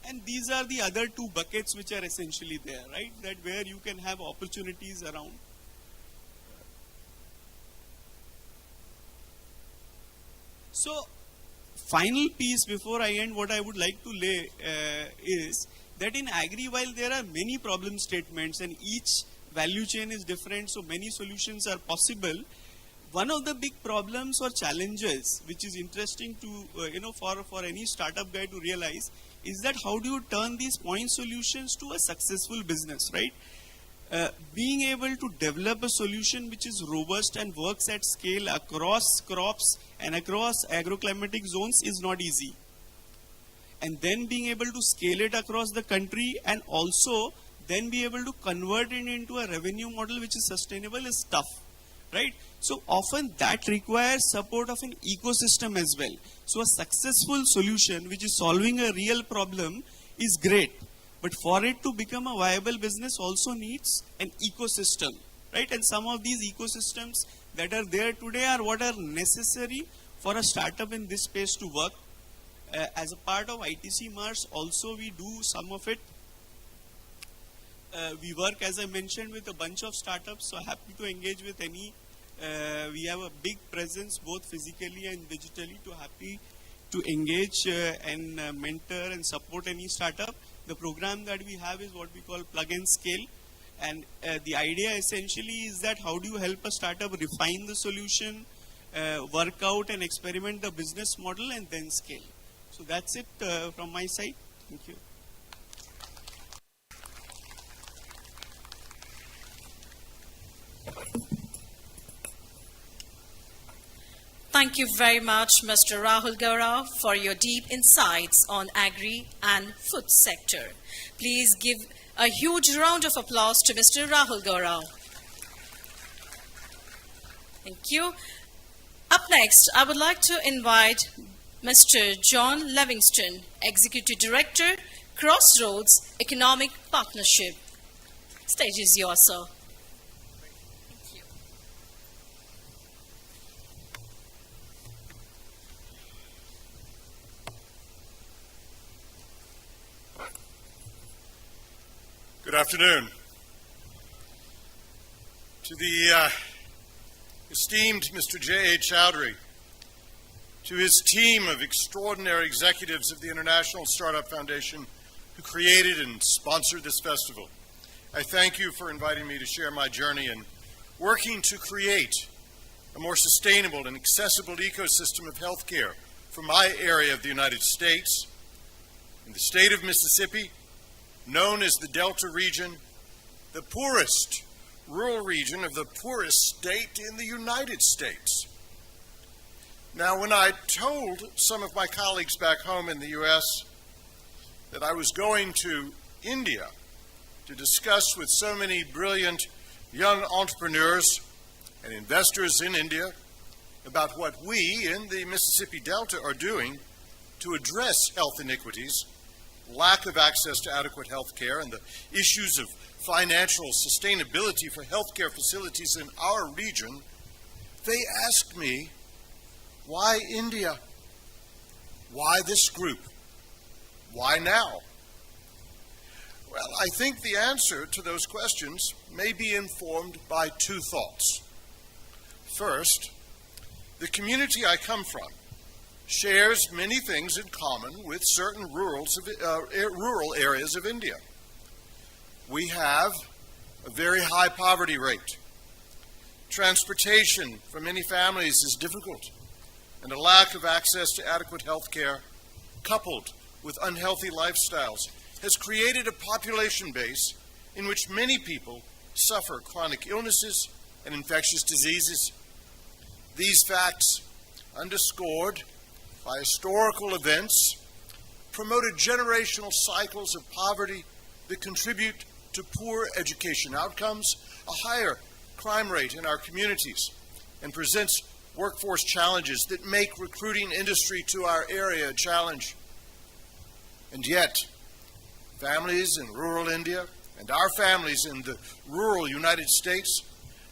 And these are the other two buckets which are essentially there, right? That where you can have opportunities around. So, final piece before I end, what I would like to lay is that in agri, while there are many problem statements and each value chain is different, so many solutions are possible. One of the big problems or challenges, which is interesting to for any startup guy to realize, is that how do you turn these point solutions to a successful business, right? Being able to develop a solution which is robust and works at scale across crops and across agroclimatic zones is not easy. And then being able to scale it across the country and also then be able to convert it into a revenue model which is sustainable is tough, right? So often that requires support of an ecosystem as well. So a successful solution which is solving a real problem is great. But for it to become a viable business also needs an ecosystem, right? And some of these ecosystems that are there today are what are necessary for a startup in this space to work. As a part of ITC Mars, also we do some of it. We work, as I mentioned, with a bunch of startups, so happy to engage with any. We have a big presence both physically and digitally, to happy to engage and mentor and support any startup. The program that we have is what we call plug and scale. And the idea essentially is that how do you help a startup refine the solution, work out and experiment the business model and then scale. So that's it from my side. Thank you. Thank you very much, Mr. Rahul Gaurav, for your deep insights on agri and food sector. Please give a huge round of applause to Mr. Rahul Gaurav. Thank you. Up next, I would like to invite Mr. John Livingston, Executive Director, Crossroads Economic Partnership. Stage is yours, sir. Good afternoon. To the esteemed Mr. J.A. Chowdhury, to his team of extraordinary executives of the International Startup Foundation who created and sponsored this festival, I thank you for inviting me to share my journey in working to create a more sustainable and accessible ecosystem of healthcare for my area of the United States. In the state of Mississippi, known as the Delta region, the poorest rural region of the poorest state in the United States. Now, when I told some of my colleagues back home in the U.S. that I was going to India to discuss with so many brilliant young entrepreneurs and investors in India about what we in the Mississippi Delta are doing to address health inequities, lack of access to adequate health care, and the issues of financial sustainability for healthcare facilities in our region, they asked me, why India? Why this group? Why now? Well, I think the answer to those questions may be informed by two thoughts. First, the community I come from shares many things in common with certain rural areas of India. We have a very high poverty rate. Transportation for many families is difficult, and a lack of access to adequate health care, coupled with unhealthy lifestyles, has created a population base in which many people suffer chronic illnesses and infectious diseases. These facts, underscored by historical events, promoted generational cycles of poverty that contribute to poor education outcomes, a higher crime rate in our communities, and presents workforce challenges that make recruiting industry to our area a challenge. And yet, families in rural India and our families in the rural United States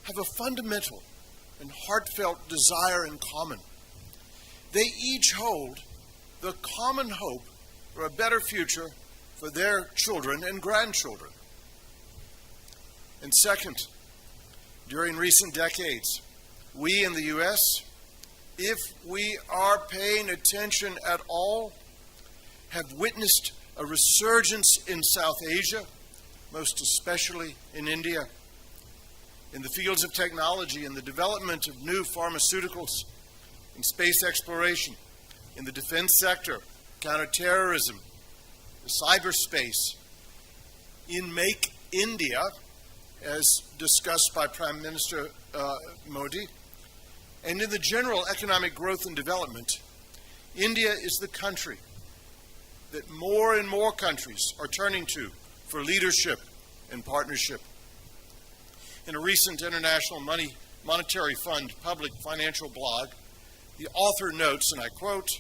have a fundamental and heartfelt desire in common. They each hold the common hope for a better future for their children and grandchildren. And second, during recent decades, we in the U.S., if we are paying attention at all, have witnessed a resurgence in South Asia, most especially in India, in the fields of technology, in the development of new pharmaceuticals, in space exploration, in the defense sector, counterterrorism, cyberspace, in Make India, as discussed by Prime Minister Modi, and in the general economic growth and development. India is the country that more and more countries are turning to for leadership and partnership. In a recent International Monetary Fund public financial blog, the author notes, and I quote,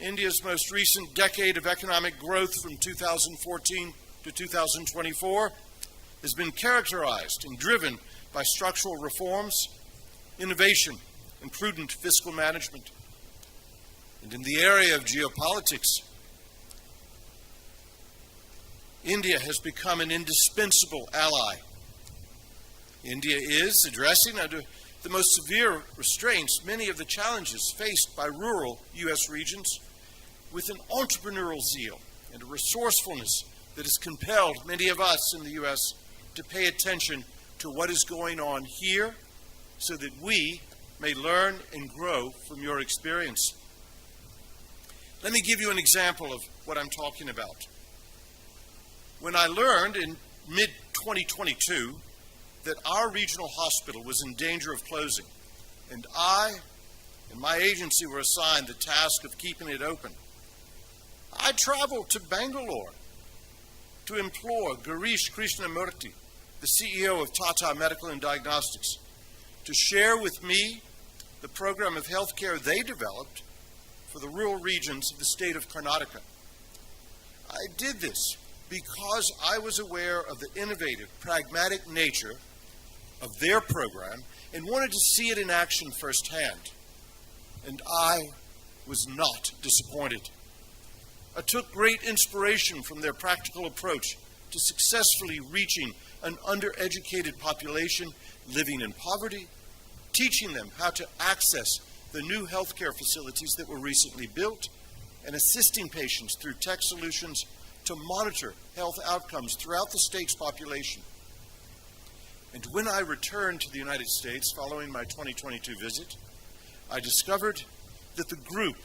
"India's most recent decade of economic growth from 2014 to 2024 has been characterized and driven by structural reforms, innovation, and prudent fiscal management. And in the area of geopolitics, India has become an indispensable ally. India is addressing under the most severe restraints many of the challenges faced by rural U.S. regions with an entrepreneurial zeal and a resourcefulness that has compelled many of us in the U.S. to pay attention to what is going on here so that we may learn and grow from your experience." Let me give you an example of what I'm talking about. When I learned in mid-2022 that our regional hospital was in danger of closing, and I and my agency were assigned the task of keeping it open, I traveled to Bangalore to implore Girish Krishnamurthy, the CEO of Tata Medical and Diagnostics, to share with me the program of healthcare they developed for the rural regions of the state of Karnataka. I did this because I was aware of the innovative, pragmatic nature of their program and wanted to see it in action firsthand. And I was not disappointed. I took great inspiration from their practical approach to successfully reaching an undereducated population living in poverty, teaching them how to access the new healthcare facilities that were recently built, and assisting patients through tech solutions to monitor health outcomes throughout the state's population. And when I returned to the United States following my 2022 visit, I discovered that the group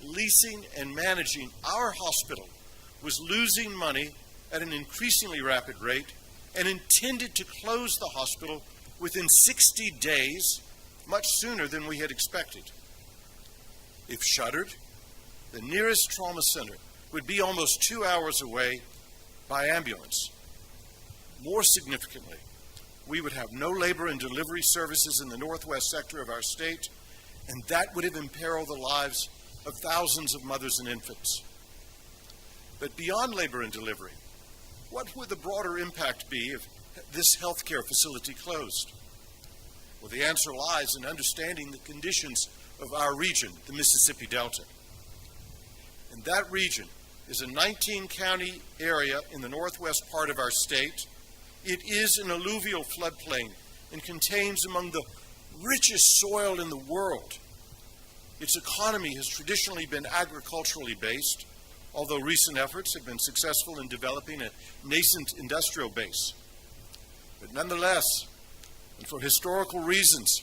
leasing and managing our hospital was losing money at an increasingly rapid rate and intended to close the hospital within 60 days, much sooner than we had expected. If shuttered, the nearest trauma center would be almost 2 hours away by ambulance. More significantly, we would have no labor and delivery services in the northwest sector of our state, and that would have imperiled the lives of thousands of mothers and infants. But beyond labor and delivery, what would the broader impact be if this healthcare facility closed? Well, the answer lies in understanding the conditions of our region, the Mississippi Delta. And that region is a 19-county area in the northwest part of our state. It is an alluvial floodplain and contains among the richest soil in the world. Its economy has traditionally been agriculturally based, although recent efforts have been successful in developing a nascent industrial base. But nonetheless, and for historical reasons,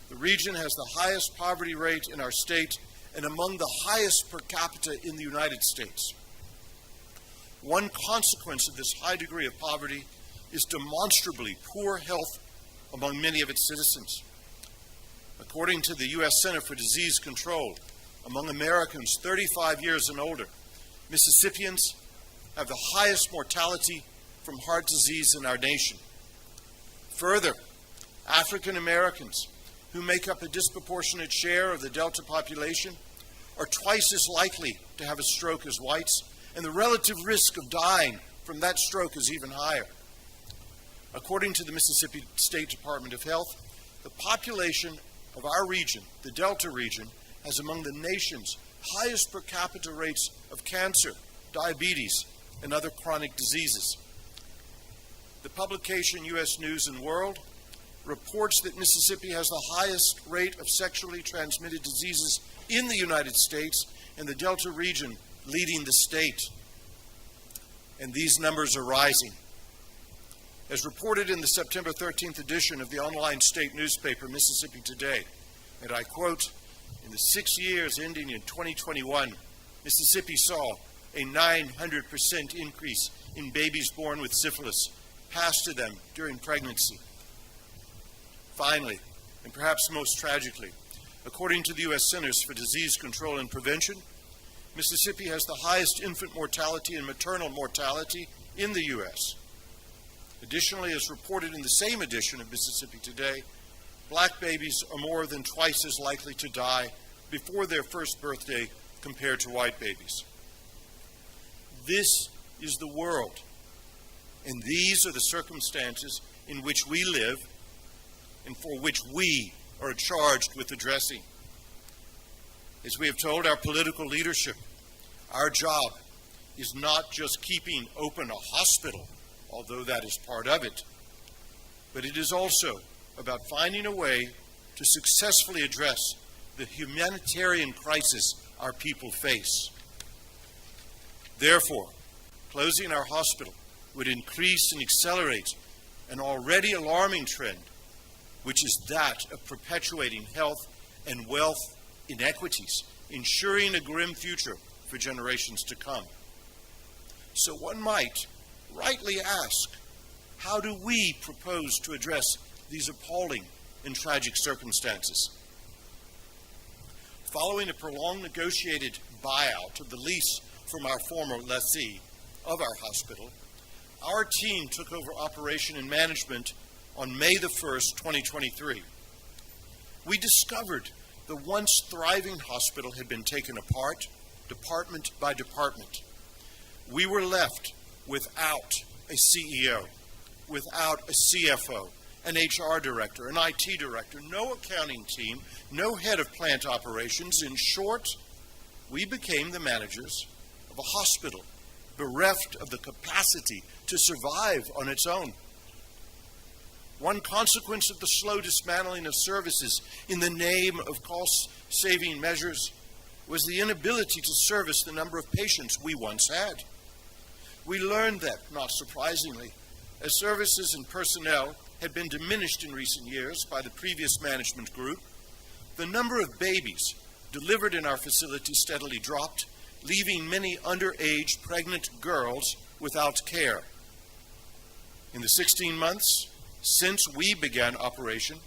the region has the highest poverty rate in our state and among the highest per capita in the United States. One consequence of this high degree of poverty is demonstrably poor health among many of its citizens. According to the U.S. Center for Disease Control, among Americans 35 years and older, Mississippians have the highest mortality from heart disease in our nation. Further, African Americans, who make up a disproportionate share of the Delta population, are twice as likely to have a stroke as whites, and the relative risk of dying from that stroke is even higher. According to the Mississippi State Department of Health, the population of our region, the Delta region, has among the nation's highest per capita rates of cancer, diabetes, and other chronic diseases. The publication U.S. News and World reports that Mississippi has the highest rate of sexually transmitted diseases in the United States, and the Delta region leading the state. And these numbers are rising. As reported in the September 13th edition of the online state newspaper Mississippi Today, and I quote, "In the 6 years ending in 2021, Mississippi saw a 900% increase in babies born with syphilis passed to them during pregnancy." Finally, and perhaps most tragically, according to the U.S. Centers for Disease Control and Prevention, Mississippi has the highest infant mortality and maternal mortality in the U.S. Additionally, as reported in the same edition of Mississippi Today, black babies are more than twice as likely to die before their first birthday compared to white babies. This is the world, and these are the circumstances in which we live and for which we are charged with addressing. As we have told our political leadership, our job is not just keeping open a hospital, although that is part of it, but it is also about finding a way to successfully address the humanitarian crisis our people face. Therefore, closing our hospital would increase and accelerate an already alarming trend, which is that of perpetuating health and wealth inequities, ensuring a grim future for generations to come. So one might rightly ask, how do we propose to address these appalling and tragic circumstances? Following a prolonged negotiated buyout of the lease from our former lessee of our hospital, our team took over operation and management on May the 1st, 2023. We discovered the once thriving hospital had been taken apart, department by department. We were left without a CEO, without a CFO, an HR director, an IT director, no accounting team, no head of plant operations. In short, we became the managers of a hospital bereft of the capacity to survive on its own. One consequence of the slow dismantling of services in the name of cost-saving measures was the inability to service the number of patients we once had. We learned that, not surprisingly, as services and personnel had been diminished in recent years by the previous management group, the number of babies delivered in our facility steadily dropped, leaving many underage pregnant girls without care. In the 16 months since we began operation,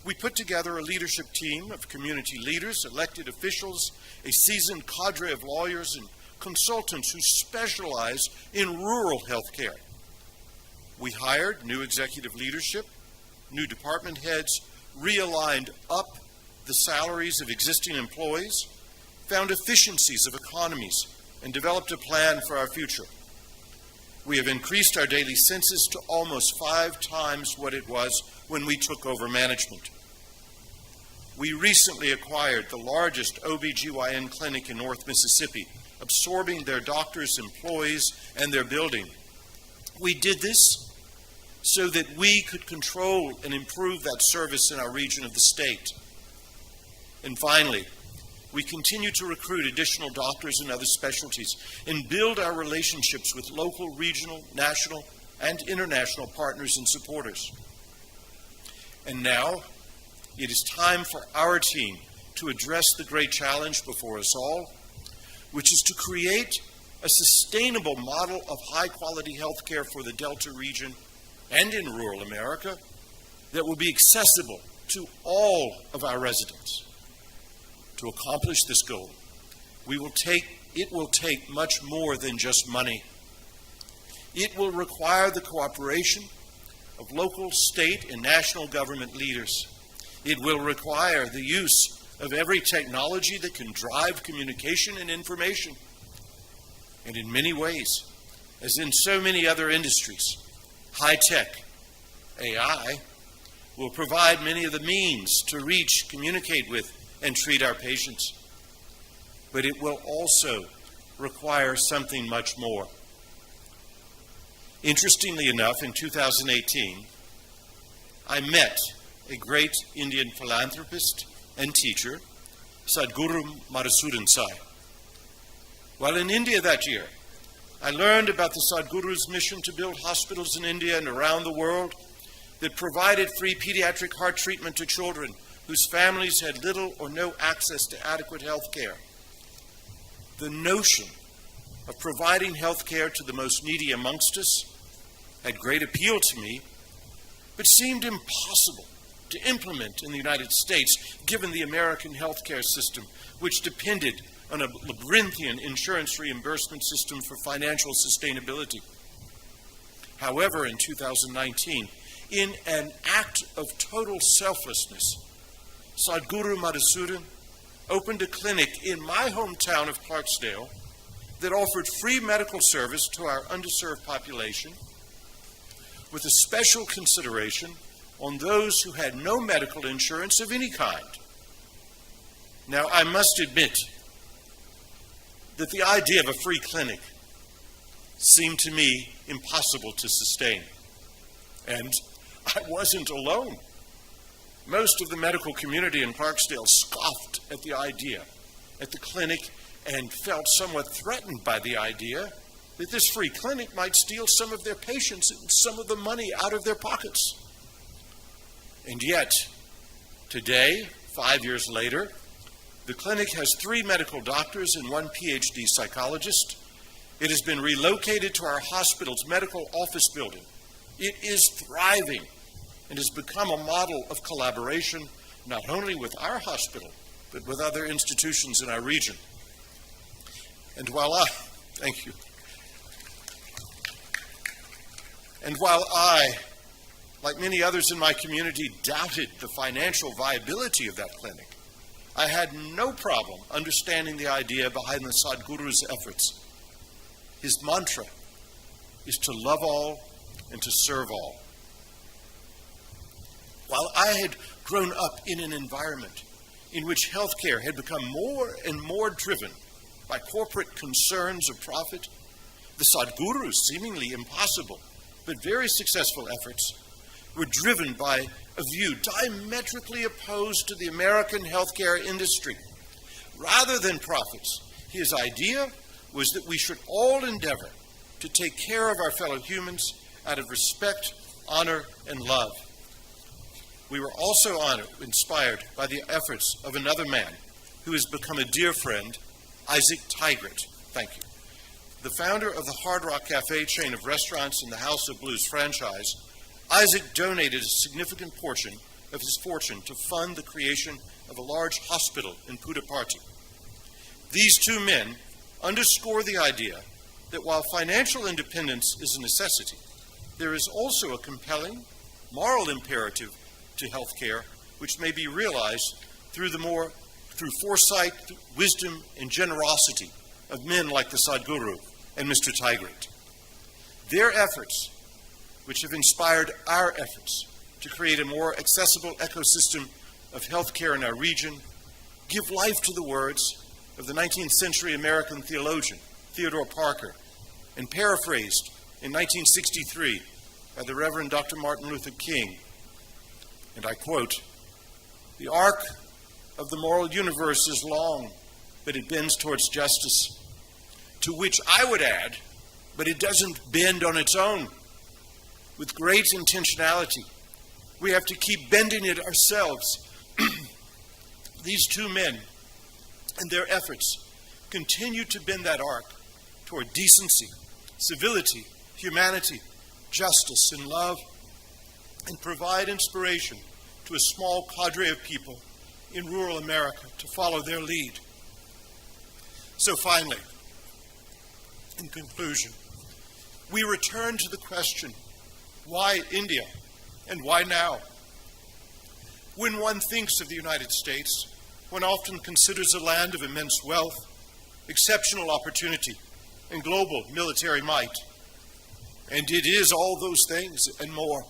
we put together a leadership team of community leaders, elected officials, a seasoned cadre of lawyers and consultants who specialize in rural health care. We hired new executive leadership, new department heads, realigned up the salaries of existing employees, found efficiencies of economies, and developed a plan for our future. We have increased our daily census to almost 5 times what it was when we took over management. We recently acquired the largest OBGYN clinic in North Mississippi, absorbing their doctors, employees, and their building. We did this so that we could control and improve that service in our region of the state. And finally, we continue to recruit additional doctors and other specialties and build our relationships with local, regional, national, and international partners and supporters. And now, it is time for our team to address the great challenge before us all, which is to create a sustainable model of high-quality health care for the Delta region and in rural America that will be accessible to all of our residents. To accomplish this goal, it will take much more than just money. It will require the cooperation of local, state, and national government leaders. It will require the use of every technology that can drive communication and information. And in many ways, as in so many other industries, high tech AI, will provide many of the means to reach, communicate with, and treat our patients. But it will also require something much more. Interestingly enough, in 2018, I met a great Indian philanthropist and teacher, Sadhguru Madhusudan Sai. While in India that year, I learned about the Sadhguru's mission to build hospitals in India and around the world that provided free pediatric heart treatment to children whose families had little or no access to adequate health care. The notion of providing health care to the most needy amongst us had great appeal to me, but seemed impossible to implement in the United States, given the American healthcare system, which depended on a labyrinthian insurance reimbursement system for financial sustainability. However, in 2019, in an act of total selflessness, Sadhguru Madhusudan opened a clinic in my hometown of Clarksdale that offered free medical service to our underserved population, with a special consideration on those who had no medical insurance of any kind. Now, I must admit that the idea of a free clinic seemed to me impossible to sustain. And I wasn't alone. Most of the medical community in Clarksdale scoffed at the idea at the clinic and felt somewhat threatened by the idea that this free clinic might steal some of their patients and some of the money out of their pockets. And yet, today, 5 years later, the clinic has 3 medical doctors and 1 PhD psychologist. It has been relocated to our hospital's medical office building. It is thriving and has become a model of collaboration, not only with our hospital, but with other institutions in our region. And while I, like many others in my community, doubted the financial viability of that clinic, I had no problem understanding the idea behind the Sadhguru's efforts. His mantra is to love all and to serve all. While I had grown up in an environment in which healthcare had become more and more driven by corporate concerns of profit, the Sadhguru's seemingly impossible but very successful efforts were driven by a view diametrically opposed to the American healthcare industry. Rather than profits, his idea was that we should all endeavor to take care of our fellow humans out of respect, honor, and love. We were also inspired by the efforts of another man who has become a dear friend, Isaac Tigert. Thank you. The founder of the Hard Rock Cafe chain of restaurants and the House of Blues franchise, Isaac donated a significant portion of his fortune to fund the creation of a large hospital in Puttaparthi. These 2 men underscore the idea that while financial independence is a necessity, there is also a compelling moral imperative to healthcare which may be realized through foresight, wisdom, and generosity of men like the Sadhguru and Mr. Tigert. Their efforts, which have inspired our efforts to create a more accessible ecosystem of healthcare in our region, give life to the words of the 19th century American theologian Theodore Parker, and paraphrased in 1963 by the Reverend Dr. Martin Luther King. And I quote, "The arc of the moral universe is long, but it bends towards justice." To which I would add, but it doesn't bend on its own. With great intentionality, we have to keep bending it ourselves. These 2 men and their efforts continue to bend that arc toward decency, civility, humanity, justice, and love, and provide inspiration to a small cadre of people in rural America to follow their lead. So finally, in conclusion, we return to the question, why India and why now? When one thinks of the United States, one often considers a land of immense wealth, exceptional opportunity, and global military might. And it is all those things and more.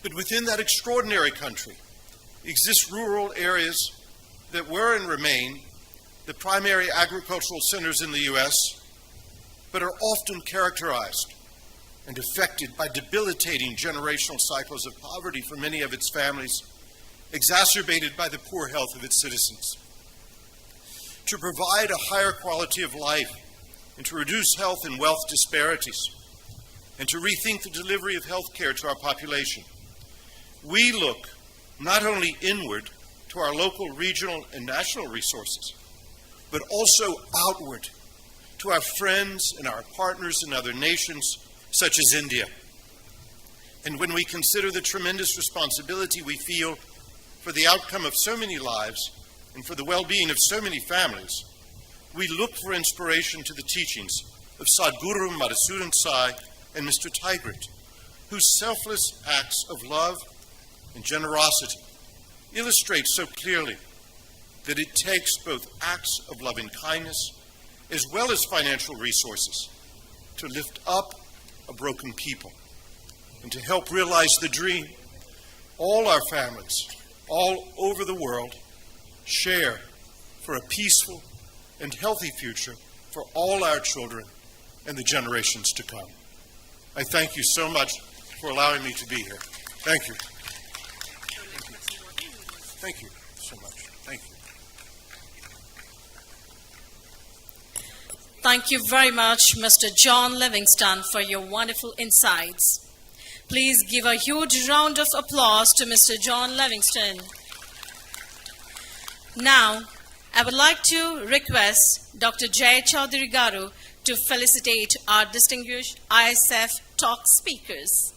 But within that extraordinary country exist rural areas that were and remain the primary agricultural centers in the U.S., but are often characterized and affected by debilitating generational cycles of poverty for many of its families, exacerbated by the poor health of its citizens. To provide a higher quality of life and to reduce health and wealth disparities, and to rethink the delivery of health care to our population, we look not only inward to our local, regional, and national resources, but also outward to our friends and our partners in other nations, such as India. And when we consider the tremendous responsibility we feel for the outcome of so many lives and for the well-being of so many families, we look for inspiration to the teachings of Sadhguru Madhusudan Sai and Mr. Tigrit, whose selfless acts of love and generosity illustrate so clearly that it takes both acts of loving kindness as well as financial resources to lift up a broken people and to help realize the dream all our families all over the world share for a peaceful and healthy future for all our children and the generations to come. I thank you so much for allowing me to be here. Thank you. Thank you so much. Thank you. Thank you very much, Mr. John Livingston, for your wonderful insights. Please give a huge round of applause to Mr. John Livingston. Now, I would like to request Dr. Jay Chaudhary Garu to felicitate our distinguished ISF talk speakers.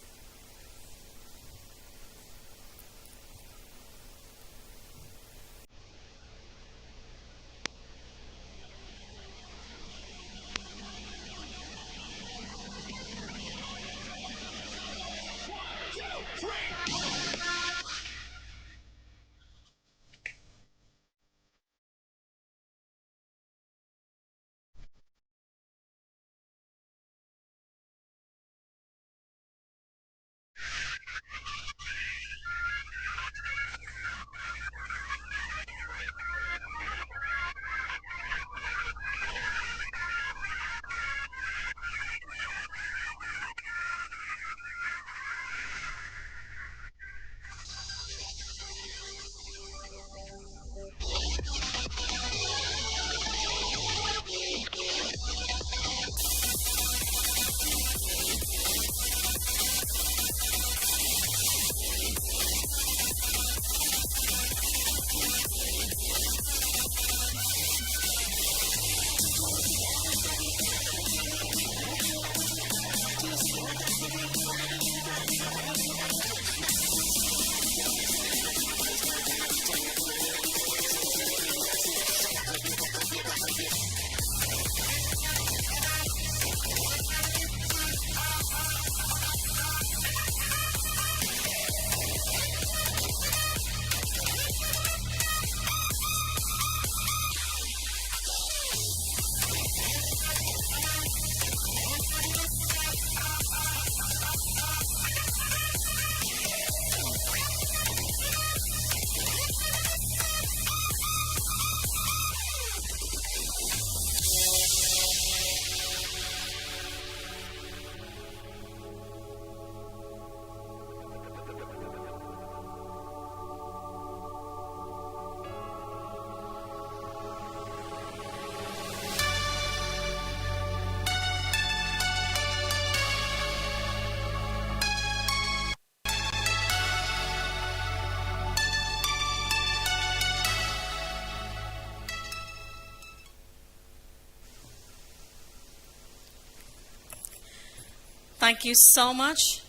Thank you so much.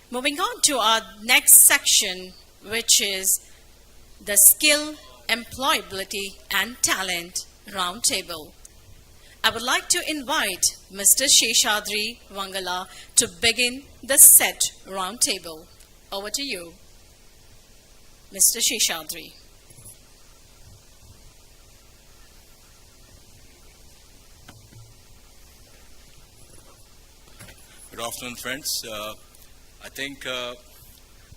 Moving on to our next section, which is the Skill, Employability and Talent Roundtable. I would like to invite Mr. Seshadri Vangala to begin the set roundtable. Over to you, Mr. Seshadri. Good afternoon, friends. I think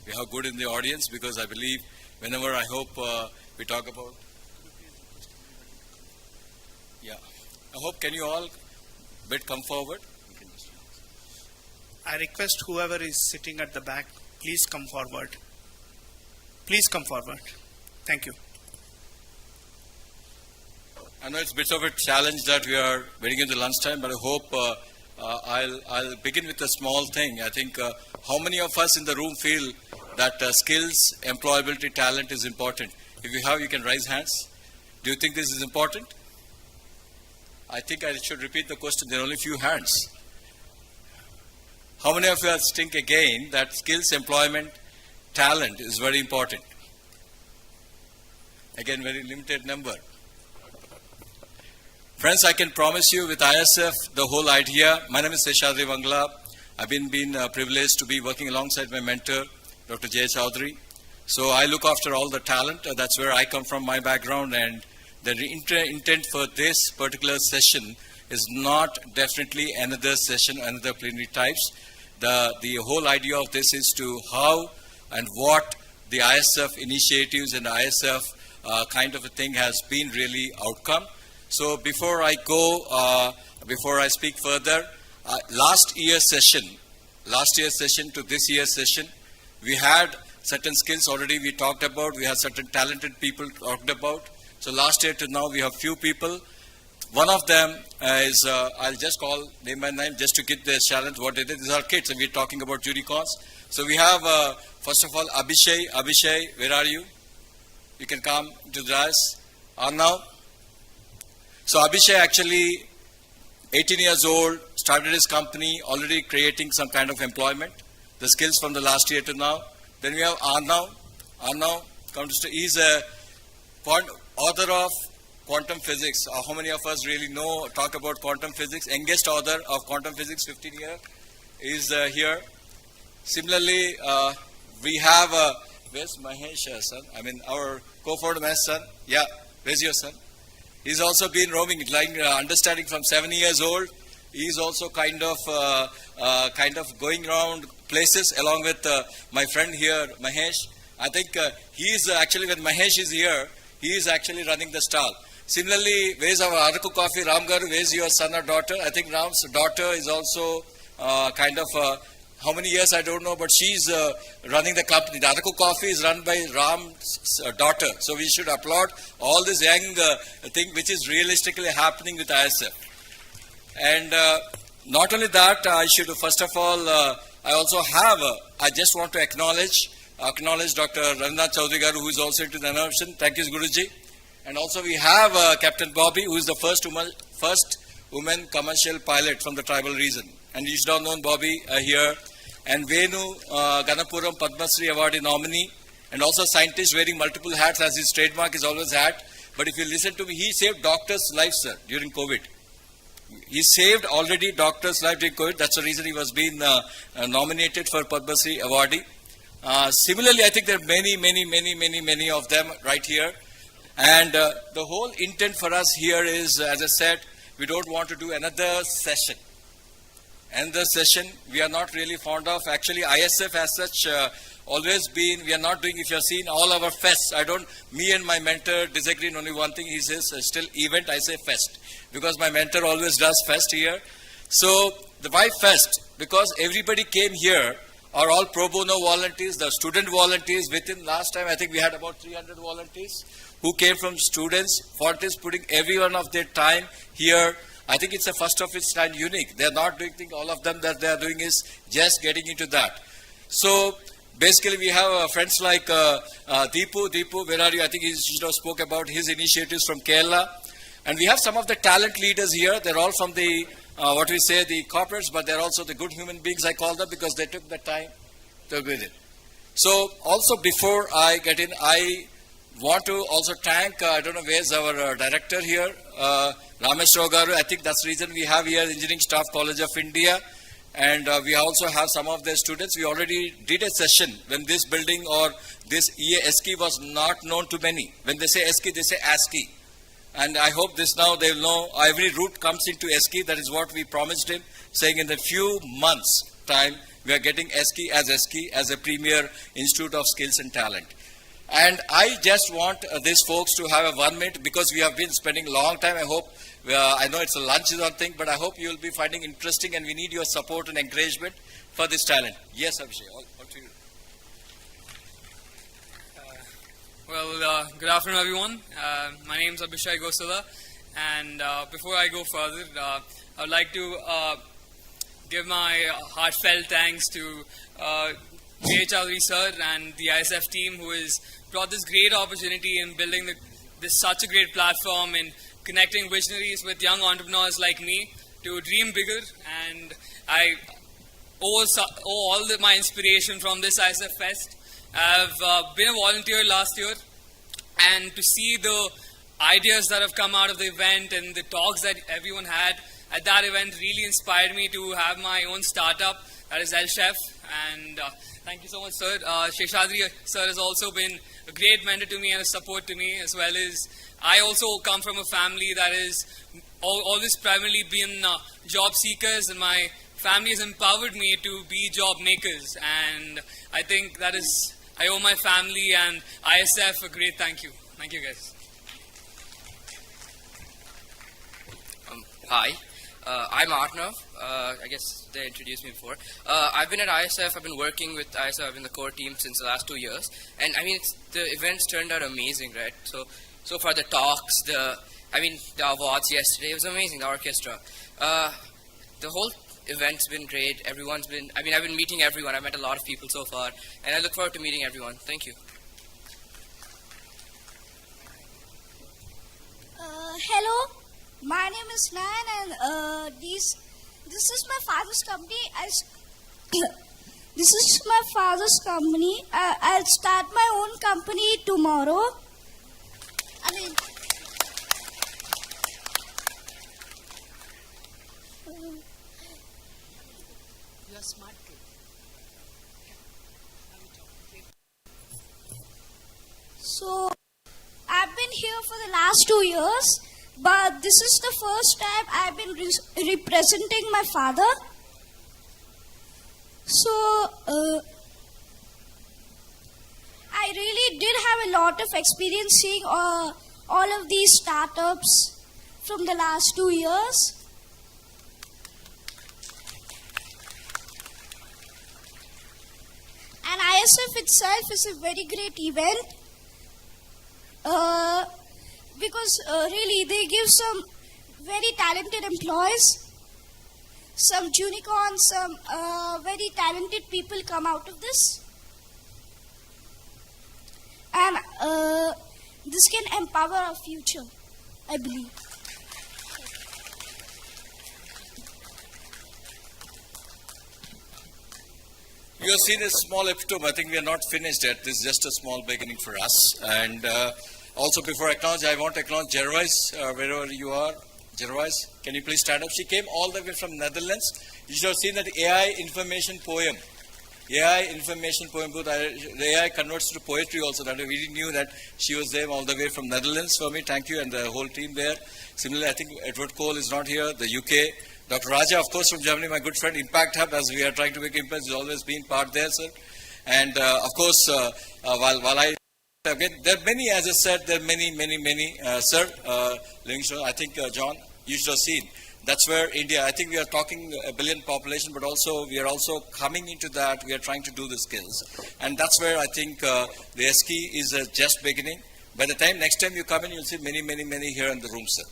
we have good in the audience because I believe whenever I hope we talk about, I hope can you all come forward? I request whoever is sitting at the back, please come forward. Please come forward. Thank you. I know it's a bit of a challenge that we are waiting into lunchtime, but I hope I'll begin with a small thing. I think how many of us in the room feel that skills, employability, talent is important? If you have, you can raise hands. Do you think this is important? I think I should repeat the question. There are only few hands. How many of us think again that skills, employment, talent is very important? Again, very limited number. Friends, I can promise you with ISF, the whole idea. My name is Felicitation. I've been privileged to be working alongside my mentor, Dr. J. Chowdhury. So I look after all the talent. That's where I come from, my background. And the intent for this particular session is not definitely another session, another plenary types. The whole idea of this is to how and what the ISF initiatives and ISF kind of a thing has been really outcome. So before I go, before I speak further, last year's session to this year's session, we had certain skills already we talked about, we had certain talented people talked about. So last year to now we have few people. One of them is, I'll just name by name just to get the challenge what they did. These are kids and we're talking about unicorns. So we have, first of all, Abhishek. Abhishek, where are you? You can come to the dais. Arnav. So Abhishek actually, 18 years old, started his company, already creating some kind of employment. The skills from the last year to now. Then we have Arnav. Arnav, he's a author of quantum physics. How many of us really talk about quantum physics? Youngest author of quantum physics, 15 years, is here. Similarly, we have, where's Mahesh, son? I mean, our co-founder, Mahesh, son. Yeah, where's your son? He's also been roaming, like understanding from 7 years old. He's also kind of going around places along with my friend here, Mahesh. I think he's actually, when Mahesh is here, he is actually running the stall. Similarly, where's our Araku Coffee? Ram Garu, where's your son or daughter? I think Ram's daughter is also how many years I don't know, but she's running the company. The Araku Coffee is run by Ram's daughter. So we should applaud all this young thing which is realistically happening with ISF. And not only that, I should first of all, I also have, I just want to acknowledge Dr. Ravinath Chowdhury Garu, who is also into the innovation. Thank you, Guruji. And also we have Captain Bobby, who is the first woman commercial pilot from the tribal region. And you should have known Bobby here. And Venu Ganapuram Padma Shri Awardee nominee. And also scientist wearing multiple hats as his trademark is always hat. But if you listen to me, he saved doctors' lives, sir, during COVID. He saved already doctors' life during COVID. That's the reason he was being nominated for Padma Shri Awardee. Similarly, I think there are many of them right here. And the whole intent for us here is, as I said, we don't want to do another session. Another session we are not really fond of. Actually, ISF as such always been, we are not doing, if you have seen all our fests, me and my mentor disagree on only one thing. He says still event, I say fest. Because my mentor always does fest here. So, why fest? Because everybody came here are all pro bono volunteers, the student volunteers. Within last time, I think we had about 300 volunteers who came from students, volunteers putting every one of their time here. I think it's a first of its kind unique. They're not doing things, all of them that they're doing is just getting into that. So basically we have friends like Deepu. Deepu, where are you? I think he spoke about his initiatives from Kerala. And we have some of the talent leaders here. They're all from the, the corporates, but they're also the good human beings, I call them, because they took the time to be there. So also before I get in, I want to also thank, I don't know where's our director here, Ramesh Garu. I think that's the reason we have here Engineering Staff College of India. And we also have some of their students. We already did a session when this building or this ESK was not known to many. When they say ESK, they say ASCII. And I hope this now they'll know every route comes into ESK. That is what we promised him, saying in a few months' time, we are getting ESCI as a premier institute of skills and talent. And I just want these folks to have a 1 minute, because we have been spending a long time. I hope, I know it's a lunch or something, but I hope you will be finding interesting, and we need your support and encouragement for this talent. Yes, Abhishek, all to you. Good afternoon, everyone. My name is Abhishek Gosala, and before I go further, I would like to give my heartfelt thanks to J. Chowdhury sir and the ISF team, who has brought this great opportunity in building this such a great platform in connecting visionaries with young entrepreneurs like me to dream bigger. And I owe all my inspiration from this ISF Fest. I've been a volunteer last year, and to see the ideas that have come out of the event and the talks that everyone had at that event really inspired me to have my own startup, that is L-Chef. And thank you so much, sir. Sheshadri sir has also been a great mentor to me and a support to me, as well as I also come from a family that is always primarily been job seekers, and my family has empowered me to be job makers. And I think that is, I owe my family and ISF a great thank you. Thank you, guys. Hi, I'm Arnav. I guess they introduced me before. I've been at ISF. I've been working with ISF. I've been the core team since the last 2 years. And I mean, the events turned out amazing, right? So far the talks, the awards yesterday, it was amazing, the orchestra. The whole event's been great. I've been meeting everyone. I've met a lot of people so far, and I look forward to meeting everyone. Thank you. Hello, my name is Nan, and this is my father's company. This is my father's company. I'll start my own company tomorrow. You're smart kid. So, I've been here for the last 2 years, but this is the first time I've been representing my father. So, I really did have a lot of experience seeing all of these startups from the last 2 years. And ISF itself is a very great event. Because really they give some very talented employees, some unicorns, some very talented people come out of this. And this can empower our future, I believe. You have seen a small epitome. I think we are not finished yet. This is just a small beginning for us. And also, before I acknowledge, I want to acknowledge Gervais, wherever you are. Gervais, can you please stand up? She came all the way from Netherlands. You should have seen that AI information poem. AI information poem, both the AI converts to poetry also. That we really knew that she was there all the way from Netherlands for me. Thank you, and the whole team there. Similarly, I think Edward Cole is not here, the UK. Dr. Raja, of course, from Germany, my good friend, Impact Hub, as we are trying to make impact, has always been part there, sir. And of course, while I, again, there are many, as I said, there are many, sir, I think, John, you should have seen. That's where India, I think we are talking a billion population, but also we are also coming into that, we are trying to do the skills. And that's where I think the ESCI is just beginning. By the time, next time you come in, you'll see many here in the room, sir.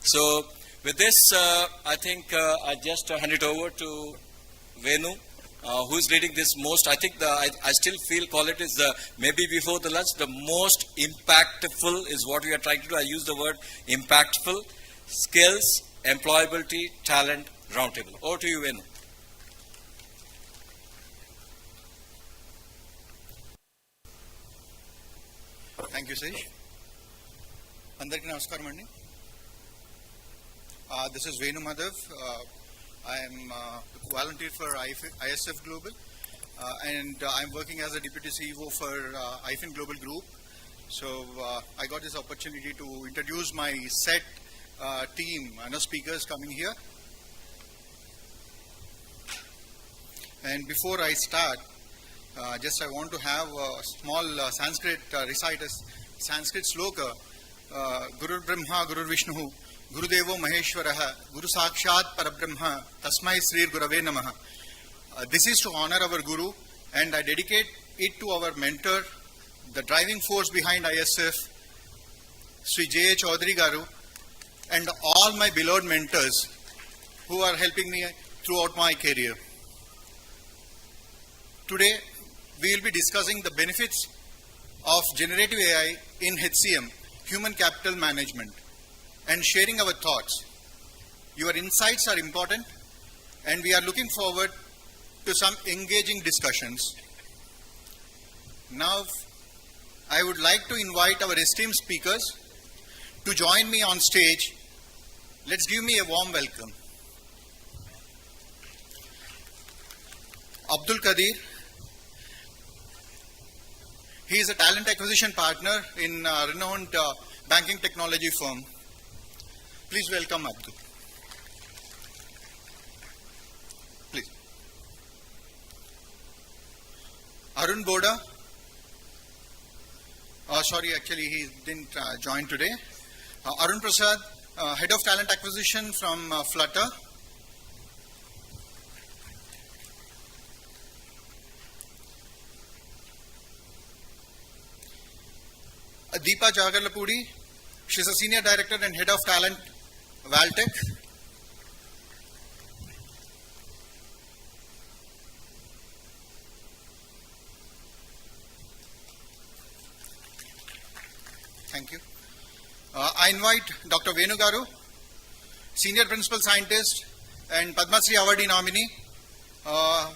So, with this, I think I just hand it over to Venu, who is leading this most, I think I still call it is the, maybe before the lunch, the most impactful is what we are trying to do. I use the word impactful, skills, employability, talent, roundtable. Over to you, Venu. Thank you, Sej. Andarki namaskaram andi. This is Venu Madhav. I am volunteer for ISF Global, and I'm working as a Deputy CEO for IFIN Global Group. So I got this opportunity to introduce my set team, speakers coming here. And before I start, just I want to have a small Sanskrit recite a Sanskrit sloka. Guru Brahma, Guru Vishnu, Guru Devo Maheshwaraha, Guru Sakshat Parabrahma, Tasmai Sri Gurave Namaha. This is to honor our Guru, and I dedicate it to our mentor, the driving force behind ISF, Sri J.A. Chaudhary Garu, and all my beloved mentors who are helping me throughout my career. Today, we will be discussing the benefits of generative AI in HCM, human capital management, and sharing our thoughts. Your insights are important, and we are looking forward to some engaging discussions. Now, I would like to invite our esteemed speakers to join me on stage. Let's give me a warm welcome. Abdul Qadir. He is a talent acquisition partner in a renowned banking technology firm. Please welcome Abdul. Please. Arun Boda. Sorry, actually he didn't join today. Arun Prasad, Head of Talent Acquisition from Flutter. Deepa Jagarlapudi, she's a Senior Director and Head of Talent, HealthTech. Thank you. I invite Dr. Venu Garu, Senior Principal Scientist and Padma Shri Awardee nominee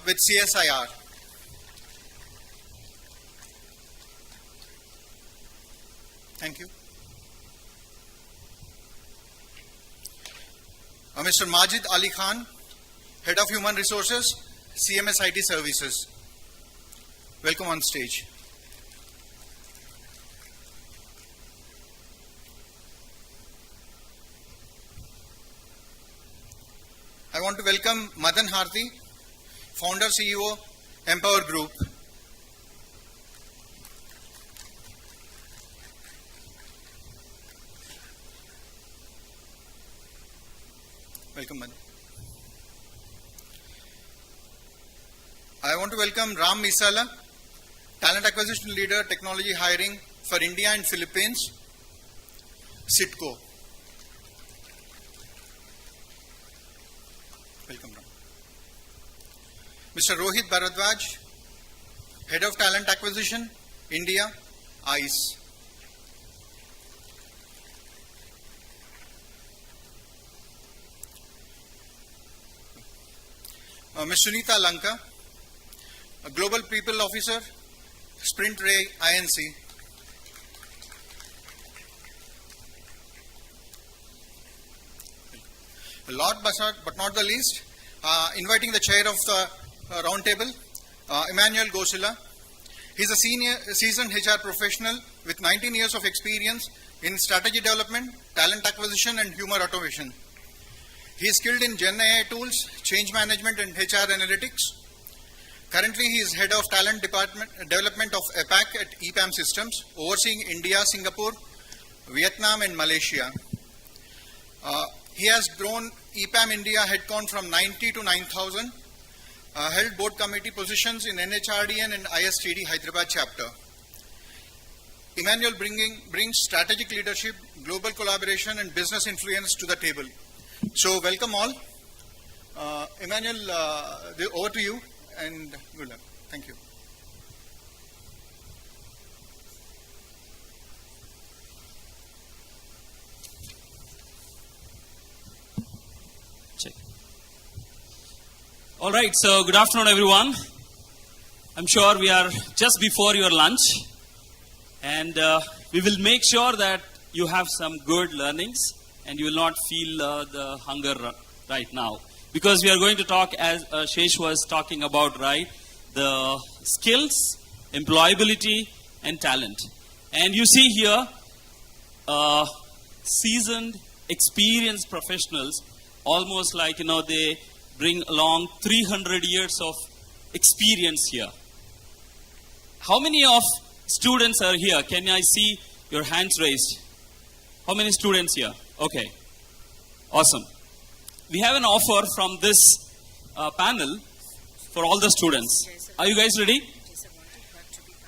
with CSIR. Thank you. Mr. Majid Ali Khan, Head of Human Resources, CMS IT Services. Welcome on stage. I want to welcome Madan Harthi, Founder CEO, Empower Group. Welcome, Madan. I want to welcome Ram Misala, Talent Acquisition Leader, Technology Hiring for India and Philippines, CITCO. Welcome, Ram. Mr. Rohit Bharadwaj, Head of Talent Acquisition, India, ICE. Ms. Sunita Lanka, a Global People Officer, Sprint Ray INC. Last but not the least, inviting the chair of the roundtable, Emmanuel Gosila. He's a seasoned HR professional with 19 years of experience in strategy development, talent acquisition, and human automation. He is skilled in Gen AI tools, change management, and HR analytics. Currently, he is Head of Talent Development of APAC at EPAM Systems, overseeing India, Singapore, Vietnam, and Malaysia. He has grown EPAM India headcount from 90 to 9,000, held board committee positions in NHRDN and ISTD Hyderabad chapter. Emmanuel brings strategic leadership, global collaboration, and business influence to the table. So welcome all. Emmanuel, over to you and good luck. Thank you. Check. All right, so good afternoon everyone. I'm sure we are just before your lunch, and we will make sure that you have some good learnings and you will not feel the hunger right now. Because we are going to talk, as Shesh was talking about, right, the skills, employability, and talent. And you see here, seasoned, experienced professionals, almost like, they bring along 300 years of experience here? How many of students are here? Can I see your hands raised? How many students here? Okay. Awesome. We have an offer from this panel for all the students. Are you guys ready?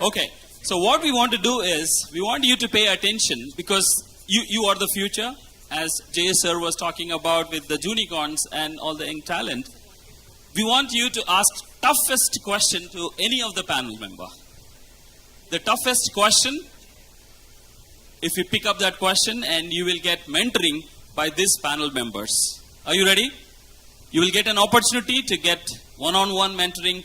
Okay. So what we want to do is, we want you to pay attention because you are the future, as Jay sir was talking about with the unicorns and all the young talent. We want you to ask toughest question to any of the panel member. The toughest question, if you pick up that question, and you will get mentoring by these panel members. Are you ready? You will get an opportunity to get one-on-one mentoring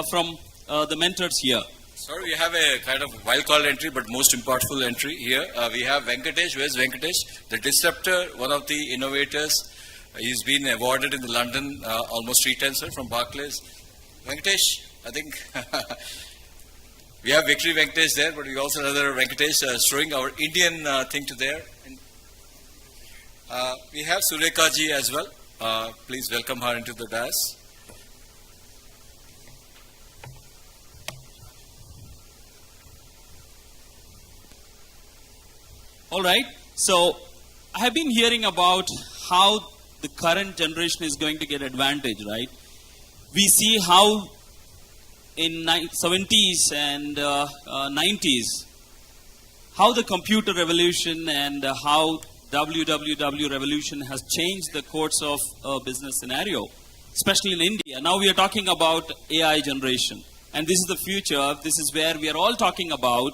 from the mentors here. Sir, we have a kind of wild card entry, but most impactful entry here. We have Venkatesh. Where's Venkatesh? The disruptor, one of the innovators. He's been awarded in the London almost 3 times, sir, from Barclays. Venkatesh, I think we have Victory Venkatesh there, but we also have another Venkatesh showing our Indian thing to there. And, we have Sureka ji as well. Please welcome her into the dais. All right. So I have been hearing about how the current generation is going to get advantage, right? We see how in 70s and 90s, how the computer revolution and how WWW revolution has changed the course of business scenario, especially in India. Now we are talking about AI generation, and this is the future. This is where we are all talking about,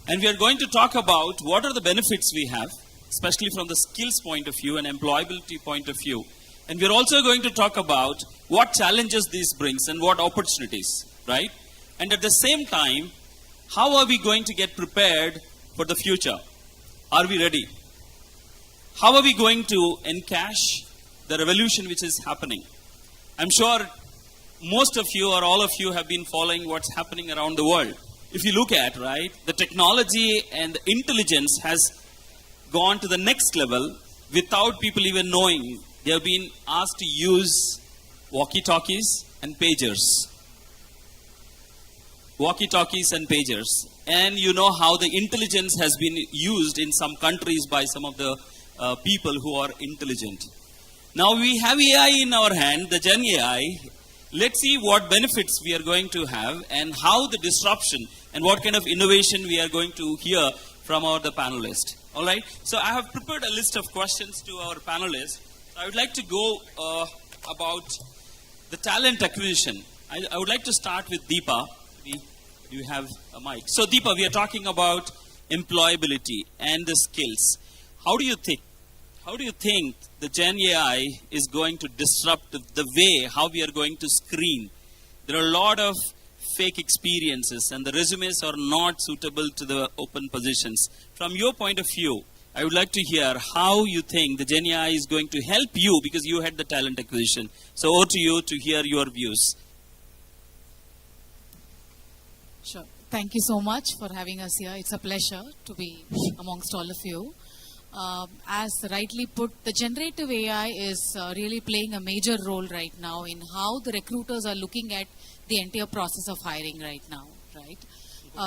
and we are going to talk about what are the benefits we have, especially from the skills point of view and employability point of view. And we are also going to talk about what challenges this brings and what opportunities, right? And at the same time, how are we going to get prepared for the future? Are we ready? How are we going to encash the revolution which is happening? I'm sure most of you or all of you have been following what's happening around the world. If you look at, right, the technology and the intelligence has gone to the next level without people even knowing. They have been asked to use walkie-talkies and pagers. Walkie-talkies and pagers. And you know how the intelligence has been used in some countries by some of the people who are intelligent. Now we have AI in our hand, the Gen AI. Let's see what benefits we are going to have and how the disruption and what kind of innovation we are going to hear from the panelists. All right. So I have prepared a list of questions to our panelists. I would like to go about the talent acquisition. I would like to start with Deepa. You have a mic. So Deepa, we are talking about employability and the skills. How do you think the Gen AI is going to disrupt the way how we are going to screen? There are a lot of fake experiences and the resumes are not suitable to the open positions. From your point of view, I would like to hear how you think the Gen AI is going to help you, because you had the talent acquisition. So over to you to hear your views. Sure. Thank you so much for having us here. It's a pleasure to be amongst all of you. As rightly put, the generative AI is really playing a major role right now in how the recruiters are looking at the entire process of hiring right now, right?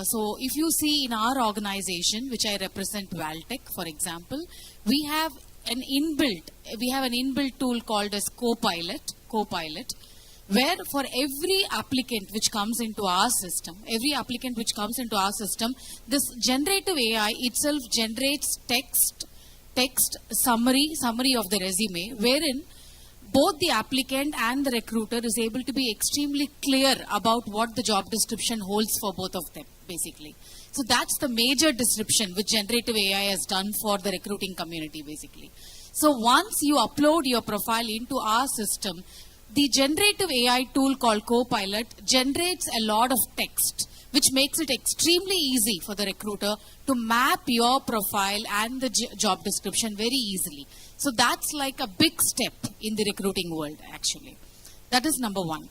So if you see in our organization, which I represent, HealthTech, for example, we have an inbuilt tool called as Copilot, where for every applicant which comes into our system, this generative AI itself generates text summary of the resume, wherein both the applicant and the recruiter is able to be extremely clear about what the job description holds for both of them, basically. So that's the major disruption which generative AI has done for the recruiting community, basically. So once you upload your profile into our system, the generative AI tool called Copilot generates a lot of text, which makes it extremely easy for the recruiter to map your profile and the job description very easily. So that's like a big step in the recruiting world, actually. That is number one.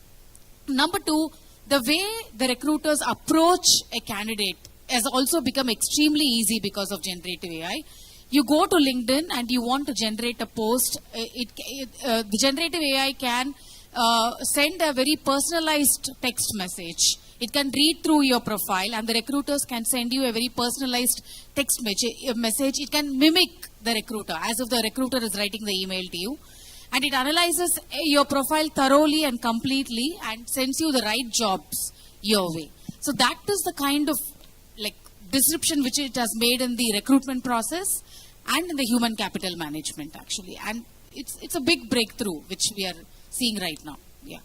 Number two, the way the recruiters approach a candidate has also become extremely easy because of generative AI. You go to LinkedIn and you want to generate a post. The generative AI can send a very personalized text message. It can read through your profile, and the recruiters can send you a very personalized text message. It can mimic the recruiter, as if the recruiter is writing the email to you. And it analyzes your profile thoroughly and completely and sends you the right jobs your way. So that is the kind of disruption which it has made in the recruitment process and in the human capital management, actually. And it's a big breakthrough which we are seeing right now. Yeah.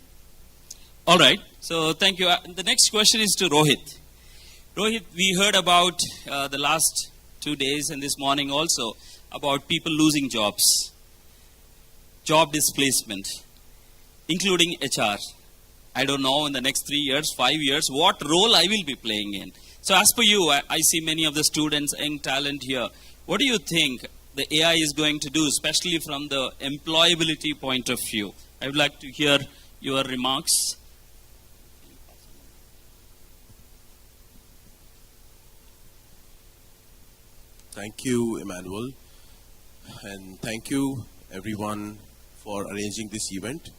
All right. So thank you. The next question is to Rohit. Rohit, we heard about the last 2 days and this morning also about people losing jobs, job displacement, including HR. I don't know in the next 3 years, 5 years, what role I will be playing in. So as per you, I see many of the students, young talent here. What do you think the AI is going to do, especially from the employability point of view? I would like to hear your remarks. Thank you, Emmanuel, and thank you everyone for arranging this event.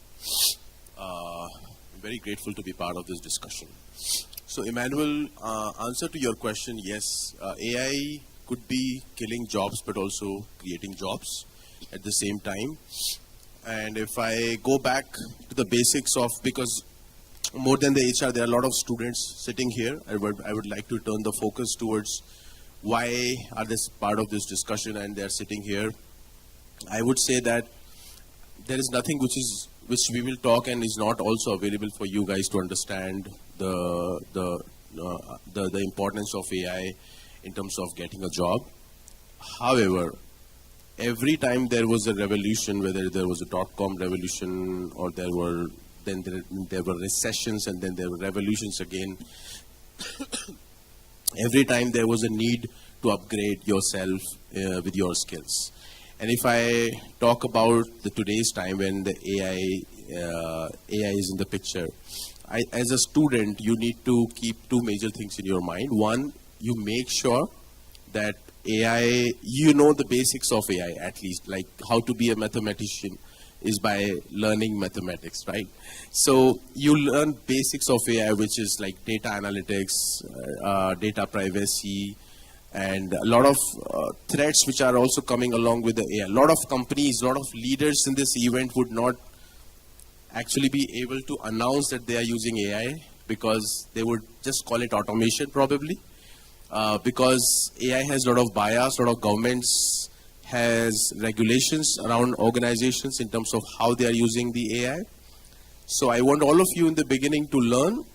I'm very grateful to be part of this discussion. So, Emmanuel, answer to your question, yes, AI could be killing jobs but also creating jobs at the same time. And if I go back to the basics of, because more than the HR, there are a lot of students sitting here. I would like to turn the focus towards why are they part of this discussion and they're sitting here. I would say that there is nothing which we will talk and is not also available for you guys to understand the importance of AI in terms of getting a job. However, every time there was a revolution, whether there was a dot-com revolution or there were recessions and then there were revolutions again, every time there was a need to upgrade yourself with your skills. And if I talk about today's time when the AI is in the picture, as a student, you need to keep two major things in your mind. One, you make sure that AI, you know the basics of AI at least, like how to be a mathematician is by learning mathematics, right? So you learn basics of AI, which is like data analytics, data privacy, and a lot of threats which are also coming along with the AI. A lot of companies, a lot of leaders in this event would not actually be able to announce that they are using AI because they would just call it automation probably. Because AI has a lot of bias, a lot of governments has regulations around organizations in terms of how they are using the AI. So I want all of you in the beginning to learn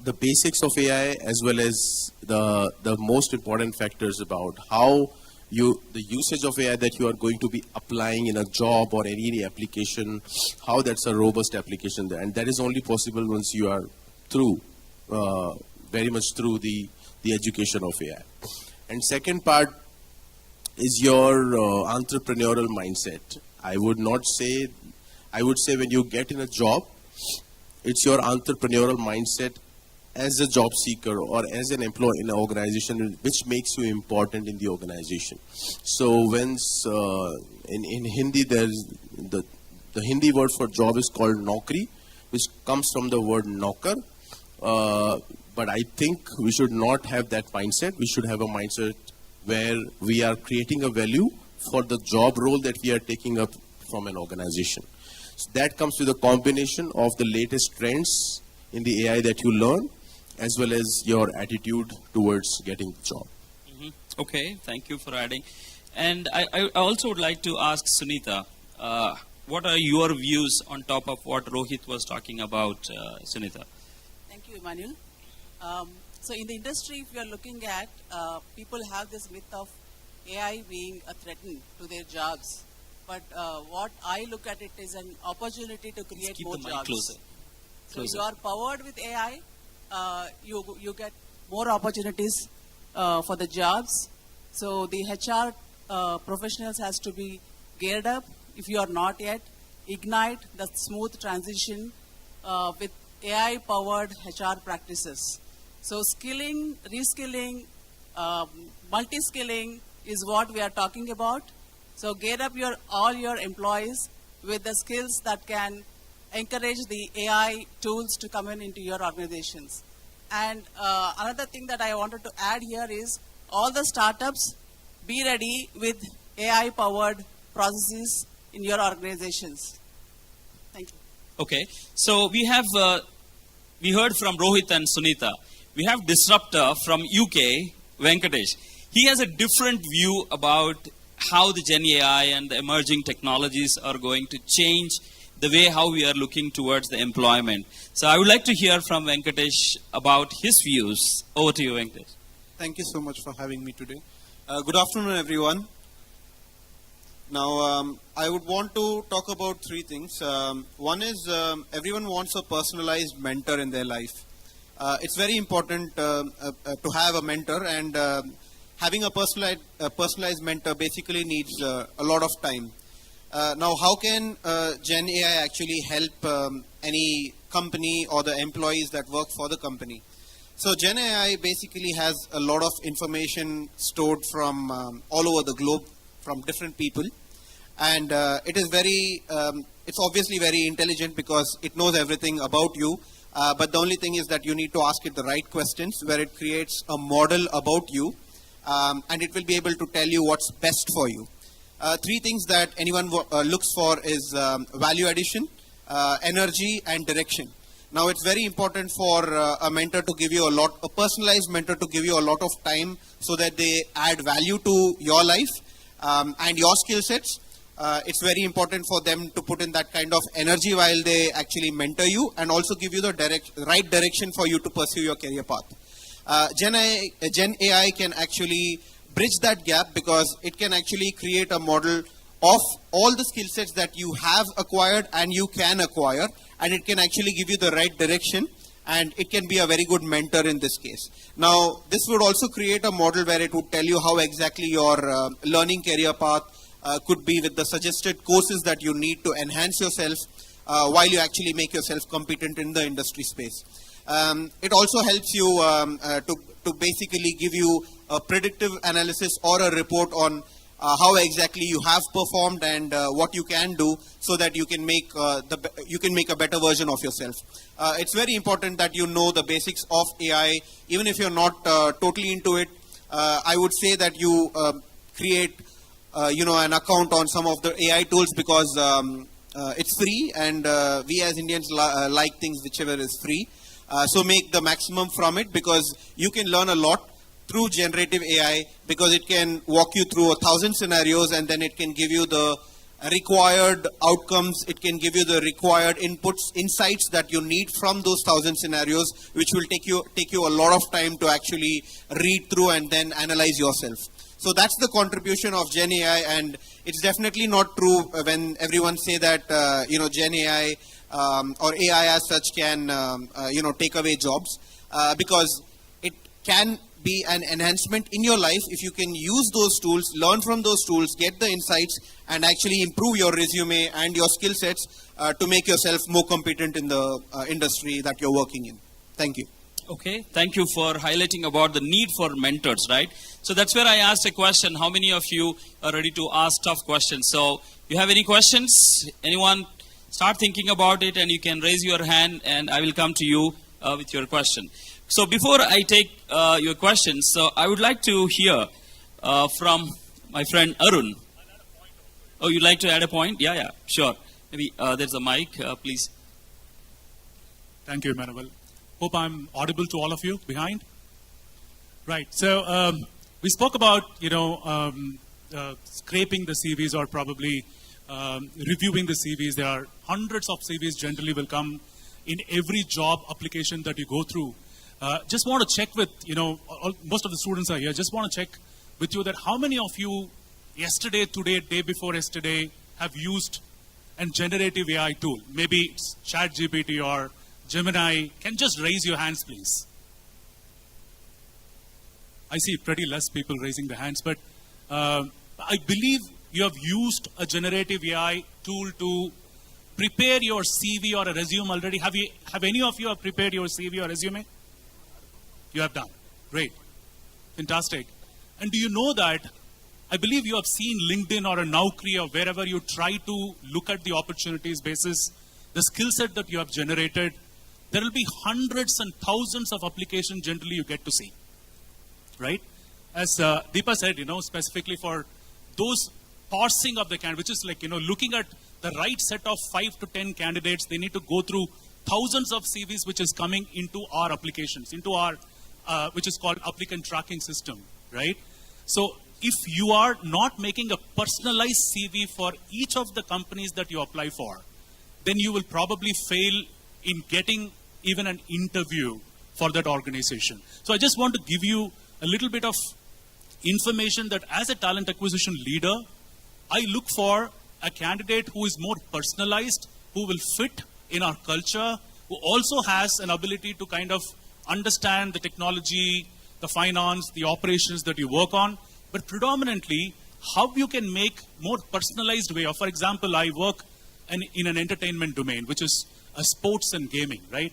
the basics of AI as well as the most important factors about how the usage of AI that you are going to be applying in a job or any application, how that's a robust application there. And that is only possible once you are through, very much through the education of AI. And second part is your entrepreneurial mindset. I would say when you get in a job, it's your entrepreneurial mindset as a job seeker or as an employee in an organization which makes you important in the organization. So when in Hindi, there's the Hindi word for job is called naukri, which comes from the word naukar. But I think we should not have that mindset. We should have a mindset where we are creating a value for the job role that we are taking up from an organization. So that comes with a combination of the latest trends in the AI that you learn, as well as your attitude towards getting the job. Mm-hmm. Okay, thank you for adding. And I also would like to ask Sunita, what are your views on top of what Rohit was talking about, Sunita? Thank you, Emmanuel. So in the industry, if you are looking at, people have this myth of AI being a threat to their jobs. But what I look at it is an opportunity to create more jobs. Closer. So you are powered with AI, you get more opportunities for the jobs. So the HR professionals has to be geared up. If you are not yet, ignite the smooth transition with AI-powered HR practices. So skilling, reskilling, multi-skilling is what we are talking about. So gear up all your employees with the skills that can encourage the AI tools to come into your organizations. And another thing that I wanted to add here is all the startups be ready with AI-powered processes in your organizations. Thank you. Okay, so we have we heard from Rohit and Sunita. We have disruptor from UK, Venkatesh. He has a different view about how the Gen AI and the emerging technologies are going to change the way how we are looking towards the employment. So I would like to hear from Venkatesh about his views. Over to you, Venkatesh. Thank you so much for having me today. Good afternoon, everyone. Now, I would want to talk about three things. One is everyone wants a personalized mentor in their life. It's very important to have a mentor, and having a personalized mentor basically needs a lot of time. Now, how can Gen AI actually help any company or the employees that work for the company? So Gen AI basically has a lot of information stored from all over the globe from different people, and it is it's obviously very intelligent because it knows everything about you, but the only thing is that you need to ask it the right questions where it creates a model about you, and it will be able to tell you what's best for you. Three things that anyone looks for is value addition, energy, and direction. Now, it's very important for a mentor to give you a personalized mentor to give you a lot of time so that they add value to your life and your skill sets. It's very important for them to put in that kind of energy while they actually mentor you, and also give you the right direction for you to pursue your career path. Gen AI can actually bridge that gap because it can actually create a model of all the skill sets that you have acquired and you can acquire, and it can actually give you the right direction, and it can be a very good mentor in this case. Now, this would also create a model where it would tell you how exactly your learning career path could be, with the suggested courses that you need to enhance yourself while you actually make yourself competent in the industry space. It also helps you to basically give you a predictive analysis or a report on how exactly you have performed and what you can do so that you can make a better version of yourself. It's very important that you know the basics of AI. Even if you're not totally into it, I would say that you create an account on some of the AI tools because it's free, and we as Indians like things whichever is free. So make the maximum from it, because you can learn a lot through generative AI, because it can walk you through 1,000 scenarios, and then it can give you the required outcomes. It can give you the required insights that you need from those 1,000 scenarios, which will take you a lot of time to actually read through and then analyze yourself. So that's the contribution of Gen AI, and it's definitely not true when everyone say that Gen AI or AI as such can take away jobs, because it can be an enhancement in your life if you can use those tools, learn from those tools, get the insights, and actually improve your resume and your skill sets to make yourself more competent in the industry that you're working in. Thank you. Okay, thank you for highlighting about the need for mentors, right? So that's where I asked a question. How many of you are ready to ask tough questions? So you have any questions? Anyone? Start thinking about it, and you can raise your hand, and I will come to you with your question. So before I take your questions, so I would like to hear from my friend Arun. Oh, you'd like to add a point? Yeah, sure. Maybe there's a mic, please. Thank you, Emmanuel. Hope I'm audible to all of you behind. Right. So we spoke about scraping the CVs, or probably reviewing the CVs. There are hundreds of CVs generally will come in every job application that you go through. Just want to check with, most of the students are here, just want to check with you that how many of you yesterday, today, day before yesterday have used a generative AI tool? Maybe it's ChatGPT or Gemini. Can just raise your hands, please? I see pretty less people raising their hands, but I believe you have used a generative AI tool to prepare your CV or a resume already. Have any of you have prepared your CV or resume? You have done. Great. Fantastic. And do you know that, I believe you have seen LinkedIn or a Naukri or wherever you try to look at the opportunities basis the skill set that you have generated, there will be hundreds and thousands of applications generally you get to see, right? As Deepa said, specifically for those parsing of the candidate, which is like, looking at the right set of 5 to 10 candidates, they need to go through thousands of CVs, which is coming into our applications, into our, which is called applicant tracking system, right? So if you are not making a personalized CV for each of the companies that you apply for, then you will probably fail in getting even an interview for that organization. So I just want to give you a little bit of information that as a talent acquisition leader, I look for a candidate who is more personalized, who will fit in our culture, who also has an ability to kind of understand the technology, the finance, the operations that you work on, but predominantly how you can make more personalized way of, for example, I work in an entertainment domain, which is sports and gaming, right?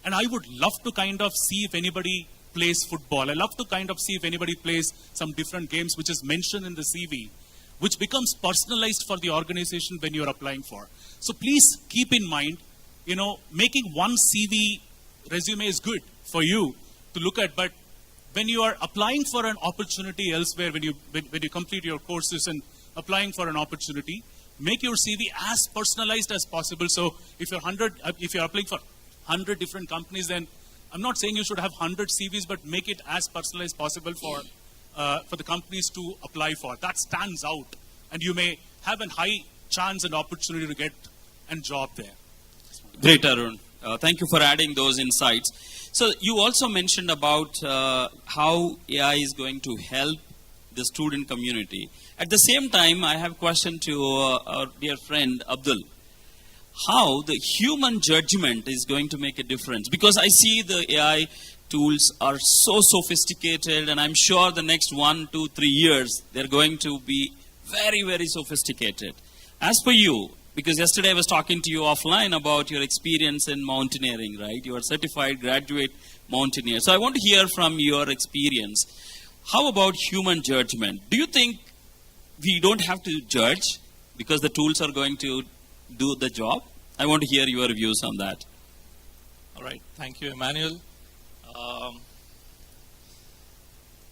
And I would love to kind of see if anybody plays football. I love to kind of see if anybody plays some different games, which is mentioned in the CV, which becomes personalized for the organization when you're applying for. So please keep in mind, making one CV resume is good for you to look at, but when you are applying for an opportunity elsewhere, when you complete your courses and applying for an opportunity, make your CV as personalized as possible. So if you're applying for 100 different companies, then I'm not saying you should have 100 CVs, but make it as personalized possible for the companies to apply for. That stands out, and you may have a high chance and opportunity to get a job there. Great, Arun. Thank you for adding those insights. So you also mentioned about how AI is going to help the student community. At the same time, I have a question to our dear friend Abdul. How the human judgment is going to make a difference? Because I see the AI tools are so sophisticated, and I'm sure the next 1, 2, 3 years, they're going to be very, very sophisticated. As per you, because yesterday I was talking to you offline about your experience in mountaineering, right? You are certified graduate mountaineer. So I want to hear from your experience. How about human judgment? Do you think we don't have to judge because the tools are going to do the job? I want to hear your views on that. All right. Thank you, Emmanuel.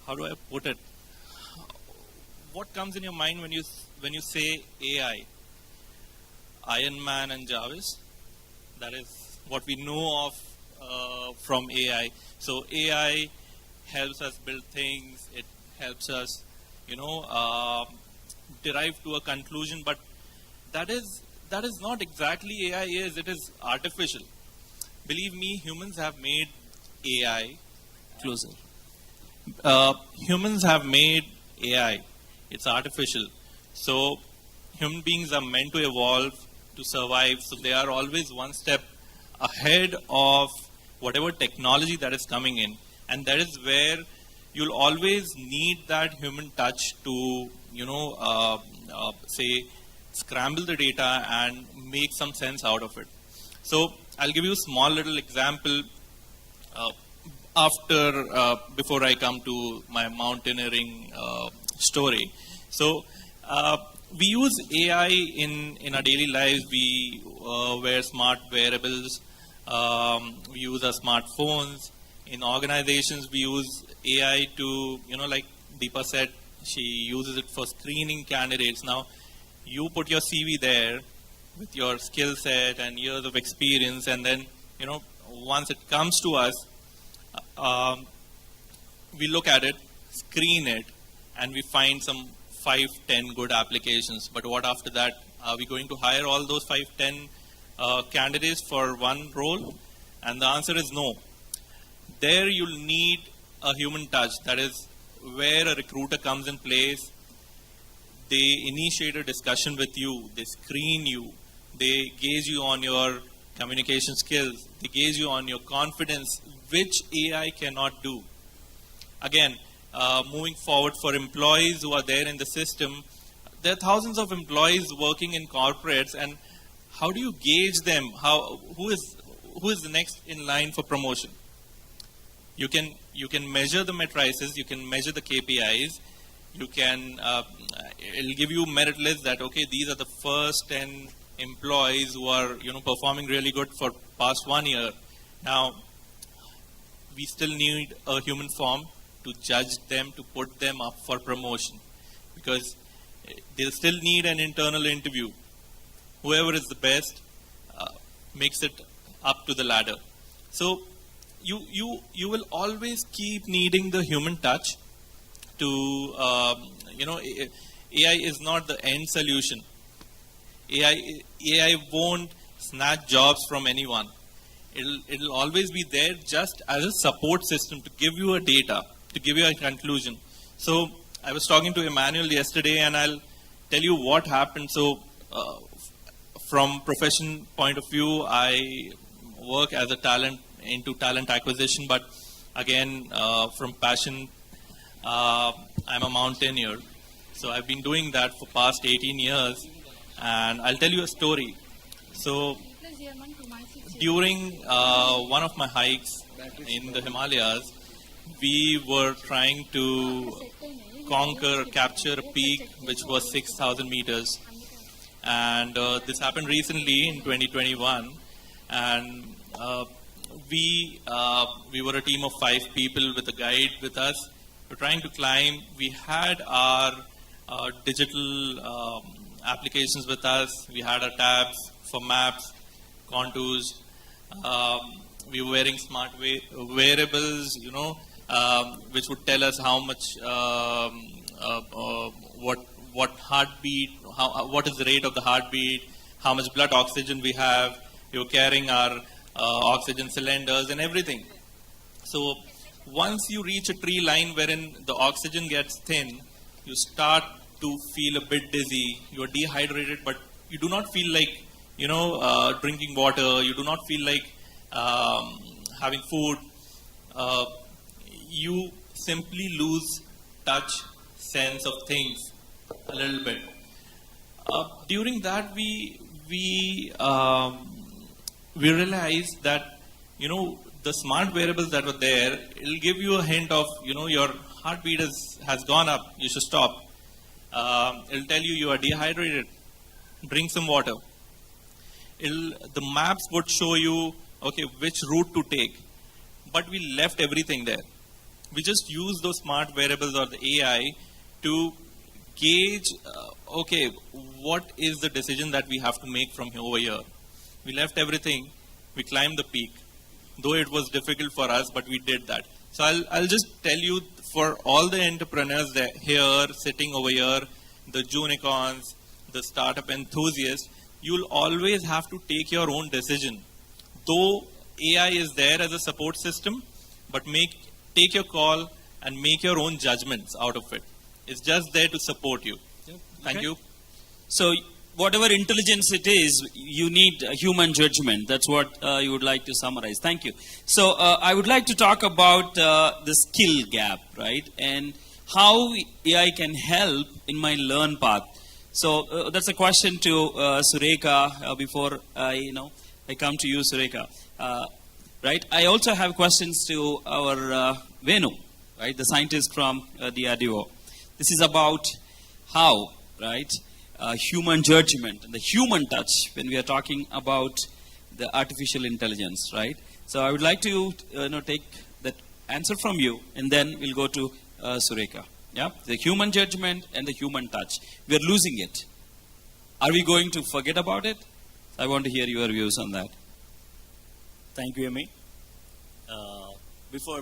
How do I put it? What comes in your mind when you say AI? Iron Man and Jarvis. That is what we know of from AI. So AI helps us build things. It helps us, derive to a conclusion. But that is not exactly AI is. It is artificial. Believe me, humans have made AI. Closer. Humans have made AI. It's artificial. So human beings are meant to evolve, to survive. So they are always one step ahead of whatever technology that is coming in. And that is where you'll always need that human touch to, say, scramble the data and make some sense out of it. So I'll give you a small little example before I come to my mountaineering story. So we use AI in our daily lives. We wear smart wearables. We use our smartphones. In organizations, we use AI to, like Deepa said, she uses it for screening candidates. Now, you put your CV there with your skill set and years of experience, and then, once it comes to us, we look at it, screen it, and we find some 5-10 good applications. But what after that? Are we going to hire all those 5-10 candidates for one role? And the answer is no. There you'll need a human touch. That is where a recruiter comes in place. They initiate a discussion with you. They screen you. They gauge you on your communication skills. They gauge you on your confidence, which AI cannot do. Again, moving forward for employees who are there in the system, there are thousands of employees working in corporates, and how do you gauge them? Who is the next in line for promotion? You can measure the matrices, you can measure the KPIs, you can it'll give you merit lists that, okay, these are the first 10 employees who are performing really good for past 1 year. Now we still need a human form to judge them, to put them up for promotion, because they'll still need an internal interview. Whoever is the best makes it up to the ladder. So you will always keep needing the human touch to AI is not the end solution. AI won't snatch jobs from anyone. It'll always be there just as a support system to give you a data, to give you a conclusion. So I was talking to Emmanuel yesterday, and I'll tell you what happened. So from profession point of view, I work as a talent acquisition, but again from passion, I'm a mountaineer. So I've been doing that for past 18 years, and I'll tell you a story. So during one of my hikes in the Himalayas, we were trying to capture a peak which was 6,000 meters. And this happened recently in 2021. And we were a team of 5 people with a guide with us. We were trying to climb. We had our digital applications with us. We had our tabs for maps, contours. We were wearing smart wearables, which would tell us how much, what heartbeat, what is the rate of the heartbeat, how much blood oxygen we have. We were carrying our oxygen cylinders and everything. So once you reach a tree line wherein the oxygen gets thin, you start to feel a bit dizzy. You are dehydrated, but you do not feel like drinking water. You do not feel like having food. You simply lose touch, sense of things a little bit. During that, we realized that the smart wearables that were there, it'll give you a hint of your heartbeat has gone up. You should stop. It'll tell you are dehydrated. Drink some water. The maps would show you which route to take. But we left everything there. We just use those smart wearables or the AI to gauge, what is the decision that we have to make from over here. We left everything. We climbed the peak. Though it was difficult for us, but we did that. So I'll just tell you, for all the entrepreneurs that here, sitting over here, the unicorns, the startup enthusiasts, you'll always have to take your own decision. Though AI is there as a support system, but take your call and make your own judgments out of it. It's just there to support you. Thank you. So whatever intelligence it is, you need human judgment. That's what you would like to summarize. Thank you. So I would like to talk about the skill gap, right? And how AI can help in my learn path. So that's a question to Surekha before I come to you, Surekha. Right? I also have questions to our Venu, right? The scientist from the DRDO. This is about how, right? Human judgment and the human touch when we are talking about the artificial intelligence, right? So I would like to take that answer from you, and then we'll go to Surekha. Yeah, the human judgment and the human touch. We are losing it. Are we going to forget about it? I want to hear your views on that. Thank you, Amit. Before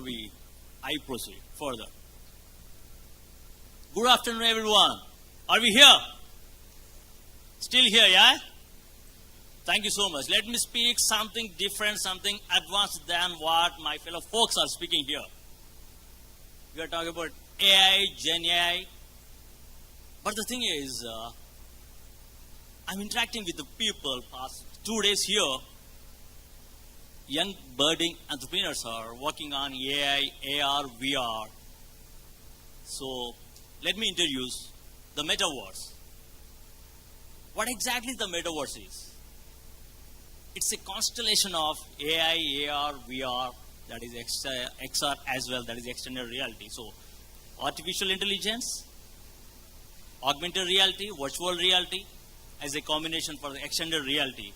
I proceed further. Good afternoon, everyone. Are we here? Still here, yeah? Thank you so much. Let me speak something different, something advanced than what my fellow folks are speaking here. We are talking about AI, Gen AI. But the thing is, I'm interacting with the people past 2 days here. Young budding entrepreneurs are working on AI, AR, VR. So let me introduce the metaverse. What exactly the metaverse is? It's a constellation of AI, AR, VR, that is XR as well, that is extended reality. So artificial intelligence, augmented reality, virtual reality, as a combination for the extended reality.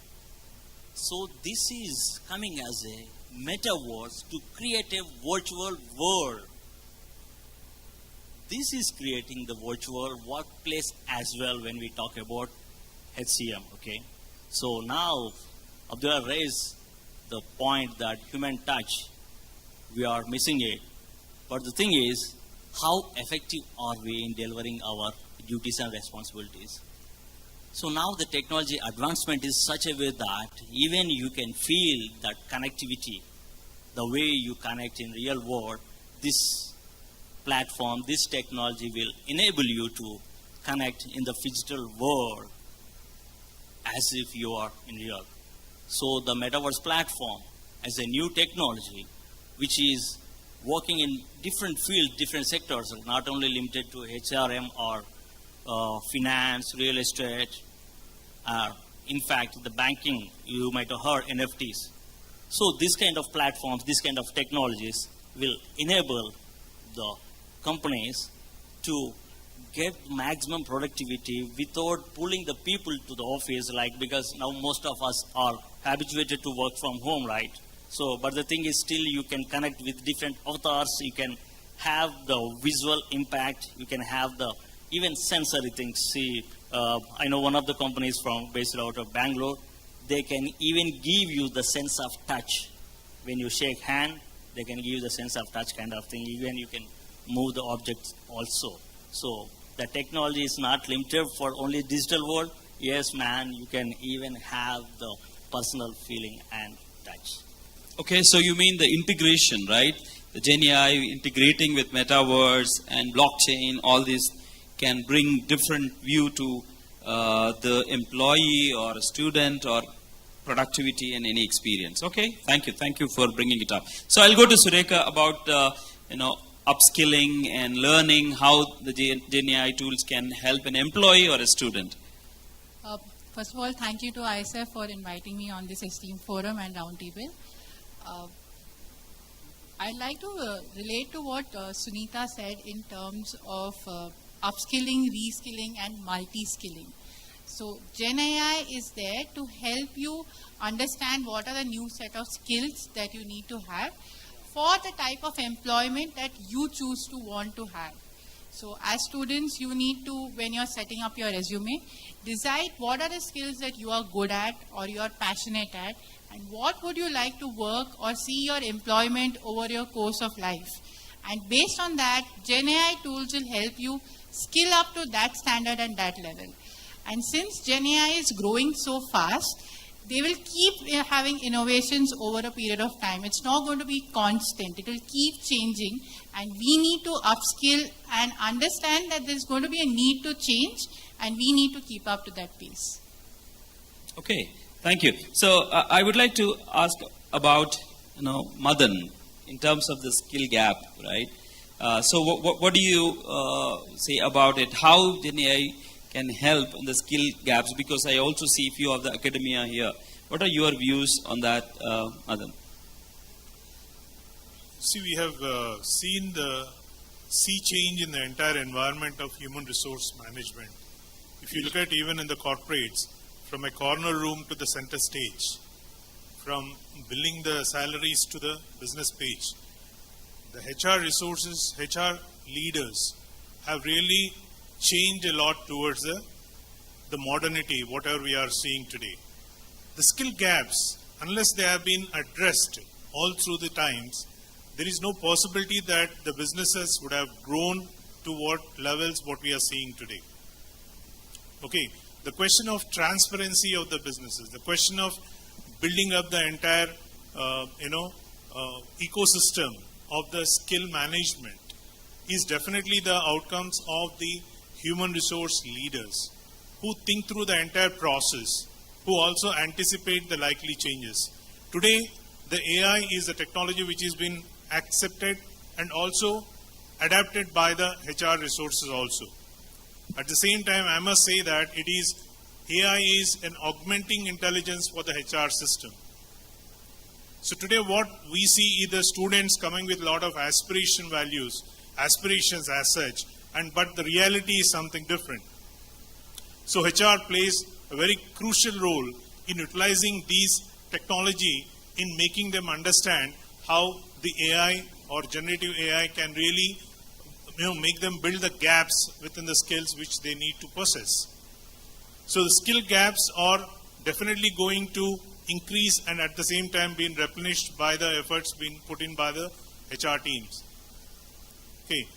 So this is coming as a metaverse to create a virtual world. This is creating the virtual workplace as well when we talk about HCM, okay? So now, Abdullah raised the point that human touch, we are missing it. But the thing is, how effective are we in delivering our duties and responsibilities? So now the technology advancement is such a way that even you can feel that connectivity, the way you connect in real world, this platform, this technology will enable you to connect in the physical world as if you are in real. So the metaverse platform as a new technology, which is working in different fields, different sectors, not only limited to HRM or finance, real estate, in fact, the banking, you might have heard NFTs. So this kind of platforms, this kind of technologies will enable the companies to get maximum productivity without pulling the people to the office, like, because now most of us are habituated to work from home, right? So, but the thing is still you can connect with different avatars, you can have the visual impact, you can have the even sensory things. See, I know one of the companies based out of Bangalore, they can even give you the sense of touch. When you shake hand, they can give you the sense of touch kind of thing. Even you can move the objects also. So the technology is not limited for only digital world. Yes, man, you can even have the personal feeling and touch. Okay, so you mean the integration, right? The Gen AI integrating with metaverse and blockchain, all these can bring different view to the employee or a student or productivity and any experience. Okay, thank you for bringing it up. So I'll go to Sureka about upskilling and learning how the Gen AI tools can help an employee or a student. First of all, thank you to ISF for inviting me on this esteemed forum and roundtable. I'd like to relate to what Sunita said in terms of upskilling, reskilling and multi-skilling. So Gen AI is there to help you understand what are the new set of skills that you need to have for the type of employment that you choose to want to have. So as students, you need to, when you're setting up your resume, decide what are the skills that you are good at or you are passionate at, and what would you like to work or see your employment over your course of life. And based on that, Gen AI tools will help you skill up to that standard and that level. And since Gen AI is growing so fast, they will keep having innovations over a period of time. It's not going to be constant. It will keep changing. And we need to upskill and understand that there's going to be a need to change, and we need to keep up to that pace. Okay, thank you. So I would like to ask about, Madan, in terms of the skill gap, right? So what do you say about it? How Gen AI can help in the skill gaps? Because I also see a few of the academia here. What are your views on that, Madan? See, we have seen the sea change in the entire environment of human resource management. If you look at even in the corporates, from a corner room to the center stage, from billing the salaries to the business page, the HR resources, HR leaders have really changed a lot towards the modernity, whatever we are seeing today. The skill gaps, unless they have been addressed all through the times, there is no possibility that the businesses would have grown to what levels what we are seeing today. Okay, the question of transparency of the businesses, the question of building up the entire, ecosystem of the skill management is definitely the outcomes of the human resource leaders who think through the entire process, who also anticipate the likely changes. Today, the AI is a technology which has been accepted and also adapted by the HR resources also. At the same time, I must say that AI is an augmenting intelligence for the HR system. So today what we see is the students coming with a lot of aspirations as such, but the reality is something different. So HR plays a very crucial role in utilizing these technology in making them understand how the AI or generative AI can really make them build the gaps within the skills which they need to possess. So the skill gaps are definitely going to increase and at the same time being replenished by the efforts being put in by the HR teams. Okay.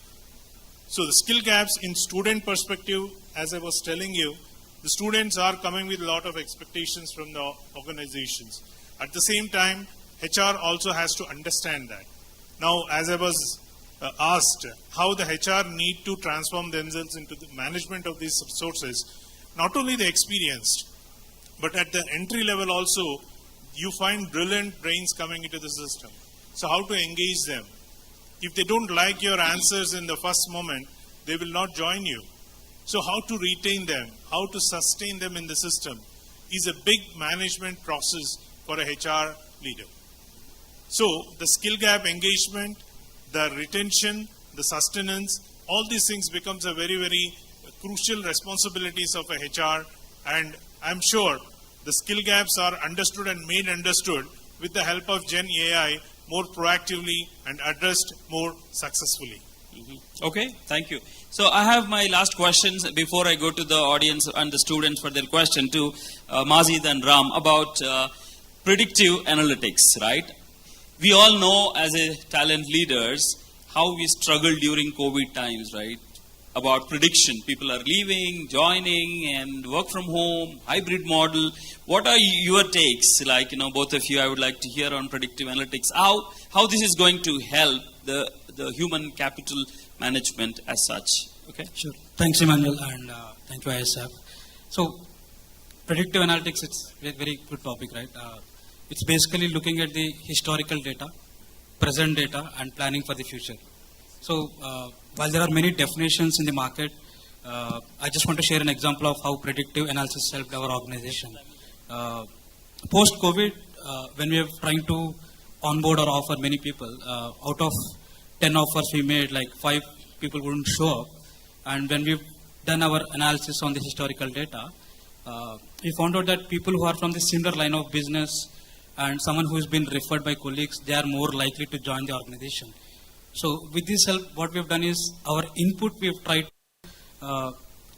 So the skill gaps in student perspective, as I was telling you, the students are coming with a lot of expectations from the organizations. At the same time, HR also has to understand that. Now, as I was asked, how the HR need to transform themselves into the management of these resources, not only the experienced, but at the entry level also, you find brilliant brains coming into the system. So how to engage them? If they don't like your answers in the first moment, they will not join you. So how to retain them, how to sustain them in the system is a big management process for a HR leader. So the skill gap engagement, the retention, the sustenance, all these things becomes a very, very crucial responsibilities of a HR, and I'm sure the skill gaps are understood and made understood with the help of Gen AI more proactively and addressed more successfully. Okay, thank you. So I have my last questions before I go to the audience and the students for their question to Mazid and Ram about predictive analytics, right? We all know as a talent leaders how we struggled during COVID times, right? About prediction. People are leaving, joining, and work from home, hybrid model. What are your takes? Like, both of you, I would like to hear on predictive analytics. How this is going to help the human capital management as such. Okay. Sure. Thanks, Emmanuel, and thank you, ISF. So, predictive analytics, it's a very good topic, right? It's basically looking at the historical data, present data, and planning for the future. So, while there are many definitions in the market, I just want to share an example of how predictive analysis helped our organization. Post-COVID, when we were trying to onboard or offer many people, out of 10 offers we made, like 5 people wouldn't show up. And when we've done our analysis on the historical data, we found out that people who are from the similar line of business and someone who has been referred by colleagues, they are more likely to join the organization. So with this help, what we've done is our input, we've tried to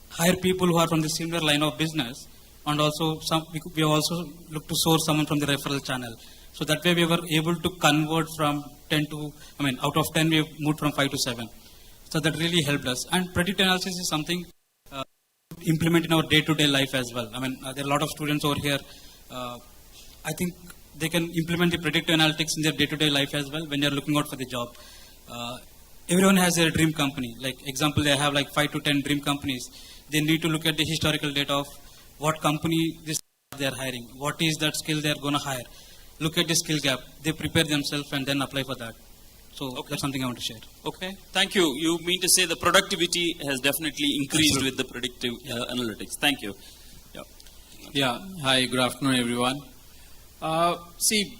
hire people who are from the similar line of business, and also we have also looked to source someone from the referral channel. So that way we were able to convert from 10 to, out of 10 we have moved from 5 to 7. So that really helped us. And predictive analysis is something implement in our day-to-day life as well. There are a lot of students over here. I think they can implement the predictive analytics in their day-to-day life as well when they are looking out for the job. Everyone has their dream company. Like example, they have like 5 to 10 dream companies. They need to look at the historical data of what company they are hiring. What is that skill they are going to hire? Look at the skill gap. They prepare themselves and then apply for that. So that's something I want to share. Okay, thank you. You mean to say the productivity has definitely increased with the predictive analytics. Thank you. Yeah. Hi, good afternoon, everyone. See,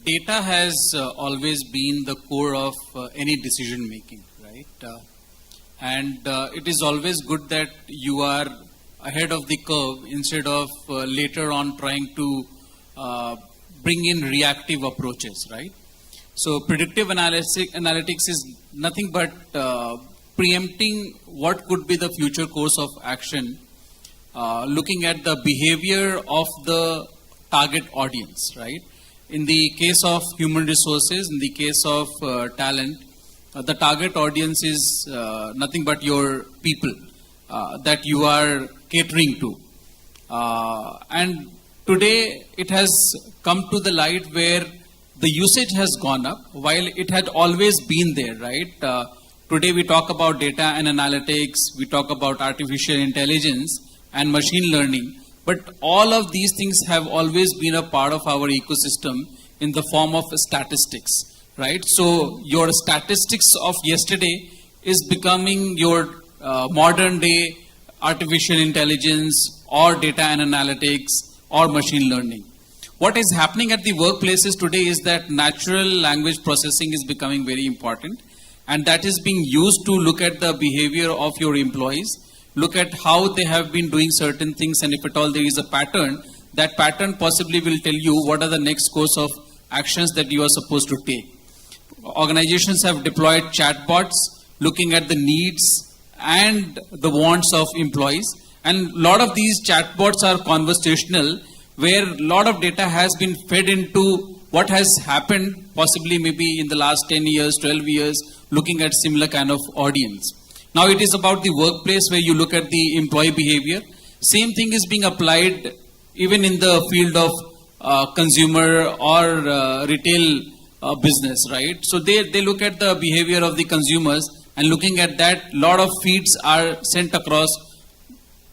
data has always been the core of any decision making, right? And it is always good that you are ahead of the curve instead of later on trying to bring in reactive approaches, right? So predictive analytics is nothing but preempting what could be the future course of action, looking at the behavior of the target audience, right? In the case of human resources, in the case of talent, the target audience is nothing but your people that you are catering to. And today it has come to the light where the usage has gone up while it had always been there, right? Today we talk about data and analytics, we talk about artificial intelligence and machine learning, but all of these things have always been a part of our ecosystem in the form of statistics, right? So your statistics of yesterday is becoming your modern day artificial intelligence or data and analytics or machine learning. What is happening at the workplaces today is that natural language processing is becoming very important, and that is being used to look at the behavior of your employees, look at how they have been doing certain things, and if at all there is a pattern, that pattern possibly will tell you what are the next course of actions that you are supposed to take. Organizations have deployed chatbots looking at the needs and the wants of employees, and a lot of these chatbots are conversational, where a lot of data has been fed into what has happened possibly maybe in the last 10 years, 12 years, looking at similar kind of audience. Now it is about the workplace where you look at the employee behavior. Same thing is being applied even in the field of consumer or retail business, right? So they look at the behavior of the consumers, and looking at that, lot of feeds are sent across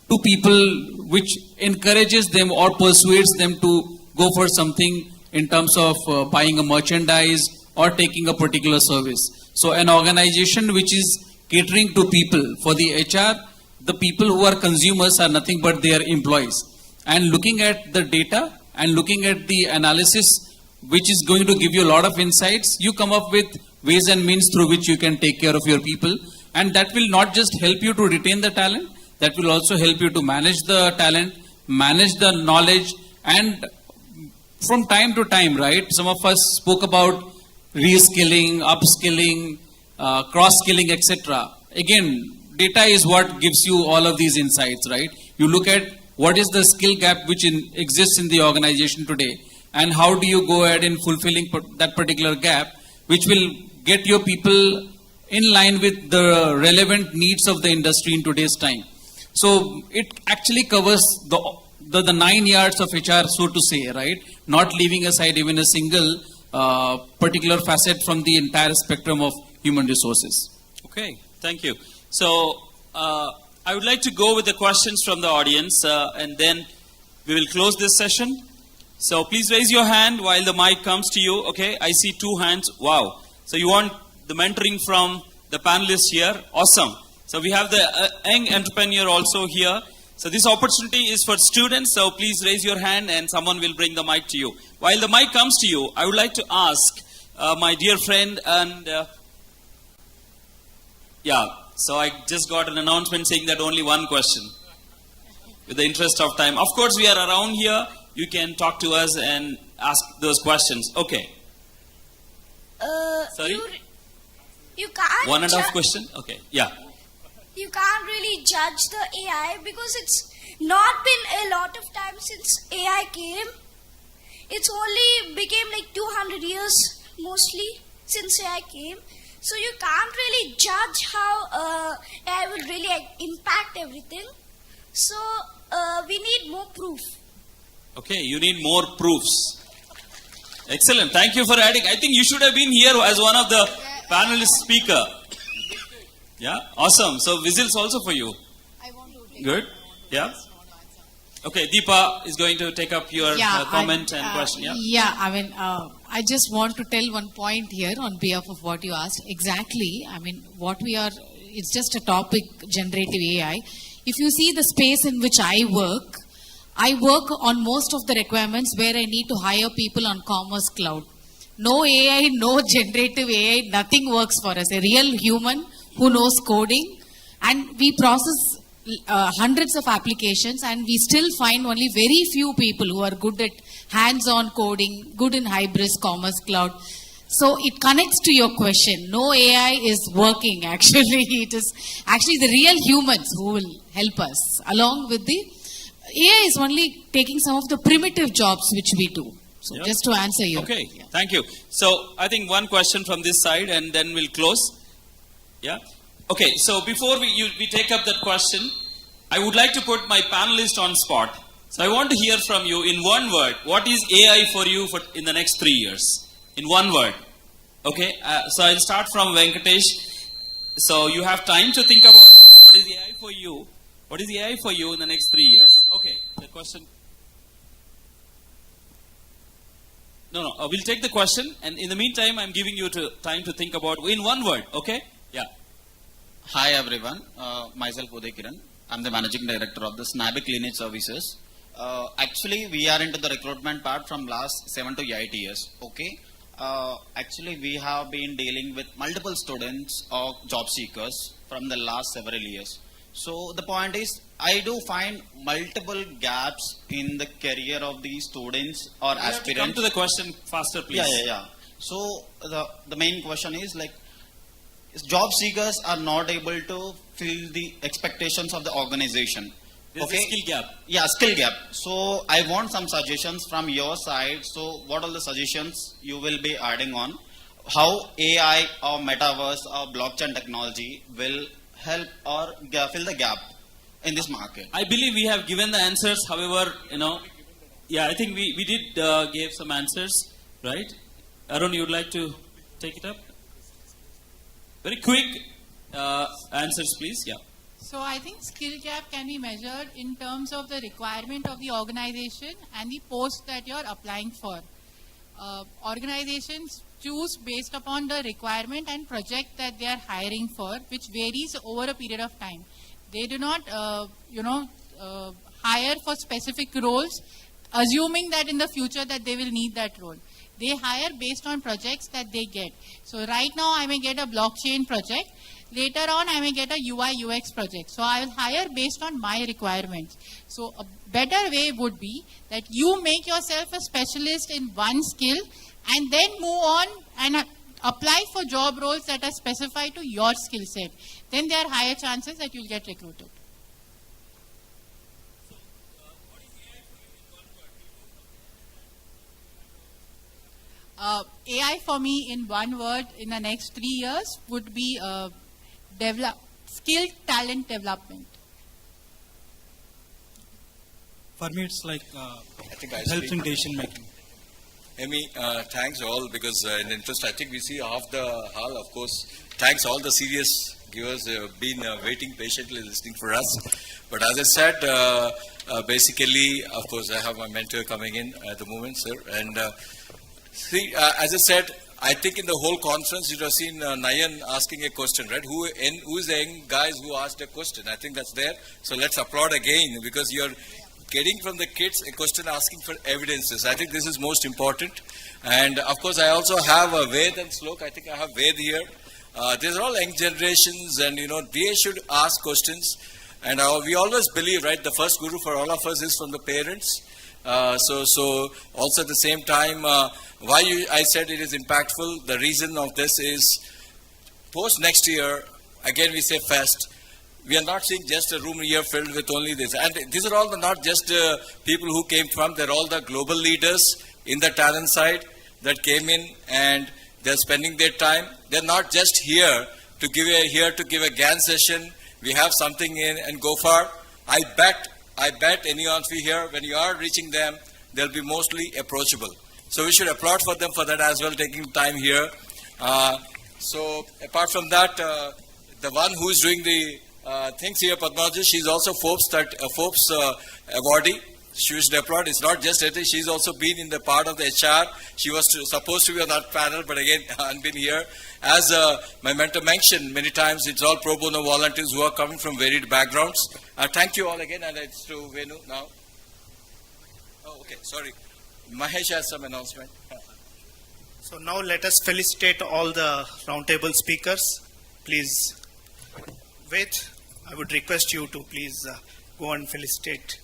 to people, which encourages them or persuades them to go for something in terms of buying a merchandise or taking a particular service. So an organization which is catering to people, for the HR, the people who are consumers are nothing but their employees. And looking at the data and looking at the analysis, which is going to give you a lot of insights, you come up with ways and means through which you can take care of your people. And that will not just help you to retain the talent, that will also help you to manage the talent, manage the knowledge, and from time to time, right, some of us spoke about reskilling, upskilling, cross-skilling, etc. Again, data is what gives you all of these insights, right? You look at what is the skill gap which exists in the organization today, and how do you go ahead in fulfilling that particular gap, which will get your people in line with the relevant needs of the industry in today's time. So it actually covers the 9 yards of HR, so to say, right? Not leaving aside even a single particular facet from the entire spectrum of human resources. Okay, thank you. So I would like to go with the questions from the audience, and then we will close this session. So please raise your hand while the mic comes to you. Okay, I see 2 hands. Wow. So you want the mentoring from the panelists here? Awesome. So we have the young entrepreneur also here. So this opportunity is for students. So please raise your hand and someone will bring the mic to you. While the mic comes to you, I would like to ask my dear friend and yeah, so I just got an announcement saying that only one question. With the interest of time. Of course, we are around here. You can talk to us and ask those questions. Okay. Sorry? You can't 1.5 question? Okay, yeah. You can't really judge the AI because it's not been a lot of time since AI came. It's only became like 200 years mostly since AI came. So you can't really judge how AI will really impact everything. So we need more proof. Okay, you need more proofs. Excellent. Thank you for adding. I think you should have been here as one of the panelist speaker. Yeah, awesome. So whistles also for you. Good. Yeah. Okay, Deepa is going to take up your comment and question. Yeah. Yeah, I mean, I just want to tell one point here on behalf of what you asked. Exactly. I mean, what we are, it's just a topic, generative AI. If you see the space in which I work on most of the requirements where I need to hire people on Commerce Cloud. No AI, no generative AI, nothing works for us. A real human who knows coding, and we process hundreds of applications, and we still find only very few people who are good at hands-on coding, good in Hybris, Commerce Cloud. So it connects to your question. No AI is working actually. It is actually the real humans who will help us. Along with the AI is only taking some of the primitive jobs which we do. So just to answer you. Okay, thank you. So I think one question from this side and then we'll close. Yeah. Okay, so before we take up that question, I would like to put my panelist on spot. So I want to hear from you in one word. What is AI for you in the next 3 years? In one word. Okay, so I'll start from Venkatesh. So you have time to think about what is AI for you. What is AI for you in the next 3 years? Okay, the question. No, we'll take the question, and in the meantime, I'm giving you time to think about in one word. Okay? Yeah. Hi everyone, myself Uday Kiran. I'm the managing director of the Snabic Lineage Services. Actually, we are into the recruitment part from last 7 to 8 years. Okay. Actually, we have been dealing with multiple students or job seekers from the last several years. So the point is, I do find multiple gaps in the career of the students or You have to aspirants. come to the question faster, please. Yeah. So the main question is like, job seekers are not able to fill the expectations of the organization. There's a skill gap. Yeah, skill gap. So I want some suggestions from your side. So what are the suggestions you will be adding on? How AI or metaverse or blockchain technology will help or fill the gap in this market? I believe we have given the answers. However, I think we did give some answers, right? Arun, you would like to take it up? Very quick answers, please. Yeah. So I think skill gap can be measured in terms of the requirement of the organization and the post that you're applying for. Organizations choose based upon the requirement and project that they are hiring for, which varies over a period of time. They do not, hire for specific roles, assuming that in the future that they will need that role. They hire based on projects that they get. So right now I may get a blockchain project. Later on I may get a UI UX project. So I will hire based on my requirements. So a better way would be that you make yourself a specialist in one skill and then move on and apply for job roles that are specified to your skill set. Then there are higher chances that you'll get recruited. AI for me in one word in the next 3 years would be skill talent development. For me, it's like I think helps in decision making. Amy, thanks all, because in interest, I think we see half the hall, of course. Thanks all the serious givers who have been waiting patiently listening for us. But as I said, basically, of course, I have my mentor coming in at the moment, sir. And see, as I said, I think in the whole conference, you have seen Nayan asking a question, right? Who is the young guys who asked a question? I think that's there. So let's applaud again, because you're getting from the kids a question asking for evidences. I think this is most important. And of course, I also have Ved and Slok. I think I have Ved here. These are all young generations, and they should ask questions. And we always believe, right, the first guru for all of us is from the parents. So also at the same time, I said it is impactful. The reason of this is post next year, again we say fest. We are not seeing just a room here filled with only this. And these are all not just people who came from, they're all the global leaders in the talent side that came in, and they're spending their time. They're not just here to give a GAN session. We have something in and go far. I bet any of you here, when you are reaching them, they'll be mostly approachable. So we should applaud for them for that as well, taking time here. So apart from that, the one who is doing the things here, Padmaji, she's also Forbes awardee. She should applaud. It's not just it, she's also been in the part of the HR. She was supposed to be on that panel, but again, hasn't been here. As my mentor mentioned many times, it's all pro bono volunteers who are coming from varied backgrounds. Thank you all again, and it's to Venu now. Oh, okay, sorry. Mahesh has some announcement. So now let us felicitate all the roundtable speakers. Please wait. I would request you to please go and felicitate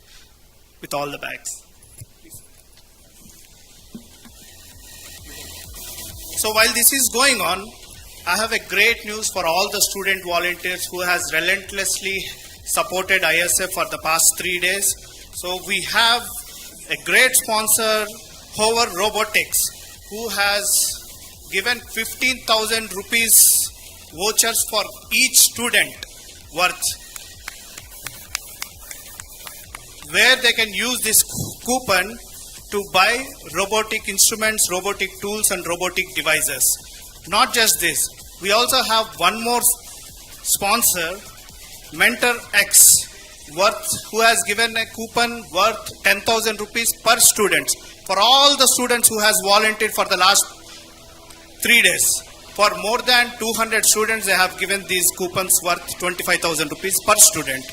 with all the bags. Please. So while this is going on, I have a great news for all the student volunteers who has relentlessly supported ISF for the past 3 days. So we have a great sponsor, Hover Robotics, who has given 15,000 rupees vouchers for each student worth, where they can use this coupon to buy robotic instruments, robotic tools and robotic devices. Not just this, we also have one more sponsor, Mentor X, who has given a coupon worth 10,000 rupees per student for all the students who has volunteered for the last 3 days. For more than 200 students, they have given these coupons worth 25,000 rupees per student.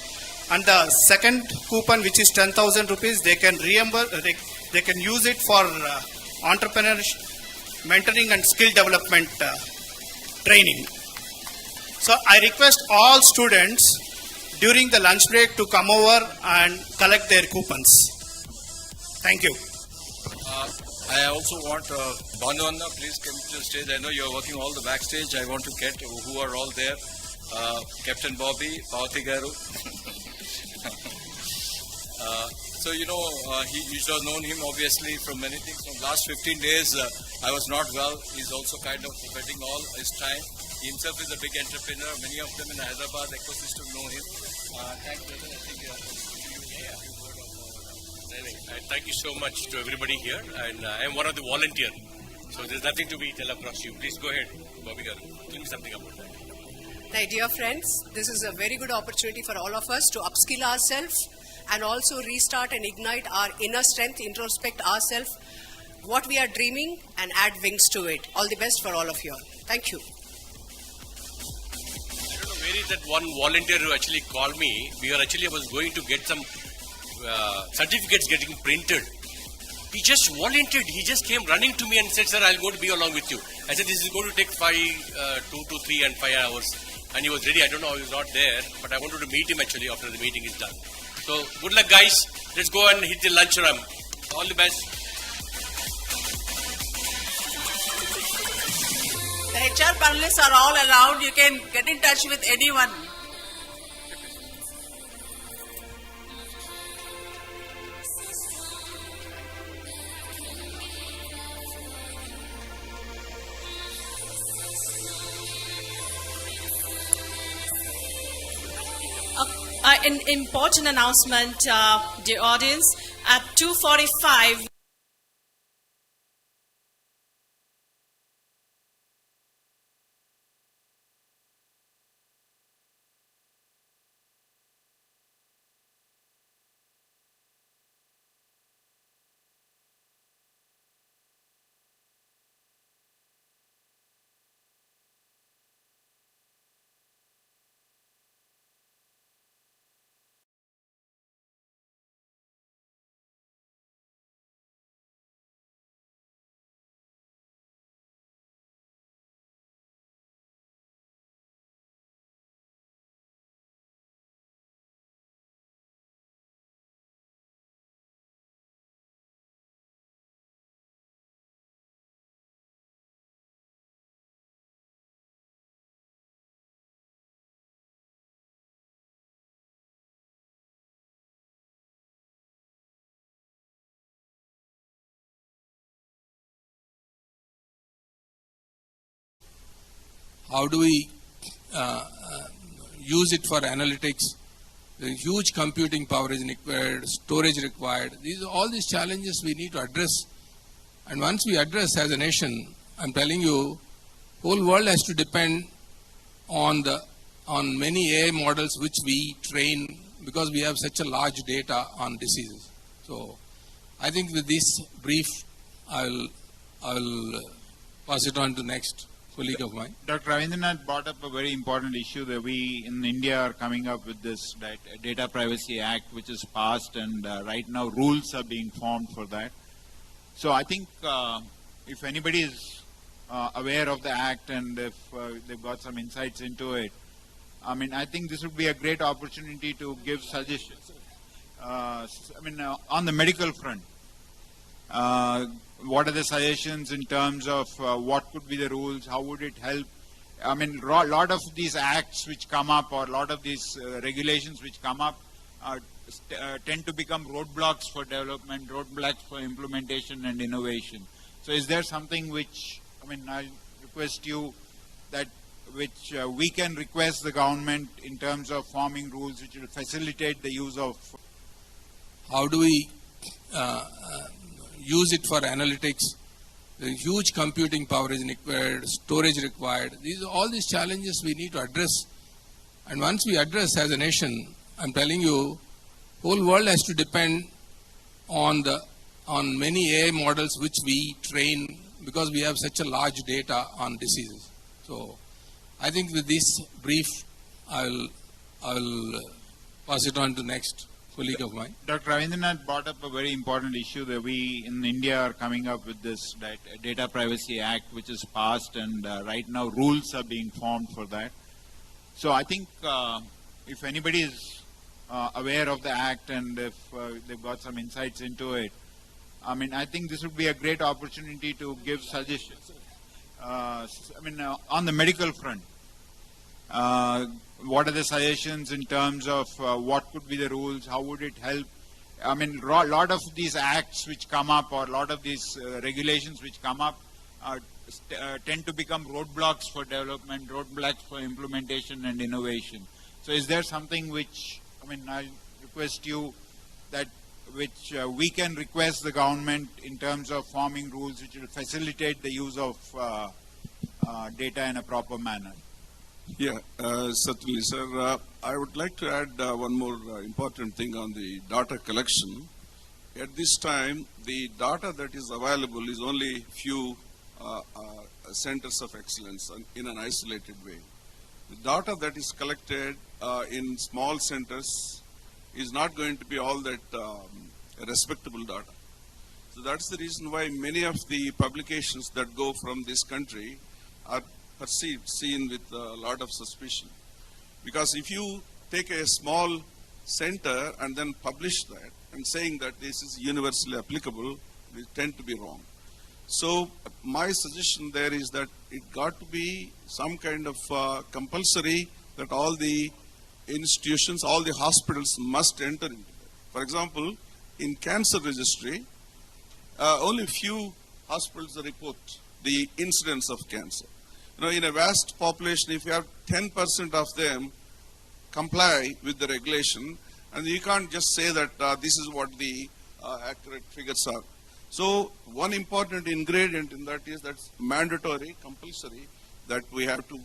And the second coupon, which is 10,000 rupees, they can they can use it for entrepreneurship, mentoring and skill development training. So I request all students, during the lunch break to come over and collect their coupons. Thank you. I also want Banu Anna, please come to the stage. I know you're working all the backstage. I want to get who are all there. Captain Bobby, Pavati Garu. So, you know, you should have known him obviously from many things. From last 15 days, I was not well. He's also kind of betting all his time. He himself is a big entrepreneur. Many of them in the Hyderabad ecosystem know him. Thanks, brother. I think Thank you so much to everybody here, and I am one of the volunteers, so there's nothing to be tell across you. Please go ahead, Bobby Garu. Tell me something about that. My dear friends, this is a very good opportunity for all of us to upskill ourselves and also restart and ignite our inner strength, introspect ourselves, what we are dreaming, and add wings to it. All the best for all of you all. Thank you. I don't know where is that one volunteer who actually called me. I was going to get some certificates getting printed. He just volunteered. He just came running to me and said, "Sir, I'll go to be along with you." I said, "This is going to take 2 to 3 and 5 hours." And he was ready. I don't know, he was not there, but I wanted to meet him actually after the meeting is done. So, good luck, guys. Let's go and hit the lunchroom. All the best. The HR panelists are all around. You can get in touch with anyone. An important announcement, dear audience. At 2:45, how do we use it for analytics? The huge computing power is required, storage required. All these challenges we need to address. And once we address as a nation, I'm telling you, whole world has to depend on many AI models which we train because we have such a large data on diseases. So I think with this brief, I'll pass it on to next colleague of mine. Dr. Ravindranath brought up a very important issue that we in India are coming up with this Data Privacy Act, which is passed, and right now rules are being formed for that. So I think if anybody is aware of the act and if they've got some insights into it, I mean, I think this would be a great opportunity to give suggestions. On the medical front, what are the suggestions in terms of what could be the rules? How would it help? I mean, a lot of these acts which come up or a lot of these regulations which come up tend to become roadblocks for development, roadblocks for implementation and innovation. So is there something which, I request you that which we can request the government in terms of forming rules which will facilitate the use of... How do we use it for analytics? The huge computing power is required, storage required. All these challenges we need to address. And once we address as a nation, I'm telling you, whole world has to depend on many AI models which we train because we have such a large data on diseases. So I think with this brief, I'll pass it on to next colleague of mine. Dr. Ravindranath brought up a very important issue that we in India are coming up with this Data Privacy Act, which is passed, and right now rules are being formed for that. So I think if anybody is aware of the act and if they've got some insights into it, I mean, I think this would be a great opportunity to give suggestions. On the medical front, what are the suggestions in terms of what could be the rules? How would it help? I mean, a lot of these acts which come up or a lot of these regulations which come up tend to become roadblocks for development, roadblocks for implementation and innovation. So is there something which, I request you that which we can request the government in terms of forming rules which will facilitate the use of data in a proper manner? Yeah, certainly, sir. I would like to add one more important thing on the data collection. At this time, the data that is available is only few centers of excellence in an isolated way. The data that is collected in small centers is not going to be all that respectable data. So that's the reason why many of the publications that go from this country are seen with a lot of suspicion. Because if you take a small center and then publish that and saying that this is universally applicable, they tend to be wrong. So my suggestion there is that it got to be some kind of compulsory that all the institutions, all the hospitals must enter into that. For example, in cancer registry, only few hospitals report the incidence of cancer. In a vast population, if you have 10% of them comply with the regulation, and you can't just say that this is what the accurate figures are. So one important ingredient in that is that's mandatory, compulsory, that we have to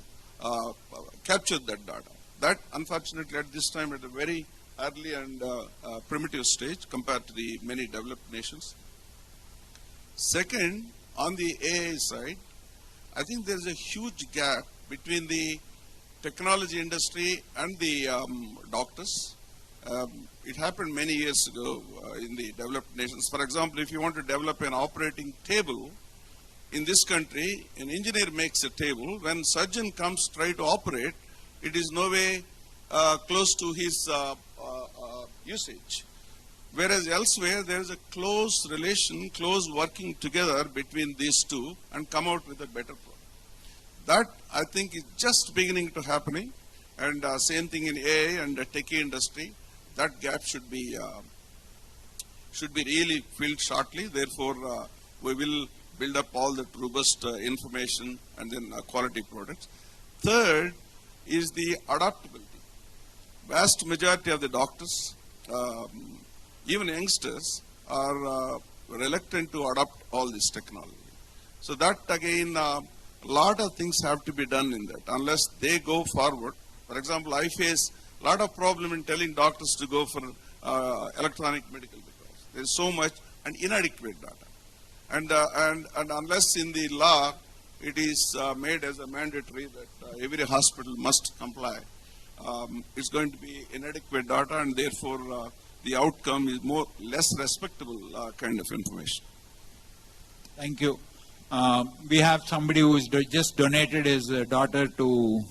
capture that data. That, unfortunately, at this time at a very early and primitive stage compared to the many developed nations. Second, on the AI side, I think there's a huge gap between the technology industry and the doctors. It happened many years ago in the developed nations. For example, if you want to develop an operating table in this country, an engineer makes a table. When surgeon comes try to operate, it is no way close to his usage. Whereas elsewhere, there is a close relation, close working together between these two and come out with a better product. That, I think, is just beginning to happening. And same thing in AI and the techie industry. That gap should be really filled shortly. Therefore, we will build up all that robust information and then quality products. Third is the adaptability. Vast majority of the doctors, even youngsters, are reluctant to adopt all this technology. So that again, a lot of things have to be done in that. Unless they go forward. For example, I face a lot of problem in telling doctors to go for electronic medical records. There's so much and inadequate data. And unless in the law it is made as a mandatory that every hospital must comply, it's going to be inadequate data, and therefore the outcome is less respectable kind of information. Thank you. We have somebody who has just donated his daughter to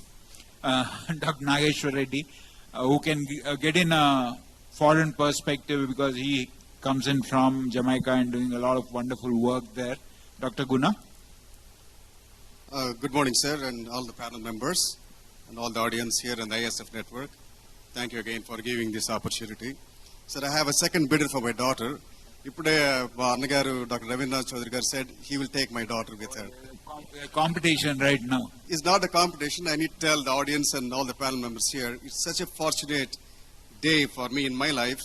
Dr. Nageshwar Reddy, who can get in a foreign perspective because he comes in from Jamaica and doing a lot of wonderful work there. Dr. Guna? Good morning, sir, and all the panel members and all the audience here in the ISF network. Thank you again for giving this opportunity. Sir, I have a second bidder for my daughter. Ippude Annagaru, Dr. Ravindra Chaudhary garu said he will take my daughter with her. Competition right now. It's not a competition. I need to tell the audience and all the panel members here, it's such a fortunate day for me in my life.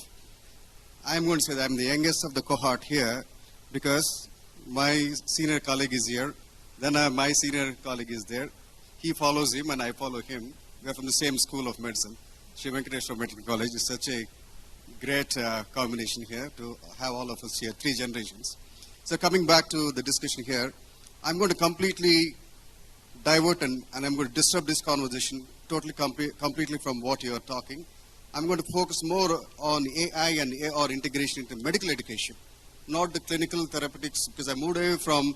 I'm going to say that I'm the youngest of the cohort here because my senior colleague is here. Then my senior colleague is there. He follows him and I follow him. We are from the same school of medicine. Sri Venkateswara Medical College is such a great combination here to have all of us here, 3 generations. So coming back to the discussion here, I'm going to completely divert and I'm going to disrupt this conversation totally completely from what you are talking. I'm going to focus more on AI and AR integration into medical education, not the clinical therapeutics, because I moved away from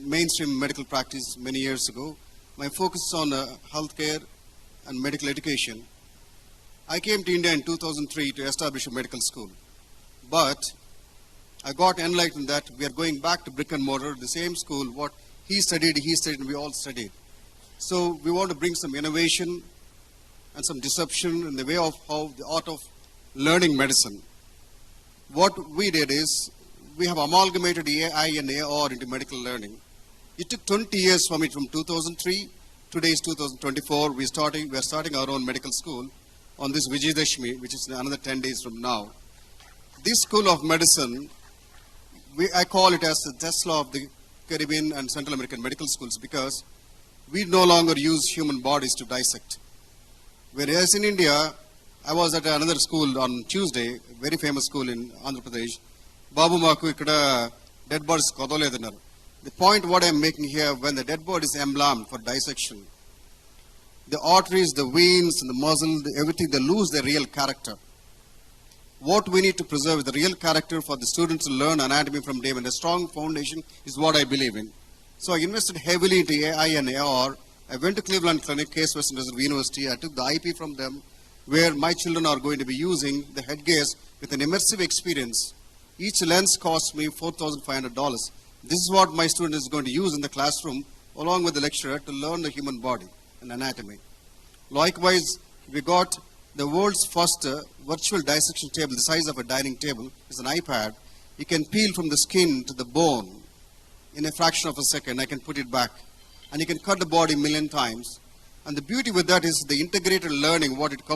mainstream medical practice many years ago. My focus is on healthcare and medical education. I came to India in 2003 to establish a medical school. But I got enlightened that we are going back to brick and mortar, the same school, what he studied, and we all studied. So we want to bring some innovation and some disruption in the way of how the art of learning medicine. What we did is, we have amalgamated AI and AR into medical learning. It took 20 years for me from 2003, today is 2024, we are starting our own medical school on this Vijayadashmi, which is another 10 days from now. This school of medicine, I call it as the Tesla of the Caribbean and Central American medical schools, because we no longer use human bodies to dissect. Whereas in India, I was at another school on Tuesday, a very famous school in Andhra Pradesh. Babu Maku ikkada dead bodies kodoledunaru. The point what I am making here, when the dead body is embalmed for dissection, the arteries, the veins, and the muscle, everything, they lose their real character. What we need to preserve is the real character for the students to learn anatomy from day one. A strong foundation is what I believe in. So I invested heavily into AI and AR. I went to Cleveland Clinic, Case Western Reserve University. I took the IP from them, where my children are going to be using the headgears with an immersive experience. Each lens costs me $4,500. This is what my student is going to use in the classroom, along with the lecturer, to learn the human body and anatomy. Likewise, we got the world's first virtual dissection table, the size of a dining table. It's an iPad. You can peel from the skin to the bone in a fraction of a second. I can put it back. And you can cut the body 1,000,000 times. And the beauty with that is the integrated learning, what it comes